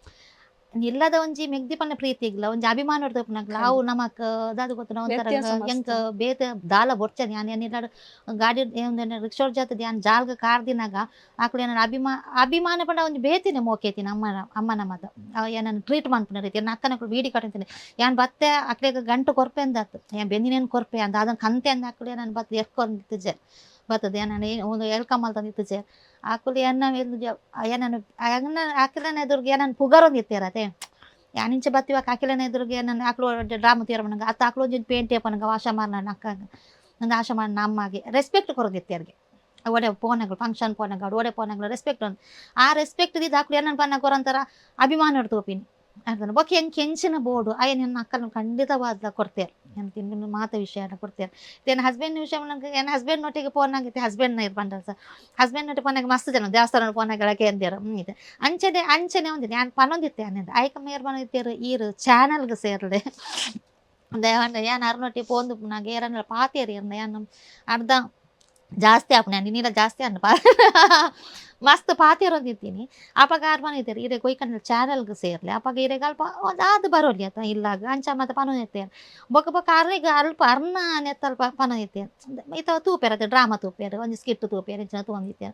ಇಲ್ಲದ ಒಂಜಿ ಮೆಗ್ದಿ ಪನ್ನ ಪ್ರೀತಿ ಇಗ್ಲ ಒಂಜಿ ಅಭಿಮಾನೋಡು ತಪ್ಪನಾಗ್ಲ ಅವು ನಮಕ್ ದಾದು ಗೊತ್ತು ಒಂಥರ ಎಂಕ ಬೇತೆ ದಾಲ ಬೊಡ್ಚನೆ ಯಾನ್ ಏನಿಲ್ಲ ಗಾಡಿ ರಿಕ್ಷೋರ್ ಜೊತೆ ಯಾನ್ ಜಾಲ್ಗ ಕಾರ್ದಿನಾಗ ಆಕಳು ಏನ ಅಭಿಮಾನ ಪಂಡ ಒಂಜಿ ಬೇತಿನ ಮೋಕೇತೀನಿ ಅಮ್ಮನ ಮತ ಏನನ್ನು ಟ್ರೀಟ್ ಮಾಡ್ಪುನ ರೀತಿ ನನ್ನ ಅಕ್ಕನಕ್ಕಳು ಬೀಡಿ ಕಟ್ಟಿಂತೀನಿ ಯಾನ್ ಬತ್ತೆ ಅಕ್ಲೆಗ ಗಂಟು ಕೊರ್ಪೆ ಅಂದತ್ತು ಯಾನ್ ಬೆಂದಿನೇನು ಕೊರ್ಪೆ ಅಂತ ಅದನ್ನ ಕಂತೆ ಅಂದ ಅಕ್ಕಳು ನಾನು ಬತ್ತೆ ಎರ್ಕೊಂಡಿದ್ದೆ ಬರ್ತದೆ ನಾನು ಒಂದು ಎಲ್ಕಮ್ಮಲ್ ತಂದಿತ್ತು ಆಕುಲು ಏನನ್ನು ಆಕಿಲನ ಎದುರಿಗೆ ಏನನ್ನು ಪುಗರೊಂದು ಇತ್ತೇರತೆ ಯಾನಿಂಚೆ ಬತ್ತಿವಾಗ ಆಕಿಲನ ಎದುರಿಗೆ ಏನನ್ನು ಆಕಳು ಡ್ರಾಮ ತೀರಮನಂಗೆ ಅತ್ತ ಆಕಳು ಒಂಜಿ ಪೇಂಟ್ ಏಪನಂಗೆ ವಾಶ ಮಾರನ ಅಕ್ಕಗ ನಂದು ಆಶ ಮಾಡ ಅಮ್ಮಗೆ ರೆಸ್ಪೆಕ್ಟ್ ಕೊರೋದಿತ್ತೇರಿಗೆ ಒಡೆ ಪೋನಗಳು ಫಂಕ್ಷನ್ ಪೋನಗಳು ಒಡೆ ಪೋನಗಳು ರೆಸ್ಪೆಕ್ಟ್ ಒಂದು ಆ ರೆಸ್ಪೆಕ್ಟ್ ದಿದ್ದು ಆಕಳು ಏನನ್ನು ಪನ್ನ ಕೊರಂತರ ಅಭಿಮಾನ ತೋಪಿನಿ ಅರ್ಥನ ಬೊಕ್ಕೆ ಹೆಂಗೆ ಕೆಂಚಿನ ಬೋರ್ಡು ಅಯ್ಯ ನನ್ನ ಅಕ್ಕನ ಖಂಡಿತವಾದ ಕೊಡ್ತೇವೆ ನಾನು ತಿಂದು ಮಾತು ವಿಷಯನ ಕೊಡ್ತೇವೆ ನನ್ನ ಹಸ್ಬೆಂಡ್ ವಿಷಯ ನನಗೆ ನನ್ನ ಹಸ್ಬೆಂಡ್ ನೊಟ್ಟಿಗೆ ಫೋನ್ ಆಗಿತ್ತೆ ಹಸ್ಬೆಂಡ್ನ ಇರ್ಬಂಡ ಸರ್ ಹಸ್ಬೆಂಡ್ ನೊಟ್ಟಿಗೆ ಫೋನಾಗಿ ಮಸ್ತ್ ಜನ ದೇವಸ್ಥಾನ ಫೋನಾಗಳಕ್ಕೆ ಎಂದಿರು ಇದೆ ಅಂಚನೆ ಒಂದಿದೆ ನಾನು ಪನ್ನೊಂದಿತ್ತೆ ಅನ್ನೋದು ಆಯ್ಕೆ ಮೇರ್ ಬಂದಿತ್ತೇರು ಈರು ಚಾನಲ್ಗೆ ಸೇರದೆ ದೇವಂಡ ಏನು ಅರ್ನೊಟ್ಟಿ ಪೋಂದು ನಾಗ ಏರನ್ನ ಪಾತೇರಿ ಏನು ಅರ್ಧ ಜಾಸ್ತಿ ಆಪು ನಾನು ನೀರ ಜಾಸ್ತಿ ಅನ್ನ ಮಸ್ತ್ ಪಾತಿರೋದಿದ್ದೀನಿ ಅಪ್ಪಾಗ ಆರು ಬಂದಿದ್ದಾರೆ ಇರೇ ಕೊಯ್ಕಂಡ ಚಾನಲ್ಗೆ ಸೇರ್ಲಿ ಅಪ್ಪಾಗ ಇರೆಗೆ ಅಲ್ಪ ಅದು ಬರೋಲಿ ಆತ ಇಲ್ಲಾಗ ಅಂಚ ಮತ್ತೆ ಪನ ಎತ್ತೇನೆ ಬೊಕ್ಕ ಅರ್ರಿಗೆ ಅಲ್ಪ ಅರ್ನ ನೆತ್ತಲ್ಪ ಪನ ಎತ್ತೇನೆ ಈತ ತೂಪೇರತ್ತೆ ಡ್ರಾಮಾ ತೂಪೇರು ಒಂದು ಸ್ಕಿಟ್ ತೂಪೇರು ಇಂಚಿನ ತೊಗೊಂಡಿತ್ತೇನೆ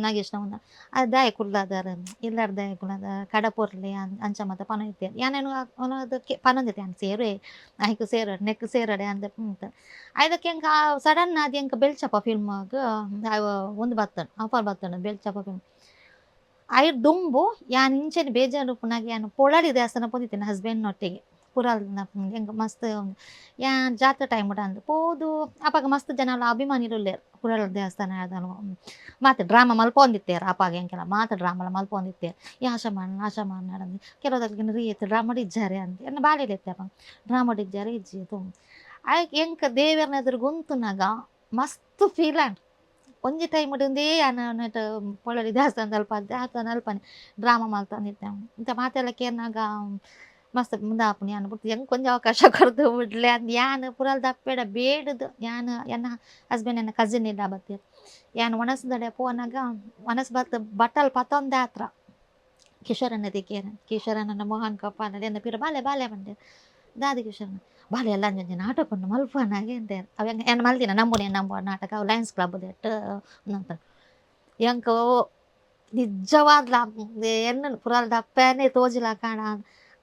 ನಾಗೇಶ್ನ ಒಂದು ಅದು ದಯ ಕುಳ್ಳದಾರ ಇಲ್ಲಾರ ದಯ ಕುಳ್ಳದ ಕಡಪೊರ್ಲಿ ಅಂಚ ಮತ್ತೆ ಪನ ಎತ್ತೇನೆ ಏನೇನು ಅದಕ್ಕೆ ಪನೊಂದಿತ್ತೆ ಅಂತ ಸೇರು ಆಯ್ಕೆ ಸೇರಡೆ ನೆಕ್ ಸೇರಡೆ ಅಂತ ಅದಕ್ಕೆ ಹೆಂಗೆ ಸಡನ್ ಅದು ಹೆಂಗೆ ಬೆಳ್ಚಪ್ಪ ಫಿಲ್ಮಾಗ ಒಂದು ಬತ್ತಣ ಆಫರ್ ಬತ್ತಣ ಬೆಳ್ಚಪ್ಪ ಫಿಲ್ಮ್ ಐದು ದುಂಬು ಯಾನ್ ಇಂಚೆನ ಬೇಜಾರು ಪುನಾಗ ಯಾನು ಪೊಳಾಡಿ ದೇವಸ್ಥಾನ ಬಂದಿತ್ತೇನೆ ಹಸ್ಬೆಂಡ್ನೊಟ್ಟಿಗೆ ಪುರಾಲ್ನ ಹೆಂಗೆ ಮಸ್ತ್ ಯಾನ್ ಜಾತ್ರೆ ಟೈಮ್ ಅಂದು ಪೋದು ಅಪ್ಪಾಗ ಮಸ್ತ್ ಜನ ಎಲ್ಲ ಅಭಿಮಾನಿರುಳ್ಳೇರು ಪುರಾಳ ದೇವಸ್ಥಾನ ಅದನ್ನು ಮಾತು ಡ್ರಾಮಾ ಮಲ್ಪೊಂದಿತ್ತೇರು ಅಪ್ಪಾಗ ಹೆಂಗೆಲ್ಲ ಮಾತು ಡ್ರಾಮಲ್ಲ ಮಲ್ಪೊಂದಿತ್ತೇರು ಈ ಆಶಾ ಮಾಡಂದು ಕೆಲವುದಕ್ಕೆ ರೀತಿ ಡ್ರಾಮಾ ಇಜ್ಜಾರೆ ಅಂತ ಎನ್ನ ಬಾಳೆಲೆತ್ತೆ ಅಪ್ಪ ಡ್ರಾಮಾ ಇಜ್ಜಾರೆ ಇಜ್ಜಿ ತುಂಬ ಅದಕ್ಕೆ ಹೆಂಗೆ ದೇವರನ್ನ ಎದುರು ಗುಂತುನಾಗ ಮಸ್ತ್ ಫೀಲ್ ಆಂಡ್ ಒಂಜಿ ಟೈಮ್ ಉಂದೇ ನೆಟ್ ಪೊಳಲಿ ದೇವಸ್ಥಾನ ಅಲ್ಪ ದೇವಸ್ಥಾನ ಅಲ್ಪನೆ ಡ್ರಾಮಾ ಮಲ್ತಂದಿದ್ದೆ ಇಂಥ ಮಾತೆಲ್ಲ ಕೇರ್ನಾಗ ಮಸ್ತ್ ಮುಂದಾಪುನಿ ಯಾನು ಬಿಟ್ಟು ಹೆಂಗೆ ಕೊಂಚ ಅವಕಾಶ ಕೊಡ್ದು ಬಿಡ್ಲೆ ಅಂದ್ ಯಾನು ಪುರಾಲ್ ದಪ್ಪೇಡ ಬೇಡದು ಯಾನು ಎನ್ನ ಹಸ್ಬೆಂಡ್ ಎನ್ನ ಕಸಿನ್ ಇಲ್ಲ ಬತ್ತೀರಿ ಯಾನ್ ಒಣಸ್ದಡೆ ಪೋನಾಗ ಒಣಸ್ ಬಟ್ಟಲ್ ಪತ್ತೊಂದೆ ಹತ್ರ ಕಿಶೋರನ್ನ ದಿಕ್ಕೇನ ಕಿಶೋರನ್ನ ಮೋಹನ್ ಕಪ್ಪ ಎನ್ನ ಪಿರ ಬಾಲೆ ಬಾಲೆ ಬಂದೆ ದಾದಿ ಕಿಶೋರನ ಬಾಲೆ ಎಲ್ಲ ಅಂಜಿ ನಾಟಕ ಉಂಡು ಮಲ್ಪನಾಗೆ ಅಂತ ಅವ ಏನು ಮಲ್ತಿನ ನಂಬುವ ನಾಟಕ ಅವು ಲಯನ್ಸ್ ಕ್ಲಬ್ ದೆಟ್ ಅಂತ ಎಂಕ ನಿಜವಾದ ಎನ್ನ ಪುರಾಲ್ ದಪ್ಪನೇ ತೋಜಿಲ ಕಾಣ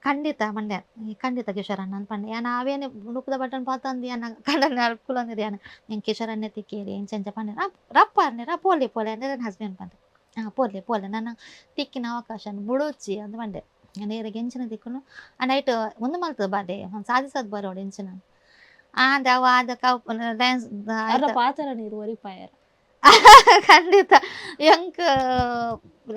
ಖಂಡಿತ ಮಂಡ್ಯ ಖಂಡಿತ ಕಿಶೋರನ್ನ ಅಂತ ಪಂಡೆ ಯಾನ ಅವೇನು ನುಪ್ಪದ ಬಟನ್ ಪಾತಂದು ಯಾನ ಕಡಲ್ ಅಳ್ಕುಲಂದಿರಿ ಯಾನ ಹೆಂಗೆ ಕಿಶೋರನ್ನೇ ತಿಕ್ಕೇರಿ ಹೆಂಗೆ ಚೆಂಚ ಪಂಡೆ ರಪ್ಪ ಅನ್ನೆ ಪೋಲಿ ಅಂದ್ರೆ ನನ್ನ ಹಸ್ಬೆಂಡ್ ಪಂಡೆ ಪೋಲೆ ನನ್ನ ತಿಕ್ಕಿನ ಅವಕಾಶ ಬುಡೋಚಿ ಅಂತ ಪಂಡೆ ನೇರಿಗೆ ಎಂಚಿನ ತಿಕ್ಕನು ನೈಟ್ ಒಂದು ಮಲ್ತದ ಬಾಡೆ ಒಂದು ಸಾಧಿಸೋದು ಬರೋಡು ಎಂಚಿನ ಅವ ಅದ ಡ್ಯಾನ್ಸ್ ಪಾತ್ರ ನೀರು ಒರಿಪಾಯರ ಖಂಡಿತ ಎಂಕ್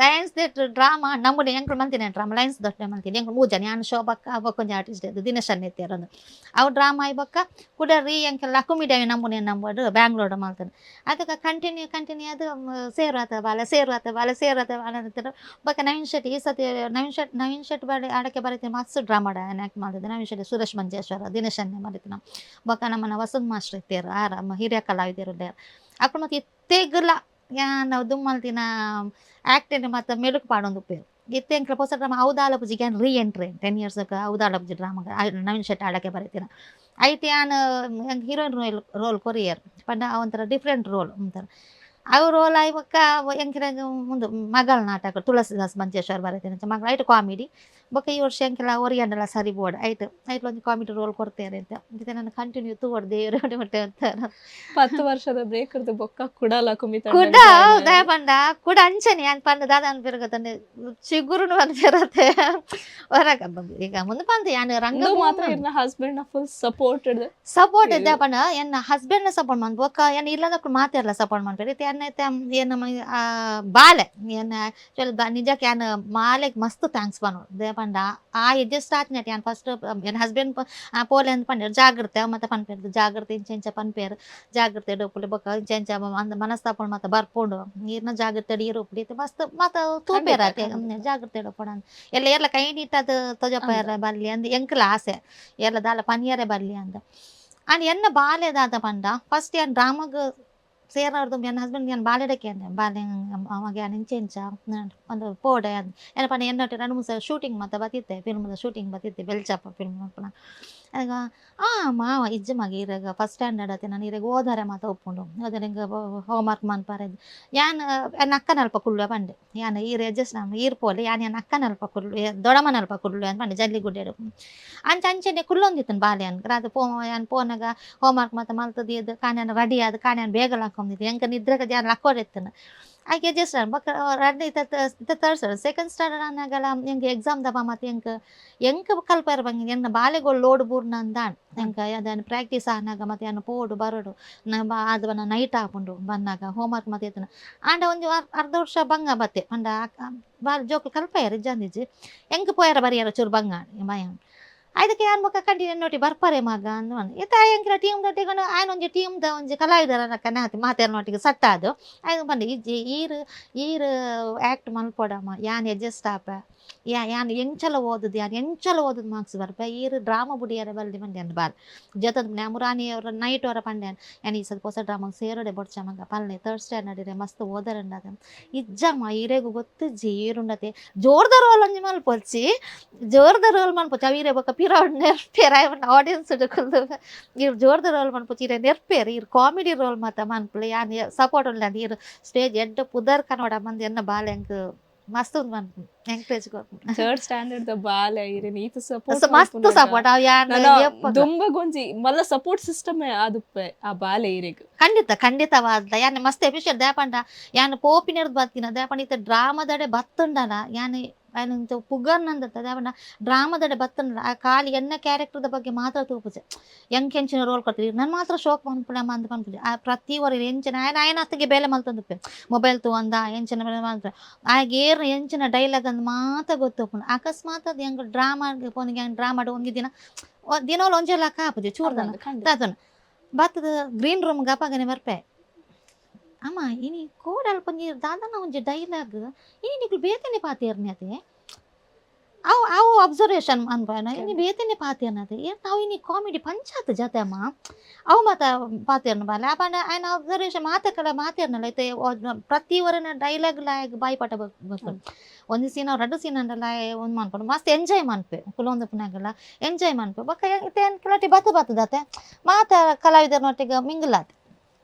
ಲಯನ್ಸ್ ದೆಟ್ ಡ್ರಾಮಾ ನಮ್ಮನೆ ಎಂಕ್ ಮಂತಿನ ಡ್ರಾಮಾ ಲಯನ್ಸ್ ದೊಡ್ಡ ಮಂತೀನಿ ಎಂಕ್ ಮೂಜನ ಯಾನು ಶೋಭಕ್ಕ ಅವ ಕೊಂಚ ಆರ್ಟಿಸ್ಟ್ ಅದು ದಿನೇಶ್ ಅನ್ನೆತ್ತಿಯರೊಂದು ಅವು ಡ್ರಾಮಾ ಇಬ್ಬಕ್ಕ ಕುಡರಿ ಎಂಕ್ ಲಕುಮಿಡಾವಿ ನಮ್ಮನೆ ನಂಬೋದು ಬ್ಯಾಂಗ್ಳೂರು ಮಾಡ್ತಾನೆ ಅದಕ್ಕೆ ಕಂಟಿನ್ಯೂ ಅದು ಸೇರು ಬಾಲ ಅಂತಾರೆ ಬಕ್ಕ ನವೀನ್ ಶೆಟ್ಟಿ ಈ ಸತಿ ನವೀನ್ ಶೆಟ್ಟಿ ಬಾಡಿ ಆಡಕ್ಕೆ ಬರೀತೀನಿ ಮಸ್ತ್ ಡ್ರಾಮಾ ಆ್ಯಕ್ಟ್ ಮಾಡಿದೆ ನವೀನ್ ಶೆಟ್ಟಿ ಸುರೇಶ್ ಮಂಜೇಶ್ವರ ದಿನೇಶ್ ಅನ್ನೆ ಮಾಡಿತ್ತು ನಾವು ಬಕ್ಕ ನಮ್ಮನ್ನ ವಸಂತ್ ಮಾಸ್ಟರ್ ಇರ್ತಾರೆ ಹಿರಿಯ ಕಲಾವಿದರು ಅక్కడ ಮತ್ತೆ ಇತ್ತೇಗಲ್ಲ ನಾವು ದುಮ್ಮಲ್ತಿನ ಆ್ಯಕ್ಟಿಂಗ್ ಮತ್ತು ಮೆಲುಕು ಪಾಡೊಂದು ಉಪಯೋಗ ಇತ್ತೆಂಕ್ಲ ಹೊಸ ಡ್ರಾಮಾ ಔದಾಲಪುಜಿಗೆ ಏನು ರೀ ಎಂಟ್ರಿ 10 years ಔದಾಲಪುಜಿ ಡ್ರಾಮಾಗೆ ನವೀನ್ ಶೆಟ್ಟಿ ಆಡಕ್ಕೆ ಬರೀತೀನ ಐತೆ ನಾನು ಹೆಂಗೆ ಹೀರೋಯಿನ್ ರೋಲ್ ಕೊರಿಯರ್ ಪಂಡ ಒಂಥರ ಡಿಫ್ರೆಂಟ್ ರೋಲ್ ಅಂತಾರೆ ಅವ್ರ ರೋಲ್ ಆಯ್ಬಕ್ಕ ಹೆಂಗಿರ ಮುಂದೆ ಮಗಳ ನಾಟಕ ತುಳಸಿದಾಸ್ ಮಂಜೇಶ್ವರ್ ಬರೀತೀನಿ ಮಗಳ ಐಟು ಕಾಮಿಡಿ ಬೊಕ್ಕ ಈ ವರ್ಷ ಹೆಂಗೆಲ್ಲ ಒರಿಯಂಡಲ್ಲ ಸರಿ ಬೋರ್ಡ್ ಐಟು ಒಂದು ಕಾಮಿಡಿ ರೋಲ್ ಕೊಡ್ತಾರೆ ಅಂತ ಮತ್ತೆ ನಾನು ಕಂಟಿನ್ಯೂ ತೂವಡ್ ದೇವ್ರ ಮಟ್ಟೆ ಅಂತ 10 ವರ್ಷದ ಬ್ರೇಕ್ ಇರ್ದು ಬೊಕ್ಕ ಕುಡಲ ಕುಮಿತ ಕುಡ ದಯ ಪಂಡ ಕುಡ ಅಂಚನೆ ಅಂತ ಪಂಡ ದಾದ ಅನ್ಪಿರಗತ್ತಂಡೆ ಚಿಗುರುನು ಅನ್ಪಿರತ್ತೆ ಹೊರಗ ಈಗ ಮುಂದೆ ಪಂದ ಯಾನು ರಂಗ ಮಾತ್ರ ಇನ್ನ ಹಸ್ಬೆಂಡ್ ನ ಫುಲ್ ಸಪೋರ್ಟ್ ಇದ್ದ ಪಂಡ ಎನ್ನ ಹಸ್ಬೆಂಡ್ ನ ಸಪೋರ್ಟ್ ಮಾಡ್ದು ಬೊಕ್ಕ ಏನು ಇಲ್ಲದಕ್ಕೂ ಮಾತೆಲ್ಲ ಸಪೋರ್ಟ್ ಮಾಡ್ಬೇಕು ಏನೈತೆ ಏನು ಬಾಲೆ ಏನು ನಿಜಕ್ಕೆ ಏನು ಮಾಲೆಗೆ ಮಸ್ತ್ ಥ್ಯಾಂಕ್ಸ್ ಪನ್ನೋಡು ಪಂಡ ಆ ಎಜ್ಜೆ ಸ್ಟಾರ್ಟ್ ನೆಟ್ ಯಾನು ಫಸ್ಟ್ ಏನು ಹಸ್ಬೆಂಡ್ ಪೋಲೆ ಅಂತ ಪಂಡ ಜಾಗ್ರತೆ ಮತ್ತೆ ಪನ್ಪೇರು ಜಾಗ್ರತೆ ಇಂಚೆಂಚ ಪನ್ಪೇರು ಜಾಗ್ರತೆ ಡೊಪ್ಪುಲಿ ಬೊಕ್ಕ ಇಂಚೆಂಚ ಮನಸ್ತಾಪಣ್ ಮತ್ತೆ ಬರ್ಪುಂಡು ನೀರ್ನ ಜಾಗ್ರತೆ ನೀರು ಉಪ್ಪುಡಿ ಮಸ್ತ್ ಮತ್ತೆ ತೂಪೇರ ಜಾಗ್ರತೆ ಡೊಪ್ಪುಡು ಅಂತ ಎಲ್ಲ ಕೈ ನೀಟದು ತೊಜಪ್ಪ ಬರ್ಲಿ ಅಂದ್ ಎಂಕ್ಲ ಆಸೆ ಎಲ್ಲ ದಾಲ ಪನಿಯರೇ ಬರ್ಲಿ ಅಂತ ಅಂಡ್ ಎನ್ನ ಬಾಲ್ಯದಾದ ಪಂಡ ಫಸ್ಟ್ ಏನು ಡ್ರಾಮಾಗ ಸೇರೋದು ನನ್ನ ಹಸ್ಬೆಂಡ್ ಏನು ಬಾಲ್ಯಡಕ್ಕೆ ಅಂದೆ ಬಾಲ್ಯ ಅವಾಗ ಇಂಚೆಂಚ ಒಂದು ಪೋಡೆ ಅದು ಏನಪ್ಪ ಎನ್ನೊಟ್ಟು 2-3 ಶೂಟಿಂಗ್ ಮತ್ತೆ ಬತ್ತಿತ್ತೆ ಫಿಲ್ಮ್ದ ಶೂಟಿಂಗ್ ಬತ್ತಿತ್ತೆ ಬೆಲ್ಚಪ್ಪ ಫಿಲ್ಮ್ ನೋಡ್ಕೊಂಡು ಆಗ ಮಾವ ಇಜ್ಜ ಮಗ ಇರಾಗ ಫಸ್ಟ್ ಸ್ಟ್ಯಾಂಡರ್ಡ್ ಅತ್ತೆ ನಾನು ಇರಾಗ ಓದಾರೆ ಮಾತು ಒಪ್ಕೊಂಡು ಓದಾರೆ ಹಿಂಗೆ ಹೋಮ್ವರ್ಕ್ ಮನ್ಪಾರದು ಯಾನ್ ಅಕ್ಕನಲ್ಪ ಕುಳ್ಳು ಬಂಡೆ ಯಾನು ಅಡ್ಜಸ್ಟ್ ನಮ್ಮ ಪೋಲೆ ಯಾನು ಅಕ್ಕನಲ್ಪ ಕುಳ್ಳು ದೊಡಮನಲ್ಪ ಕುಳ್ಳು ಅಂತ ಬಂಡೆ ಜಲ್ಲಿಗುಡ್ಡೆ ಅಂಚೆನೆ ಕುಳ್ಳೊಂದಿತ್ತು ಬಾಲ್ಯ ಅನ್ಕರ ಅದು ಪೋನಾಗ ಹೋಮ್ವರ್ಕ್ ಮತ್ತೆ ಮಲ್ತದ್ದು ಎದ್ದು ಕಾಣ್ಯಾನ ರೆಡಿ ಆದ ಕಾಣ್ಯಾನ ಬೇಗ ಹಾಕೊಂಡಿದ್ದು ಹೆಂಗೆ ನಿದ್ರೆಗ ಜಾನ ಲಕ್ಕೋಡಿರ್ತಾನೆ ಆಕೆ ಜಸ್ಟ್ ಬಕ್ಕ ರೆಡಿ ತರ್ಡ್ ಸೆಕೆಂಡ್ ಸ್ಟ್ಯಾಂಡರ್ಡ್ ಅನ್ನಗಲ್ಲ ಹೆಂಗೆ ಎಕ್ಸಾಮ್ ದಬ ಮತ್ತೆ ಹೆಂಗೆ ಕಲ್ಪರ ಬಂಗೆ ಎನ್ನ ಬಾಲೆಗಳು ಲೋಡ್ ಬೂರ್ನ ಅಂದಾಣ್ ಹೆಂಗೆ ಅದನ್ನು ಪ್ರಾಕ್ಟೀಸ್ ಆನಾಗ ಮತ್ತೆ ಅನ್ನು ಪೋಡು ಬರೋಡು ಅದನ್ನ ನೈಟ್ ಹಾಕೊಂಡು ಬಂದಾಗ ಹೋಮ್ವರ್ಕ್ ಮತ್ತೆ ಎತ್ತನ ಆಂಡ ಒಂದು ಅರ್ಧ ವರ್ಷ ಬಂಗ ಬತ್ತೆ ಪಂಡ ಬಾಳ ಜೋಕ್ಲು ಕಲ್ಪಯ್ಯಾರ ಇಜ್ಜಂದಿಜ್ಜಿ ಹೆಂಗೆ ಪೋಯಾರ ಬರಿಯಾರ ಚೂರು ಬಂಗ ಭಯ ಅದಕ್ಕೆ ಯಾರು ಮುಖ ಕಂಟಿನ್ಯೂ ನೋಡಿ ಬರ್ಪಾರೆ ಮಗ ಅಂದು ಇತ್ತ ಎಂಕಿನ ಟೀಮ್ ದೊಟ್ಟಿಕೊಂಡು ಆಯ್ನ ಒಂಜಿ ಟೀಮ್ದ ಒಂಜಿ ಕಲಾವಿದರ ಕನಾತಿ ಮಾತಾರ ನೋಟಿಗೆ ಸಟ್ಟಾದು ಆಯ್ತು ಬಂದು ಇಜ್ಜಿ ಈರು ಆ್ಯಕ್ಟ್ ಮಲ್ಪೊಡಮ್ಮ ಯಾನ್ ಅಡ್ಜಸ್ಟ್ ಆಪ ಯಾನ್ ಎಂಚಲ ಓದುದು ಯಾರು ಎಂಚಲ ಓದುದು ಮಾರ್ಕ್ಸ್ ಬರ್ಪ ಈರು ಡ್ರಾಮಾ ಬುಡಿಯಾರ ಬಲ್ದಿ ಮಂಡ್ಯ ಅಂದ್ ಬಾಲ್ ಜೊತದ ನ್ಯಾಮುರಾನಿ ಅವ್ರ ನೈಟ್ ಅವರ ಪಂಡ್ಯಾನ್ ಯಾನ್ ಈ ಸಲ ಹೊಸ ಡ್ರಾಮಾಗ ಸೇರೋಡೆ ಬೊಡ್ಚ ಮಗ ಪಲ್ಲೆ 3rd ಸ್ಟ್ಯಾಂಡರ್ಡ್ ಇರೆ ಮಸ್ತ್ ಓದರಂಡದ ಇಜ್ಜಮ್ಮ ಈರೆಗೂ ಗೊತ್ತಿಜ್ಜಿ ಈರುಂಡತೆ ಜೋರ್ದ ರೋಲ್ ಒಂಜಿ ಮಲ್ಪೊಚ್ಚಿ ಜೋರ್ದ ರೋಲ್ ಮಲ್ಪೊಚ್ಚಿ ಅವೀರೆ ಬೊಕ್ಕ ಪಿರೌಡ್ ನೆರ್ಪೇರ ಆಡಿಯನ್ಸ್ ಹಿಡ್ಕೊಂಡು ಇವ್ರು ಜೋರ್ದ ರೋಲ್ ಮನ್ಪುಚ್ಚಿ ಇರ ನೆರ್ಪೇರು ಇವ್ರು ಕಾಮಿಡಿ ರೋಲ್ ಮಾತ ಮನ್ಪುಲೆ ಯಾನ್ ಸಪೋರ್ಟ್ ಉಂಡ ಇವ್ರು ಸ್ಟೇಜ್ ಎಡ್ಡ ಪುದರ್ ಕನ್ನಡ ಮಂದಿ ಎನ್ನ ಬಾಲೆ ಹೆಂಗೆ ಮಸ್ತ್ ಉಂದು ಮನ್ಪು ಎಂಕರೇಜ್ ಕೊಡ್ಪು 3rd ಸ್ಟ್ಯಾಂಡರ್ಡ್ ದ ಬಾಲೆ ಇರೆ ನೀತು ಸಪೋರ್ಟ್ ಮಸ್ತ್ ಸಪೋರ್ಟ್ ಅವ್ ಯಾನ್ ದುಂಬಗೊಂಜಿ ಮಲ್ಲ ಸಪೋರ್ಟ್ ಸಿಸ್ಟಮ್ ಆದುಪ್ಪೆ ಆ ಬಾಲೆ ಇರೆಗ್ ಖಂಡಿತವಾದ ಯಾನ್ ಮಸ್ತ್ ಎಫಿಷಿಯಂಟ್ ದ್ಯಾಪಂಡ ಯಾನ್ ಪೋಪಿನರ್ದು ಬತ್ತಿನ ದ್ಯಾಪಂಡ ಇತ್ತ ಡ್ರಾಮಾದಡೆ ಬತ್ತುಂಡನ ಯಾನ್ ಇಂಥ ಪುಗರ್ನಂದತ್ತ ದ್ಯಾಪಂಡ ಡ್ರಾಮಾದಡೆ ಬತ್ತುಂಡ ಆ ಖಾಲಿ ಎನ್ನ ಕ್ಯಾರೆಕ್ಟರ್ದ ಬಗ್ಗೆ ಮಾತ್ರ ತೂಪುಜೆ ಎಂಕೆಂಚಿನ ರೋಲ್ ಕೊಡ್ತೀವಿ ನಾನು ಮಾತ್ರ ಶೋಕ್ ಮನ್ಪುಳ ಮಂದ್ ಪನ್ಪುಜೆ ಆ ಪ್ರತಿ ಒರ ಎಂಚಿನ ಆಯನ ಅತ್ತಿಗೆ ಬೇಲೆ ಮಲ್ತಂದುಪ್ಪೆ ಮೊಬೈಲ್ ತಗೊಂಡ ಎಂಚಿನ ಬೇಲೆ ಮಾತ್ರ ಆಗೇರ್ ಎಂಚಿನ ಡೈಲಾಗ್ ಅಂದ್ ಮಾತ್ರ ಗೊತ್ತುಪ್ಪು ಅಕಸ್ಮಾತ್ ಅದು ಹೆಂಗೆ ಡ್ರಾಮಾಗೆ ಪೋನಿಗೆ ಡ್ರಾಮಾಡು ಒಂಗಿ ದಿನವಲ್ಲ ಒಂಜೆಲ್ಲ ಕಾಪುಜೆ ಚೂರ್ದನ ತಾತನ ಬತ್ತದ ಗ್ರೀನ್ ರೂಮ್ ಗಪಗನೆ ಬರ್ಪೆ ಅಮ್ಮ ಇನಿ ಕೋಡಲ್ ಪಂಜಿ ದಾದನ ಒಂಜಿ ಡೈಲಾಗ್ ಇನಿ ನಿಕ್ಲು ಬೇಕನೆ ಪಾತೇರ್ನಿ ಅತೆ ಅವು ಅಬ್ಸರ್ವೇಷನ್ ಅನ್ಪಾಯನ ಇನ್ನು ಬೇತನೆ ಪಾತಿಯನ್ನದು ಏನು ಅವು ಇನ್ನು ಕಾಮಿಡಿ ಪಂಚಾತ್ ಜೊತೆ ಅಮ್ಮ ಅವು ಮಾತ ಪಾತಿಯನ್ನ ಬಾಲೆ ಅಪ್ಪನ ఆయన ಅಬ್ಸರ್ವೇಷನ್ ಮಾತಕ್ಕಲ್ಲ ಮಾತಿಯನ್ನಲ್ಲ ಐತೆ ಪ್ರತಿ ವರನ ಡೈಲಾಗ್ ಲಾಯಕ್ ಬಾಯಿ ಪಾಠ ಬರ್ಕೊಂಡು ಒಂದು ಸೀನ್ ಎರಡು ಸೀನ್ ಅಂಡಲ್ಲ ಒಂದು ಮಾಡ್ಕೊಂಡು ಮಸ್ತ್ ಎಂಜಾಯ್ ಮಾಡ್ಪೆ ಕುಲೊಂದು ಪುನಾಗೆಲ್ಲ ಎಂಜಾಯ್ ಮಾಡ್ಪೆ ಬಕ್ಕ ಇತ್ತೆ ಕೆಲವೊಟ್ಟಿ ಬತ್ತದಾತೆ ಮಾತ ಕಲಾವಿದರನೊಟ್ಟಿಗೆ ಮಿಂಗಲಾತೆ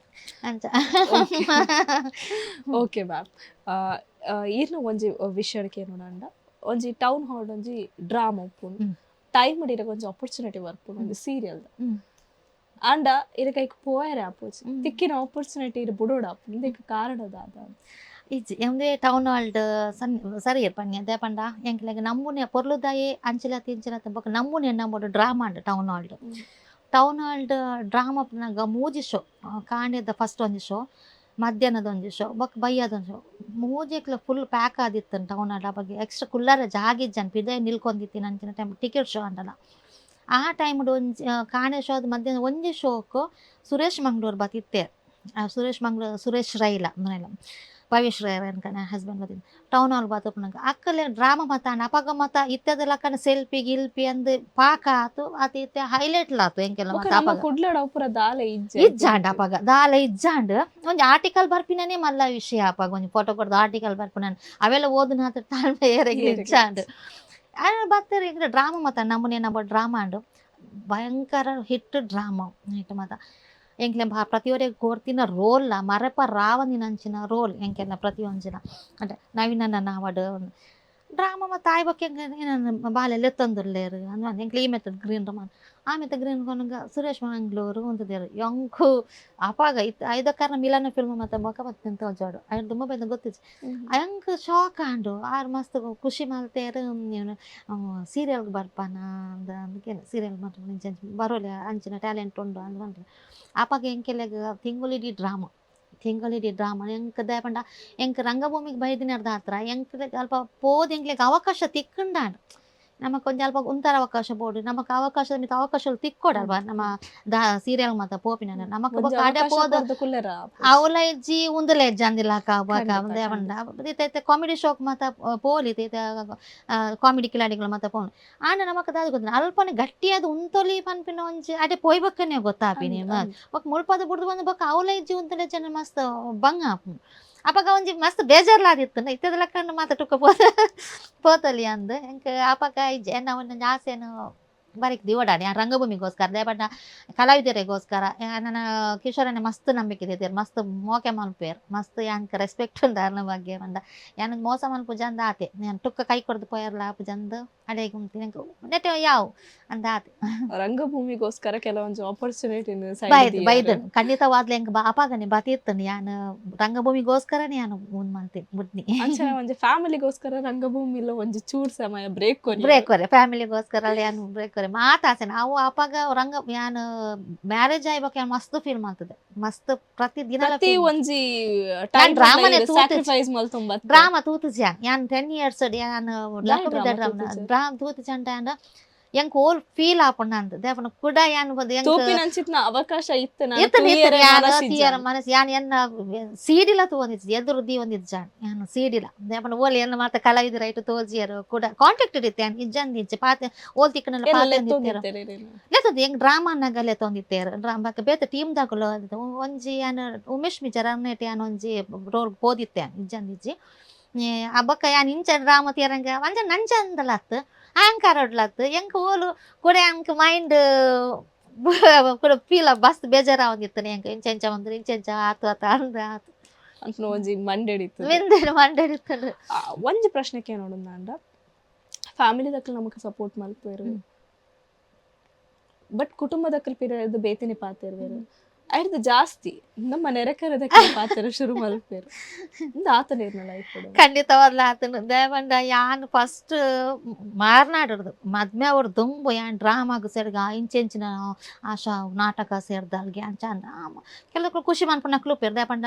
ಅಂತ ಓಕೆ ಮ್ಯಾಮ್ ಈರ್ನ ಒಂಜಿ ವಿಷಯಕ್ಕೆ ನೋಡಂಡ ಒಂಜಿ ಟೌನ್ ಹಾಲ್ ಒಂಜಿ ಡ್ರಾಮಾ ಉಪ್ಪುಂಡು ಟೈಮ್ ಅಡಿರ ಒಂಜಿ ಆಪರ್ಚುನಿಟಿ ಬರ್ಪುಂಡು ಒಂಜಿ ಸೀರಿಯಲ್ ಆಂಡ ಇರಕೈಕ್ ಪೋಯರೆ ಆಪೋಚ್ ತಿಕ್ಕಿನ ಆಪರ್ಚುನಿಟಿ ಇರು ಬುಡೋಡ ಆಪುಂಡು ಇದಕ್ಕೆ ಕಾರಣದ ಇಜ್ಜಿ ಎಂದೇ ಟೌನ್ ಹಾಲ್ಡ್ ಸರಿ ಪನ್ಯ ಅದೇ ಪಂಡ ಎಂಕ್ಲೆಗ್ ನಮ್ಮನೆ ಪೊರ್ಲುದಾಯೆ ಅಂಚಿಲ ತಿಂಚಿಲ ಬೊಕ ನಮ್ಮನೆ ನಮ್ಮಡು ಡ್ರಾಮಾ ಅಂಡ್ ಟೌನ್ ಹಾಲ್ಡ್ ಡ್ರಾಮಾ ಪುನಗ ಮೂಜಿ ಶೋ ಕಾಂಡೆದ ಫಸ್ಟ್ ಒಂಜಿ ಶೋ ಮಧ್ಯಾಹ್ನದ ಒಂಜಿ ಶೋ ಬೊಕ ಬಯ್ಯದೊಂದು ಶೋ ಮೂಜಿಕ್ಲ ಫುಲ್ ಪ್ಯಾಕ್ ಆದಿತ್ತನ್ ಟೌನ್ ಹಾಲ್ಡ್ ಆ ಬಗ್ಗೆ ಎಕ್ಸ್ಟ್ರಾ ಕುಲ್ಲರ ಜಾಗಿಜ್ಜನ್ ಪಿದೆ ನಿಲ್ಕೊಂದಿತ್ತೀನಿ ಅಂಚಿನ ಟೈಮ್ ಟಿಕೆಟ್ ಶೋ ಅಂಡಲ್ಲ ಆ ಟೈಮ್ಡು ಒಂಜಿ ಕಾಣೆ ಶೋದ ಮಧ್ಯಾಹ್ನ ಒಂಜಿ ಶೋಕು ಸುರೇಶ್ ಮಂಗ್ಳೂರ್ ಬತ್ತಿತ್ತೆ ಸುರೇಶ್ ರೈಲ ಮನೆಯಲ್ಲ ಭವೇಶ್ ರೈರ ಅನ್ಕನ ಹಸ್ಬೆಂಡ್ ಬತ್ತಿದ್ದು ಟೌನ್ ಹಾಲ್ ಬತ್ತಪ್ಪನಂಗ ಅಕ್ಕಲೆ ಡ್ರಾಮಾ ಮತ ಅಪಗ ಮತ ಇತ್ತದಲ್ಲ ಅಕ್ಕನ ಸೆಲ್ಫಿ ಗಿಲ್ಪಿ ಅಂದ್ ಪಾಕ ಆತು ಅತಿ ಇತ್ತೆ ಹೈಲೈಟ್ ಲಾತು ಎಂಕೆಲ್ಲ ಮತ ಅಪಗ ಕುಡ್ಲಡ ಉಪುರ ದಾಲೆ ಇಜ್ಜಾಂಡ್ ಅಪಗ ದಾಲೆ ಇಜ್ಜಾಂಡ್ ಒಂಜಿ ಆರ್ಟಿಕಲ್ ಬರ್ಪಿನೇ ಮಲ್ಲ ವಿಷಯ ಅಪಗ ಒಂಜಿ ಫೋಟೋ ಕೊಡ್ದು ಆರ್ಟಿಕಲ್ ಬರ್ಪಿನ ಅವೆಲ್ಲ ಓದಿನ ತಾಳ್ಮೆ ಏರೆಗೆ ಇಜ್ಜಾಂಡ್ ಬರ್ತಾರೆ ಈಗ ಡ್ರಾಮಾ ಮತ ನಮ್ಮನೆ ನಮ್ಮ ಡ್ರಾಮಾ ಅಂಡು ಭಯಂಕರ ಹಿಟ್ ಡ್ರಾಮಾ ಹಿಟ್ ಮತ ಎಂಕ್ಲೆ ಪ್ರತಿಯೊರಿಗೆ ಕೋರ್ತಿನ ರೋಲ್ ಮರಪ ರಾವನಿನಂಚಿನ ರೋಲ್ ಎಂಕೆಲ್ಲ ಪ್ರತಿಯೊಂಜಿನ అంటే ನವೀನನ್ನ ನಾವಡು ಡ್ರಾಮಾ ಮತ್ತು ಆಯ್ ಬಗ್ಗೆ ಏನು ಬಾಲೆಲ್ಲ ತಂದುರ್ಲೇರು ಅಂದ್ರೆ ಎಂಕ್ಲೆ ಈ ಮೆತ್ತದ ಗ್ರೀನ್ ರಮಾನ್ ಆ ಮೆತ್ತ ಗ್ರೀನ್ ಕೊನಗ ಸುರೇಶ್ ಮಂಗ್ಳೂರು ಒಂದಿದ್ದೇರು ಎಂಕು ಅಪಾಗ ಇತ್ತು ಐದಕ್ಕಾರನ ಮಿಲಾನ ಫಿಲ್ಮ್ ಮತ್ತು ಮೊಕ ಮತ್ತು ನಿಂತ ಜಾಡು ಐದು ತುಂಬ ಬೈದ ಗೊತ್ತಿತ್ತು ಎಂಕ್ ಶಾಕ್ ಆಂಡು ಆರು ಮಸ್ತ್ ಖುಷಿ ಮಾಡ್ತೇರು ಏನು ಸೀರಿಯಲ್ಗೆ ಬರ್ಪಾನ ಅಂದ ಅದಕ್ಕೆ ಸೀರಿಯಲ್ ಮಾಡ್ರಿ ನಿಂಚೆ ಬರೋಲ್ಲ ಅಂಚಿನ ಟ್ಯಾಲೆಂಟ್ ಉಂಡು ಅಂದ್ರೆ ಅಪಾಗ ಎಂಕೆಲೆಗ ತಿಂಗುಲಿಡಿ ಡ್ರಾಮಾ ಎಂಕ್ ದಯಪಂಡ ಎಂಕ್ ರಂಗಭೂಮಿಗೆ ಬೈದಿನರ್ದ ಹತ್ರ ಎಂಕ್ ಅಲ್ಪ ಪೋದು ಎಂಕ್ಲೆಗ್ ಅವಕಾಶ ತಿಕ್ಕಂಡಾಂಡು ನಮಗೆ ಕೊಂಚ ಅಲ್ಪ ಉಂತರ ಅವಕಾಶ ಬೋಡು ನಮಕ್ ಅವಕಾಶಗಳು ತಿಕ್ಕೊಡಲ್ವಾ ನಮ್ಮ ಸೀರಿಯಲ್ ಮಾತ ಪೋಪಿನ ನಮಕ್ ಅವಲ ಇಜ್ಜಿ ಉಂದಲ ಇಜ್ಜಿ ಅಂದಿಲ್ಲ ಕಾಮಿಡಿ ಶೋಕ್ ಮಾತ ಪೋಲಿ ಕಾಮಿಡಿ ಕಿಲಾಡಿಗಳು ಮಾತ ಪೋನು ಆಂಡ ನಮಕ್ ಅದು ಗೊತ್ತ ಅಲ್ಪನೆ ಗಟ್ಟಿಯಾದ ಉಂತೊಲಿ ಪನ್ಪಿನ ಒಂಜಿ ಅಡೆ ಪೋಯ್ಬಕ್ಕನೆ ಗೊತ್ತಾಪಿನಿ ಬೊಕ್ ಮುಳ್ಪದ ಬುಡ್ದು ಬಂದು ಬೊಕ್ಕ ಅವಲ ಇಜ್ಜಿ ಉಂತಲ ಜನ ಮಸ್ತ್ ಬಂಗ ಆಪು ಅಪಗ ಒಂಜಿ ಮಸ್ತ್ ಬೇಜಾರ್ಲಾದಿತ್ತು ಇತ್ತದಲ್ಲ ಕಂಡು ಮಾತ ಟುಕ್ಕ ಪೋತಲಿ ಅಂದು ಎಂಕ್ ಅಪಗ ಇಜ್ಜೆ ಒಂದು ಆಸೆನು ಬರೀಕ್ ದಿವಡಾಡಿ ಆ ರಂಗಭೂಮಿಗೋಸ್ಕರ ದಯಪಡ್ಡ ಕಲಾವಿದರಿಗೋಸ್ಕರ ನನ್ನ ಕಿಶೋರನೆ ಮಸ್ತ್ ನಂಬಿಕೆ ಇದ್ದೀರಿ ಮಸ್ತ್ ಮೋಕೆ ಮಲ್ಪೇರು ಮಸ್ತ್ ಯಾಂಕ್ ರೆಸ್ಪೆಕ್ಟ್ ಉಂಡು ಅರ್ನ ಬಗ್ಗೆ ಬಂದ ಯಾನು ಮೋಸ ಮಲ್ಪು ಜಂದ ಆತೆ ನಾನು ಟುಕ್ಕ ಕೈ ಕೊಡ್ದು ಪೋಯರ್ಲ ಆಪು ಜಂದು ಅಡೆಗೆ ಉಂಟು ನೆಟ್ ಯಾವು ಅಂದ ಆತೆ ರಂಗಭೂಮಿಗೋಸ್ಕರ ಕೆಲವೊಂದು ಆಪರ್ಚುನಿಟಿ ಬೈದನು ಖಂಡಿತವಾದ್ಲೆ ಹೆಂಗ್ ಅಪಾಗನೆ ಬತ್ತಿರ್ತನು ಯಾನು ರಂಗಭೂಮಿಗೋಸ್ಕರನೇ ನಾನು ಮುಂದ್ ಮಾಡ್ತೀನಿ ಬಿಡ್ನಿ ಒಂಜಿ ಫ್ಯಾಮಿಲಿಗೋಸ್ಕರ ರಂಗಭೂಮಿಲ ಒಂಜಿ ಚೂರ್ ಸಮಯ ಬ್ರೇಕ್ ಕೊರೆ ಫ್ಯಾಮಿಲಿಗೋಸ್ಕರ ಯಾನು ಬ್ರೇಕ್ ಕೊರೆ ಮಾತಾಸೆ ನಾವು ಅಪಾಗ ರಂಗ ಯಾನು ಮ್ಯಾರೇಜ್ ಆಯ್ಬೇಕು ಮಸ್ತ್ ಫೀಲ್ ಮಾಡ್ತದೆ ಮಸ್ತ್ ಪ್ರತಿದಿನ ಒಂಜಿ ಡ್ರಾಮಾ ತೂತು ಯಾನ್ 10 years ಯಾನು ಡ್ರಾಮಾ ತೂತು ಚಂಟ ಎಂಕ್ ಓಲ್ ಫೀಲ್ ಆಪಣ್ಣ ಅಂತ ದೇವನ ಕುಡ ಯಾನ್ ಅವಕಾಶ ಮನಸ್ಸು ಯಾನ್ ಎನ್ನ ಸೀಡಿಲ ತೋಂದಿತ್ತು ಎದುರುದಿ ಒಂದಿದ್ ಜಾನ್ ಯಾನು ಸೀಡಿಲ ದೇವನ ಓಲ್ ಎನ್ನ ಮಾತ ಕಲಾವಿದ ರೈಟ್ ತೋಜಿಯರು ಕೂಡ ಕಾಂಟ್ಯಾಕ್ಟ್ ಇರುತ್ತೆ ಯಾನ್ ಇಜ್ಜಂದ್ ಇಜ್ಜೆ ಪಾತೆ ಓಲ್ ತಿಕ್ಕನೆಲ್ಲ ಪಾತೆ ಹೆಂಗ್ ಡ್ರಾಮಾ ನಗಲೆ ತೊಂದಿತ್ತೇರು ಡ್ರಾಮಾ ಬೇತ ಟೀಮ್ ದಾಗಲು ಒಂಜಿ ಯಾನ್ ಉಮೇಶ್ ಮಿಜರ್ ಅನ್ನೇಟ್ ಯಾನ್ ಒಂಜಿ ರೋಲ್ ಪೋದಿತ್ತೆ ಇಜ್ಜಂದ್ ಇಜ್ಜಿ ಅಬ್ಬಕ್ಕ ಯಾನ್ ಇಂಚ ಡ್ರಾಮಾ ತೀರಂಗ ಅಂಚ ನಂಚಂದಲತ್ತು ಆಂಕಾರಡ್ಲತ್ತು ಎಂಕ್ ಓಲು ಕೂಡ ಎಂಕ್ ಮೈಂಡ್ ಕೂಡ ಫೀಲ್ ಮಸ್ತ್ ಬೇಜಾರಾಗಿತ್ತು ಎಂಕ್ ಇಂಚೆಂಚ ಒಂದ್ರೆ ಇಂಚೆಂಚ ಆತು ಆತ ಅಂದ ಆತು ಅಂತ ಒಂಜಿ ಮಂಡೆಡಿತ್ತು ಒಂಜಿ ಪ್ರಶ್ನೆಗೆ ನೋಡುದು ಅಂಡ ಫ್ಯಾಮಿಲಿ ದಕ್ಕಲ್ ನಮಕ್ ಸಪೋರ್ಟ್ ಮಲ್ಪೇರು ಬಟ್ ಕುಟುಂಬ ದಕ್ಕಲ್ ಪೀರಿಯಡ್ ಬೇತಿನಿ ಪಾತಿರ್ವೇರು ಐದು ಜಾಸ್ತಿ ನಮ್ಮ ನೆರೆಕರದಕ್ಕೆ ಪಾತ್ರ ಶುರು ಮಲ್ಪೇರು ಆತನ ಲೈಫ್ ಖಂಡಿತವಾದ್ಲ ಆತನ ದೇವಂಡ ಯಾನ್ ಫಸ್ಟ್ ಮಾರ್ನಾಡೋದು ಮದ್ಮೆ ಅವ್ರ ದುಂಬು ಯಾನ್ ಡ್ರಾಮಾಗ ಸೇರ್ಗ ಇಂಚೆಂಚಿನ ಆಶಾ ನಾಟಕ ಸೇರ್ದಲ್ಗೆ ಅಂಚ ಕೆಲವು ಖುಷಿ ಮನ್ಪುನಕ್ಲು ಉಪ್ಪೇರು ದೇಪಂಡ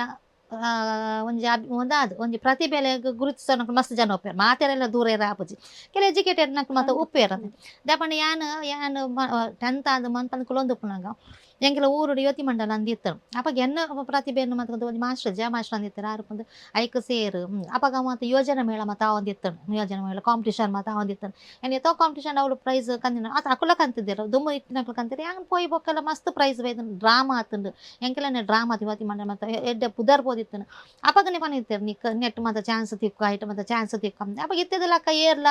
ಒಂಜಿ ಒಂದಾದ ಒಂಜಿ ಪ್ರತಿಭೆಲೆ ಗುರುತಿಸೋನಕ್ ಮಸ್ತ್ ಜನ ಒಪ್ಪೇರು ಮಾತೆರೆಲ್ಲ ದೂರ ಇರ ಆಪುಜಿ ಕೆಲ ಎಜುಕೇಟೆಡ್ ನಕ್ ಮತ್ತೆ ಉಪ್ಪೇರು ದೇಪಂಡ ಯಾನ್ 10th ಆದ ಮಂತ್ ಕುಲೊಂದು ಉಪ್ಪುನಾಗ ಎಂಕೆಲ್ಲ ಊರುಡು ಯುವತಿ ಮಂಡಲ ಅಂದಿತ್ತರು ಅವಾಗ ಎನ್ನ ಪ್ರತಿಭೆಯನ್ನು ಮತ್ತು ಒಂದು ಮಾಸ್ಟರ್ ಜಯ ಮಾಸ್ಟರ್ ಅಂದಿತ್ತಾರೆ ಆರು ಬಂದು ಐಕ್ ಸೇರು ಅವಾಗ ಮತ್ತು ಯೋಜನಾ ಮೇಳ ಮತ್ತು ಒಂದಿತ್ತರು ಯೋಜನಾ ಮೇಳ ಕಾಂಪಿಟೇಷನ್ ಮತ್ತು ಒಂದಿತ್ತರು ಏನು ಎತ್ತೋ ಕಾಂಪಿಟೇಷನ್ ಅವಳು ಪ್ರೈಸ್ ಕಂದಿನ ಅದು ಅಕುಲಕ್ಕೆ ಅಂತಿದ್ದರು ದುಮ್ಮು ಇಟ್ಟಿನಕ್ಲಕ್ಕೆ ಅಂತೀರಿ ಹಂಗೆ ಪೋಯ್ ಬೊಕ್ಕೆಲ್ಲ ಮಸ್ತ್ ಪ್ರೈಸ್ ಬೈದು ಡ್ರಾಮಾ ಆತಂದು ಎಂಕೆಲ್ಲ ಡ್ರಾಮಾ ಯುವತಿ ಮಂಡಲ ಮತ್ತು ಎಡ್ಡೆ ಪುದರ್ ಬೋದಿತ್ತು ಅಪ್ಪಗನೇ ಪನಿರ್ತಾರೆ ನಿಕ್ ನೆಟ್ ಮತ್ತು ಚಾನ್ಸ್ ತಿಕ್ಕು ಐಟ್ ಮತ್ತು ಚಾನ್ಸ್ ತಿಕ್ಕ ಅಪ್ಪ ಇತ್ತದಲ್ಲ ಅಕ್ಕ ಏರ್ಲ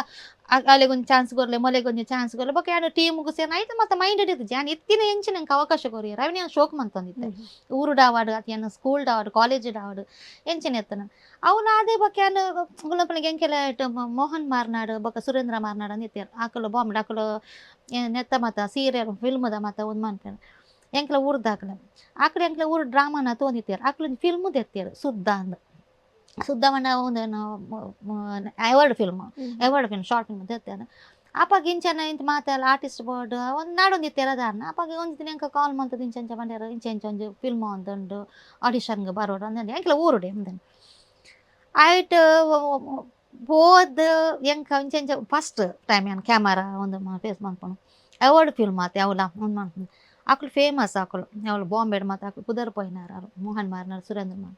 ಅಲ್ಲಿಗೊಂದು ಚಾನ್ಸ್ ಕೊರಲೆ ಮೊಲೆಗೊಂದು ಚಾನ್ಸ್ ಕೊರಲೆ ಬೊಕ್ಕ ಏನು ಟೀಮ್ಗೂ ಸೇರಿ ಆಯ್ತು ಮತ್ತು ಮೈಂಡ್ ಇಡಿದ್ದು ಜಾನ್ ಇತ್ತಿನ ಹೆಂಚು ನಂಗೆ ಅವಕಾಶ ಕೊರಿಯರು ಅವನೇ ಶೋಕ್ ಮಂತಂದಿದ್ದೆ ಊರು ಡಾವಾಡು ಅತಿಯನ್ನು ಸ್ಕೂಲ್ ಡಾವಾಡು ಕಾಲೇಜ್ ಡಾವಾಡು ಹೆಂಚಿನ ಎತ್ತನ ಅವನು ಅದೇ ಬೊಕ್ಕ ಏನು ಗುಲಾಪನಿಗೆ ಹೆಂಗೆಲ್ಲ ಇಟ್ಟು ಮೋಹನ್ ಮಾರ್ನಾಡು ಬೊಕ್ಕ ಸುರೇಂದ್ರ ಮಾರ್ನಾಡು ಅಂದಿತ್ತಾರೆ ಆಕಲು ಬಾಂಬ್ ಆಕಲು ನೆತ್ತ ಮತ್ತು ಸೀರಿಯಲ್ ಫಿಲ್ಮದ ಮತ್ತು ಒಂದು ಮಾಡ್ತಾರೆ ಎಂಕ್ಲ ಊರ್ದು ಆಕಡೆ ಎಂಕ್ಲ ಊರು ಡ್ರಾಮಾನ ತೊಂದಿತ್ತಾರೆ ಆಕಲೊಂದು ಫಿಲ್ಮು ತೆತ್ತಾರೆ ಸುದ್ದ ಅಂದು ಸುದ್ದವನ್ನ ಒಂದು ಅವಾರ್ಡ್ ಫಿಲ್ಮ್ ಶಾರ್ಟ್ ಫಿಲ್ಮ್ ತೆತ್ತಾರೆ ಅಪ್ಪಾಗ ಇಂಚನ ಇಂತ ಮಾತೆಲ್ಲ ಆರ್ಟಿಸ್ಟ್ ಬೋರ್ಡ್ ಒಂದು ನಾಡೊಂದು ಇತ್ತು ಎಲ್ಲದಾರನ ಅಪ್ಪಾಗ ಒಂದು ದಿನ ಎಂಕ ಕಾಲ್ ಮಾಡ್ತದೆ ಇಂಚ ಬಂದ್ಯಾರ ಇಂಚ ಒಂದು ಫಿಲ್ಮ್ ಒಂದುಂಡು ಆಡಿಷನ್ಗೆ ಬರೋಡು ಅಂದಂಡು ಎಂಕ್ಲ ಊರುಡೆ ಅಂದನು ಆಯ್ತು ಹೋದ ಎಂಕ ಇಂಚ ಫಸ್ಟ್ ಟೈಮ್ ಏನು ಕ್ಯಾಮರಾ ಒಂದು ಫೇಸ್ ಮಾಡ್ಕೊಂಡು ಅವಾರ್ಡ್ ಫಿಲ್ಮ್ ಆತ ಅವಳ ಒಂದು ಮಾಡ್ಕೊಂಡು ಆಕಳು ಫೇಮಸ್ ಆಕಳು ಅವಳು ಬಾಂಬೆಡ್ ಮತ್ತು ಆಕಳು ಕುದರ್ ಪೋಯ್ನಾರು ಮೋಹನ್ ಮಾರ್ನಾರು ಸುರೇಂದ್ರ ಮಾರ್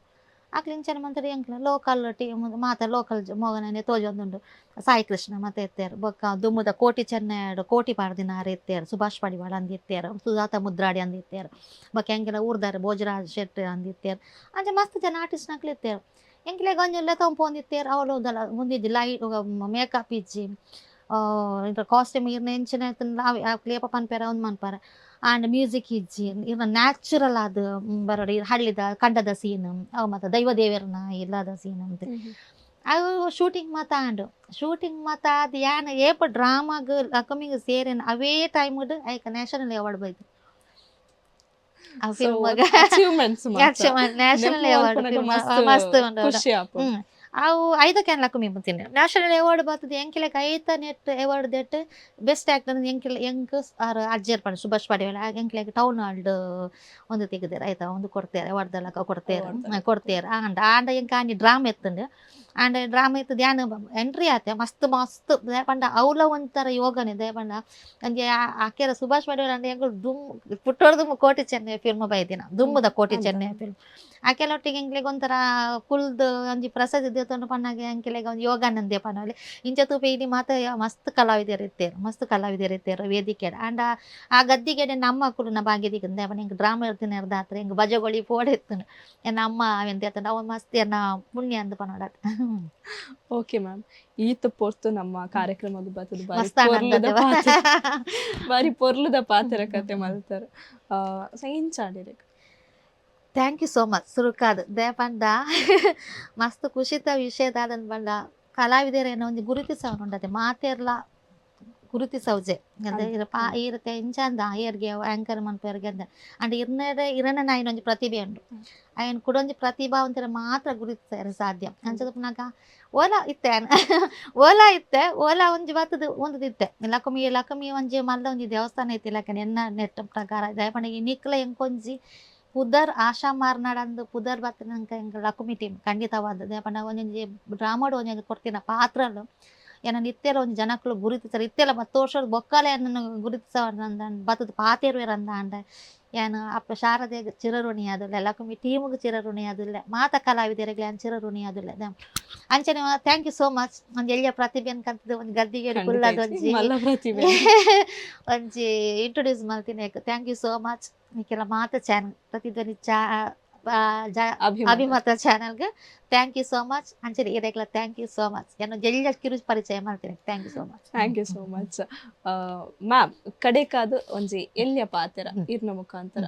ಆಕಳು ಇಂಚನ ಮಂತ್ರಿ ಎಂಕ್ಲ ಲೋಕಲ್ ಟೀಮ್ ಮಾತ ಲೋಕಲ್ ಮೋಗನೇ ತೋಜೊಂದುಂಡು ಸಾಯಿ ಕೃಷ್ಣ ಮತ್ತು ಎತ್ತಾರು ಬೊಕ್ಕ ದುಮ್ಮದ ಕೋಟಿ ಚೆನ್ನೈಡು ಕೋಟಿ ಪಾಡ್ದಿನಾರು ಎತ್ತಾರು ಸುಭಾಷ್ ಪಡಿವಾಳ ಅಂದು ಎತ್ತಾರು ಸುಜಾತ ಮುದ್ರಾಡಿ ಅಂದು ಎತ್ತಾರು ಬೊಕ್ಕ ಎಂಗೆಲ್ಲ ಊರ್ದಾರೆ ಭೋಜರಾಜ್ ಶೆಟ್ಟಿ ಅಂದು ಎತ್ತಾರು ಅಂಚೆ ಮಸ್ತ್ ಜನ ಆರ್ಟಿಸ್ಟ್ ನಕ್ಲು ಎತ್ತಾರು ಎಂಕ್ಲೆ ಗೊಂಜಲ್ಲ ತೊಂಪೊಂದಿತ್ತಾರು ಅವಳು ಹೋದಲ್ಲ ಮುಂದಿದ್ದು ಲೈಟ್ ಮೇಕಪ್ ಇಜ್ಜಿ ಕಾಸ್ಟ್ಯೂಮ್ ಇರ್ನ ಎಂಚಿನ ಕ್ಲೇಪ ಪನ್ಪೇರ ಒಂದು ಮನ್ಪಾರ ಆ್ಯಂಡ್ ಮ್ಯೂಸಿಕ್ ಇಜ್ಜಿ ಇರ್ನ ನ್ಯಾಚುರಲ್ ಆದ ಬರೋಡು ಹಳ್ಳಿದ ಕಂಡದ ಸೀನ್ ಅವು ಮತ್ತು ದೈವ ದೇವರನ್ನ ಇಲ್ಲದ ಸೀನ್ ಅಂತ ಅವು ಶೂಟಿಂಗ್ ಮತ್ತು ಅದು ಏನು ಏಪ ಡ್ರಾಮಾಗ ಲಕಮಿಗೆ ಸೇರೇನು ಅವೇ ಟೈಮ್ದು ಐಕ ನ್ಯಾಷನಲ್ ಅವಾರ್ಡ್ ಬೈದು ಆ ಫಿಲ್ಮಾಗ ನ್ಯಾಷನಲ್ ಅವಾರ್ಡ್ ಮಸ್ತ್ ಅವು 5 ಕ್ಯಾನ್ ಲಕ್ಕಮಿ ಬಂತೀನಿ ನ್ಯಾಷನಲ್ ಅವಾರ್ಡ್ ಬರ್ತದೆ ಎಂಕೆಲೆ 5 ನೆಟ್ ಅವಾರ್ಡ್ ದೆಟ್ ಬೆಸ್ಟ್ ಆ್ಯಕ್ಟರ್ ಎಂಕೆಲೆ ಎಂಕ್ ಅಜ್ಜರ್ ಪಡ ಸುಭಾಷ್ ಪಾಡಿವಾಳ ಎಂಕೆಲೆ ಟೌನ್ ಹಾಲ್ಡ್ ಒಂದು ತೆಗೆದಾರೆ ಆಯ್ತಾ ಒಂದು ಕೊಡ್ತಾರೆ ಅವಾರ್ಡ್ದೆಲ್ಲ ಕೊಡ್ತಾರೆ ಆಂಡ ಎಂಕ ಆಂಡಿ ಡ್ರಾಮಾ ಎತ್ತಂಡು ಆಂಡ ಡ್ರಾಮಾ ಎತ್ತದ ಯಾನು ಎಂಟ್ರಿ ಆತೆ ಮಸ್ತ್ ಪಂಡ ಅವಳ ಒಂಥರ ಯೋಗನೆ ದೇಪಂಡ ಅಂಜೆ ಆಕೆರ ಸುಭಾಷ್ ಪಾಡಿವಾಳ ಅಂದ್ರೆ ಹೆಂಗೆ ಪುಟ್ಟೋರ್ದು ಕೋಟಿ ಚೆನ್ನೈ ಫಿಲ್ಮ್ ಬೈದಿನ ದುಮ್ಮದ ಕೋಟಿ ಚೆನ್ನೈ ಫಿಲ್ಮ್ ಆಕೆಲೊಟ್ಟಿಗೆ ಎಂಕ್ಲೆಗೆ ಒಂಥರ ಕುಲ್ದು ಒಂಜಿ ಪ್ರಸಾದ ದೇವತಂಡು ಪಣ್ಣಾಗೆ ಎಂಕೆಲೆಗೆ ಒಂದು ಯೋಗಾನಂದೇ ಪಣ್ಣಲ್ಲಿ ಇಂಚ ತೂಪೆ ಇಲ್ಲಿ ಮಾತ ಮಸ್ತ್ ಕಲಾವಿದರು ಇರ್ತಾರೆ ವೇದಿಕೆ ಆಂಡ ಆ ಗದ್ದಿಗೆ ನಮ್ಮ ಕುಲನ ಭಾಗ್ಯದಿಗೆ ದೇವನ ಹೆಂಗೆ ಡ್ರಾಮಾ ಇರ್ತೀನಿ ಇರ್ದಾತ್ರ ಹೆಂಗೆ ಬಜಗೊಳಿ ಫೋಡ್ ಎತ್ತನು ಎನ್ನ ಅಮ್ಮ ಅವೆಂತ ಅವ ಮಸ್ತ್ ಎನ್ನ ಪುಣ್ಯ ಅಂದು ಪನ್ನೋಡ ಓಕೆ ಮ್ಯಾಮ್ ಈತ ಪೊರ್ತು ನಮ್ಮ ಕಾರ್ಯಕ್ರಮದ ಬರ್ತದೆ ಮಸ್ತ್ ಆನಂದ ಬಾರಿ ಪೊರ್ಲುದ ಪಾತ್ರ ಕತೆ ಮಲ್ತಾರೆ ಸೈನ್ಸಾಡಿರೆ ಥ್ಯಾಂಕ್ ಯು ಸೋ ಮಚ್ ಸುರುಕಾದ ದೇಪಂಡ ಮಸ್ತ್ ಖುಷಿತ ವಿಷಯದಾದನ್ ಬಂಡ ಕಲಾವಿದರೇನೋ ಒಂದು ಗುರುತಿಸವನುಂಡದೆ ಮಾತೆರ್ಲ ಗುರುತಿಸೌಜೆ ಇರುತ್ತೆ ಇಂಚಂದ ಆಯರ್ಗೆ ಆ್ಯಂಕರ್ ಮನ್ಪೇರ್ಗೆ ಅಂದ ಅಂಡ್ ಇರನ ನಾಯಿನ ಒಂಜಿ ಪ್ರತಿಭೆ ಉಂಡು ಅಯ್ಯನ್ ಕುಡೊಂಜಿ ಪ್ರತಿಭಾವಂತರ ಮಾತ್ರ ಗುರುತಿಸಾರೆ ಸಾಧ್ಯ ಅಂಚದಪ್ಪನಾಗ ಓಲಾ ಇತ್ತೆ ಒಂಜಿ ಬತ್ತದ ಒಂದು ಇತ್ತೆ ಲಕಮಿ ಒಂಜಿ ಮಲ್ಲ ಒಂಜಿ ದೇವಸ್ಥಾನ ಐತಿ ಲಕ್ಕನ ಎನ್ನ ನೆಟ್ಟ ಪ್ರಕಾರ ದಯಪಂಡ ಈ ನಿಕ್ಲ ಎಂಕೊಂಜಿ ಪುದರ್ ಆಶಾ ಮಾರ್ನಾಡಂದು ಪುದರ್ ಬತ್ತಿನ ಹೆಂಗೆ ಲಕುಮಿ ಟೀಮ್ ಖಂಡಿತವಾದ ದಯಪಂಡ ಒಂಜೊಂಜಿ ಡ್ರಾಮಾಡು ಒಂಜೊಂದು ಕೊಡ್ತಿನ ಪಾತ್ರಲು ಏನೋ ಇತ್ತೆಲ್ಲ ಒಂದು ಜನಕ್ಕಳು ಗುರುತಿಸ್ತಾರೆ ಇತ್ತೆಲ್ಲ 10 ವರ್ಷದ ಬೊಕ್ಕಲೆ ಏನನ್ನು ಗುರುತಿಸೋಂದ ಬತ್ತದ ಪಾತೇರ್ವೇರ ಅಂದ ಏನು ಅಪ್ಪ ಶಾರದೆ ಚಿರಋಣಿ ಆದಿಲ್ಲ ಲಕುಮಿ ಟೀಮ್ಗೆ ಚಿರಋಣಿ ಆದಿಲ್ಲ ಮಾತ ಕಲಾವಿದರಿಗೆ ಚಿರಋಣಿ ಆದಿಲ್ಲ ಅಂಚನೆ ಥ್ಯಾಂಕ್ ಯು ಸೋ ಮಚ್ ಒಂದು ಎಳ್ಳ ಪ್ರತಿಭೆ ಅನ್ಕಂತದ್ದು ಒಂದು ಗದ್ದಿಗೆ ಕುಲ್ಲದ ಒಂಜಿ ಇಂಟ್ರೊಡ್ಯೂಸ್ ಮಾಡ್ತೀನಿ ಥ್ಯಾಂಕ್ ಯು ಸೋ ಮಚ್ ಈಕೆಲ್ಲ ಮಾತ ಚಾನಲ್ ಪ್ರತಿಧ್ವನಿ ಅಭಿಮತ ಚಾನಲ್ಗೆ ಥ್ಯಾಂಕ್ ಯು ಸೋ ಮಚ್ ಅಂಚನೆ ಇದಕ್ಕೆಲ್ಲ ಥ್ಯಾಂಕ್ ಯು ಸೋ ಮಚ್ ಏನೋ ಜಲ್ದಿ ಕಿರು ಪರಿಚಯ ಮಾಡ್ತೀನಿ thank you so much ma'am ಕಡೆಕಾದು ಒಂಜಿ ಎಲ್ಯ ಪಾತ್ರ ಇರ್ನ ಮುಖಾಂತರ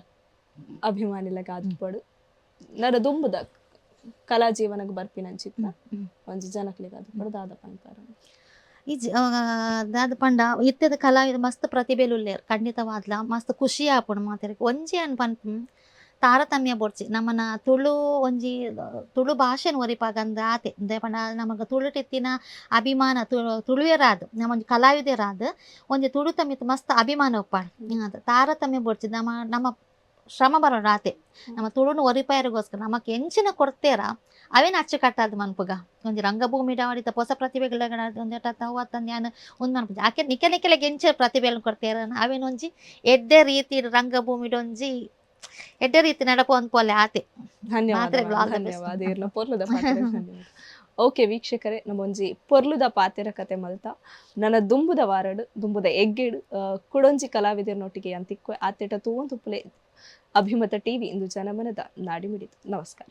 ಅಭಿಮಾನಿಲಗ ಆದ್ಪಡು ನರ ದುಂಬುದ ಕಲಾ ಜೀವನಕ್ಕೆ ಬರ್ಪಿನಂಚಿತ್ತ ಒಂಜಿ ಜನಕ್ಲಿಗೆ ಆದ್ಪಡು ದಾದ ಪಂಪಾರ ದಾದ ಪಂಡ ಇತ್ತದ ಕಲಾವಿದ ಮಸ್ತ್ ಪ್ರತಿಭೆಲುಲ್ಲೇರು ಖಂಡಿತವಾದ್ಲ ಮಸ್ತ್ ಖುಷಿ ಆಪುಂಡು ಮಾತಾಡಕ್ಕೆ ಒಂಜಿ ಅನ್ಪನ್ಪು ತಾರತಮ್ಯ ಬೊಡ್ಚಿ ನಮ್ಮನ ತುಳು ಭಾಷೆನ ಒರಿಪಾಗಂದ ಆತೆ ದೇಪಂಡ ನಮಗೆ ತುಳುಟಿತ್ತಿನ ಅಭಿಮಾನ ತುಳುವೆರಾದು ನಮ್ಮೊಂದು ಕಲಾವಿದರಾದು ಒಂಜಿ ತುಳುತ ಮಿತ್ ಮಸ್ತ್ ಅಭಿಮಾನ ಉಪ್ಪಾಡು ತಾರತಮ್ಯ ಬೊಡ್ಚಿ ನಮ್ಮ ಶ್ರಮ ಬರೋಣ ಆತೆ ನಮ್ಮ ತುಳುನು ಒರಿಪಾಯರಿಗೋಸ್ಕರ ನಮಕ್ ಎಂಚಿನ ಕೊಡ್ತೇರ ಅವೇನು ಅಚ್ಚುಕಟ್ಟಾದ ಮನ್ಪುಗ ಒಂಜಿ ರಂಗಭೂಮಿ ಆಡಿತ ಹೊಸ ಪ್ರತಿಭೆಗಳ ಒಂದೇಟ ಅವತ್ತಂದು ನಾನು ಒಂದು ಮನ್ಪುಜಿ ಆಕೆ ನಿಖಲೆಗೆ ಎಂಚ ಪ್ರತಿಭೆಗಳನ್ನು ಕೊಡ್ತೇರ ಅವೇನು ಒಂಜಿ ಎಡ್ಡೆ ರೀತಿ ರಂಗಭೂಮಿಡೊಂಜಿ ಎಡ್ಡೆ ರೀತಿ ನಡಪು ಅನ್ಪೋಲೆ ಆತೆ ಮಾತ್ರೆ all the best. ಧನ್ಯವಾದ ಇರ್ನ ಪೊರ್ಲುದ ಪಾತೆರ ಧನ್ಯವಾದ. ಓಕೆ ವೀಕ್ಷಕರೇ ನಮ್ಮೊಂಜಿ ಪೊರ್ಲುದ ಪಾತೆರ ಕತೆ ಮಲ್ತ ನನ್ನ ದುಂಬುದ ವಾರಡು ದುಂಬುದ ಎಗ್ಗೆಡು ಕುಡೊಂಜಿ ಕಲಾವಿದರನೊಟ್ಟಿಗೆ ಅಂತಿಕ್ವೆ ಆತೆಟ ತೂವೊಂದು ಪುಲೆ ಅಭಿಮತ ಟಿವಿ ಇಂದು ಜನಮನದ ನಾಡಿ ಮಿಡಿತು. ನಮಸ್ಕಾರ.